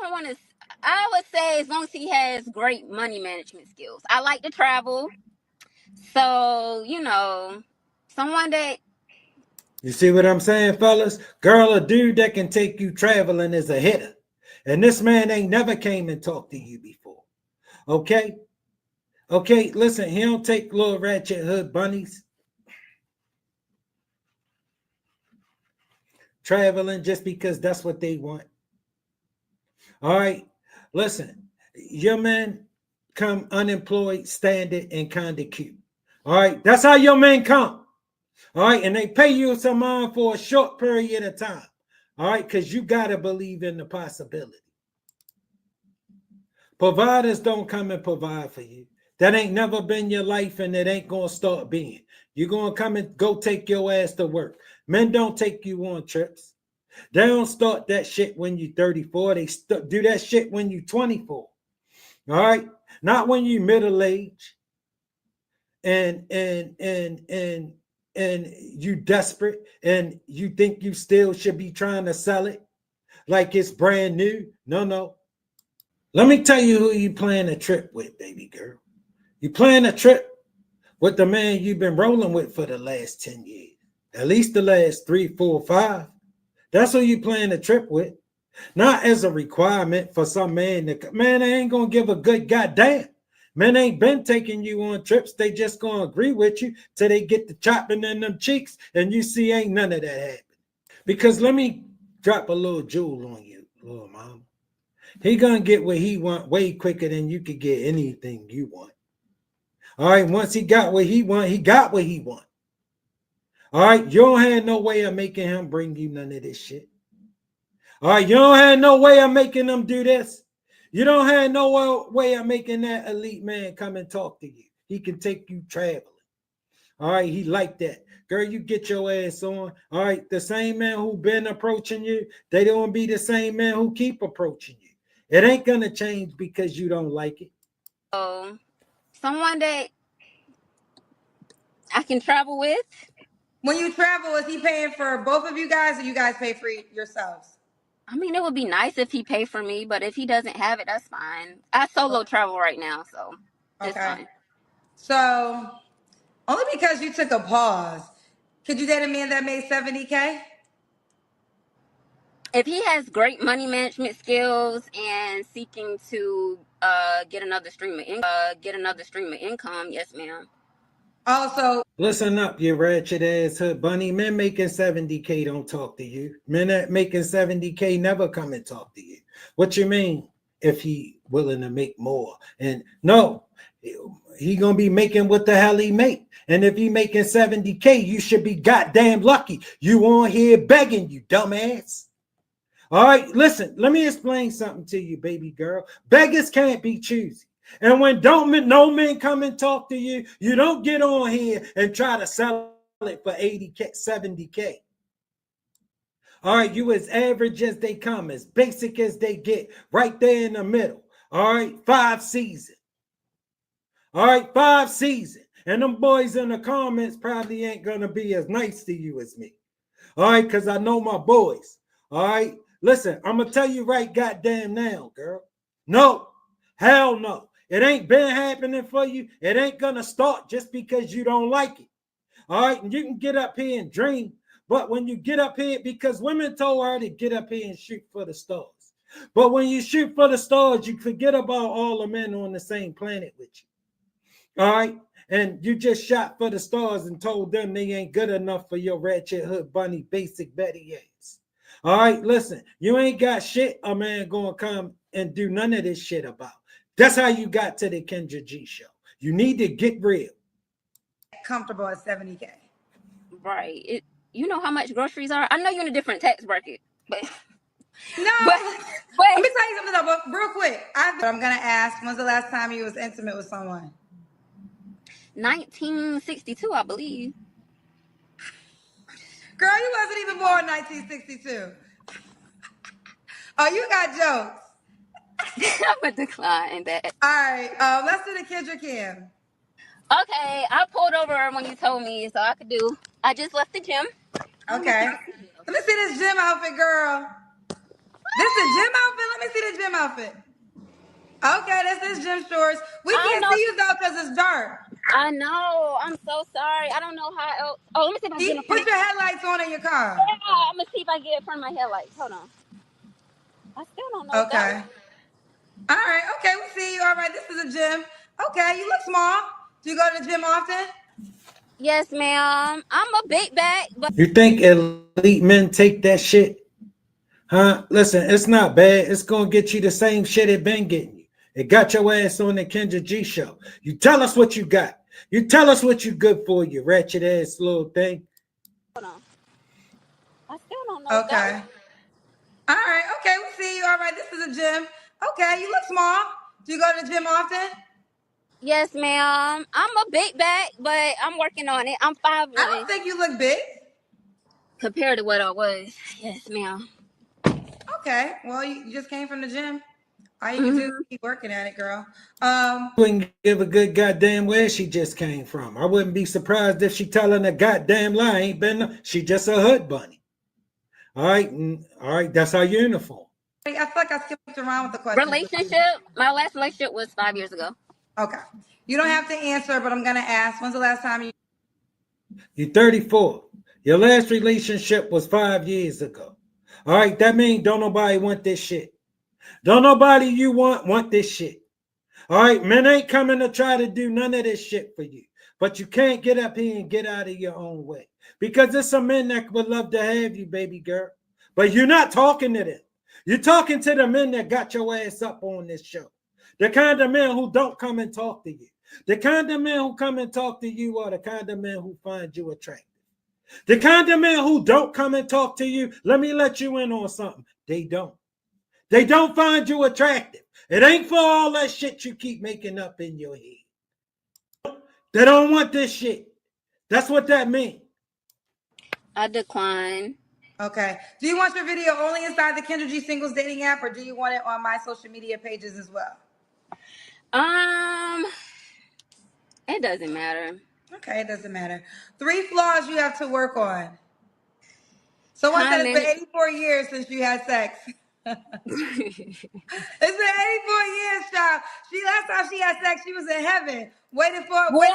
Speaker 10: don't want to. I would say as long as he has great money management skills. I like to travel, so someone that.
Speaker 1: You see what I'm saying, fellas? Girl, a dude that can take you traveling is a hitter. And this man ain't never came and talked to you before. Okay? Okay, listen, he don't take little ratchet hood bunnies traveling just because that's what they want. All right, listen, your man come unemployed, standard, and kind of cute. All right, that's how your men come. All right, and they pay you some money for a short period of time. All right, because you got to believe in the possibility. Providers don't come and provide for you. That ain't never been your life, and it ain't going to start being. You're going to come and go take your ass to work. Men don't take you on trips. They don't start that shit when you're 34. They do that shit when you're 24. All right? Not when you're middle age and you desperate and you think you still should be trying to sell it like it's brand new. No. Let me tell you who you plan a trip with, baby girl. You plan a trip with the man you've been rolling with for the last 10 years. At least the last 3, 4, 5. That's who you plan a trip with. Not as a requirement for some man. Man, they ain't going to give a good goddamn. Men ain't been taking you on trips. They just going to agree with you till they get the chopping in them cheeks. And you see ain't none of that happen. Because let me drop a little jewel on you, little mama. He gonna get what he want way quicker than you could get anything you want. All right, once he got what he want, he got what he want. All right, you don't have no way of making him bring you none of this shit. All right, you don't have no way of making them do this. You don't have no way of making that elite man come and talk to you. He can take you traveling. All right, he like that. Girl, you get your ass on. All right, the same man who been approaching you, they don't be the same man who keep approaching you. It ain't gonna change because you don't like it.
Speaker 10: So someone that I can travel with.
Speaker 3: When you travel, is he paying for both of you guys, or you guys pay for yourselves?
Speaker 10: I mean, it would be nice if he paid for me, but if he doesn't have it, that's fine. I solo travel right now, so it's
Speaker 3: Okay.
Speaker 10: fine.
Speaker 3: So only because you took a pause, could you date a man that made 70K?
Speaker 10: If he has great money management skills and seeking to get another stream of income, yes, ma'am.
Speaker 3: Also,
Speaker 1: Listen up, you ratchet ass hood bunny. Men making 70K don't talk to you. Men that making 70K never come and talk to you. What you mean if he willing to make more? And no, he gonna be making what the hell he make. And if he making 70K, you should be goddamn lucky. You on here begging, you dumbass. All right, listen, let me explain something to you, baby girl. Beggars can't be choosy. And when no men come and talk to you, you don't get on here and try to sell it for 80K, 70K. All right, you as average as they come, as basic as they get, right there in the middle. All right, 5 seasons. All right, 5 seasons. And them boys in the comments probably ain't going to be as nice to you as me. All right, because I know my boys. All right, listen, I'm going to tell you right goddamn now, girl. No, hell no. It ain't been happening for you. It ain't gonna start just because you don't like it. All right, and you can get up here and dream, but when you get up here, because women told her to get up here and shoot for the stars. But when you shoot for the stars, you forget about all the men on the same planet with you. All right, and you just shot for the stars and told them they ain't good enough for your ratchet hood bunny basic Betty ass. All right, listen, you ain't got shit a man gonna come and do none of this shit about. That's how you got to the Kendra G show. You need to get real.
Speaker 3: Comfortable at 70K.
Speaker 10: Right. You know how much groceries are? I know you're in a different tax bracket, but
Speaker 3: No,
Speaker 10: but
Speaker 3: let me tell you something though, but real quick. I'm gonna ask, when's the last time you was intimate with someone?
Speaker 10: 1962, I believe.
Speaker 3: Girl, you wasn't even born in 1962. Oh, you got jokes.
Speaker 10: I'm gonna decline that.
Speaker 3: All right, let's do the Kendra Cam.
Speaker 10: Okay, I pulled over when you told me, so I could do. I just left the gym.
Speaker 3: Okay. Let me see this gym outfit, girl. This is gym outfit? Let me see the gym outfit. Okay, that's this gym shorts. We
Speaker 10: I
Speaker 3: can't
Speaker 10: know.
Speaker 3: see you though because it's dark.
Speaker 10: I know. I'm so sorry. I don't know how else. Oh, let me see if I can get in front
Speaker 3: Put
Speaker 10: of.
Speaker 3: your headlights on in your car.
Speaker 10: Yeah, I'm gonna see if I can get in front of my headlights. Hold on. I still don't know if that
Speaker 3: Okay. All right. Okay, we see you. All right, this is a gym. Okay, you look small. Do you go to the gym often?
Speaker 10: Yes, ma'am. I'm a big bag, but
Speaker 1: You think elite men take that shit? Huh? Listen, it's not bad. It's gonna get you the same shit it been getting you. It got your ass on the Kendra G show. You tell us what you got. You tell us what you good for, you ratchet ass little thing.
Speaker 10: hold on. I still don't know if that
Speaker 3: Okay. All right. Okay, we see you. All right, this is a gym. Okay, you look small. Do you go to the gym often?
Speaker 10: Yes, ma'am. I'm a big bag, but I'm working on it. I'm
Speaker 3: I don't
Speaker 10: 5'1"
Speaker 3: think you look big.
Speaker 10: compared to what I was. Yes, ma'am.
Speaker 3: Okay. Well, you just came from the gym. All you can do is
Speaker 10: Hmm.
Speaker 3: keep working at it, girl.
Speaker 1: Wouldn't give a good goddamn where she just came from. I wouldn't be surprised if she telling a goddamn lie. Ain't been. She just a hood bunny. All right, all right. That's our uniform.
Speaker 3: I feel like I skipped around with the questions.
Speaker 10: Relationship. My last relationship was 5 years ago.
Speaker 3: Okay. You don't have to answer, but I'm gonna ask. When's the last time you?
Speaker 1: You're 34. Your last relationship was 5 years ago. All right, that means don't nobody want this shit. Don't nobody you want this shit. All right, men ain't coming to try to do none of this shit for you. But you can't get up here and get out of your own way. Because there's some men that would love to have you, baby girl. But you're not talking to them. You're talking to the men that got your ass up on this show. The kind of men who don't come and talk to you. The kind of men who come and talk to you are the kind of men who find you attractive. The kind of men who don't come and talk to you, let me let you in on something. They don't. They don't find you attractive. It ain't for all that shit you keep making up in your head. They don't want this shit. That's what that means.
Speaker 10: I decline.
Speaker 3: Okay. Do you want your video only inside the Kendra G Singles dating app, or do you want it on my social media pages as well?
Speaker 10: Um, it doesn't matter.
Speaker 3: Okay, it doesn't matter. 3 flaws you have to work on. Someone said
Speaker 10: Time
Speaker 3: it's been
Speaker 10: management.
Speaker 3: 84 years since you had sex. It's been 84 years, child. Last time she had sex, she was in heaven, waiting for.
Speaker 10: Boy,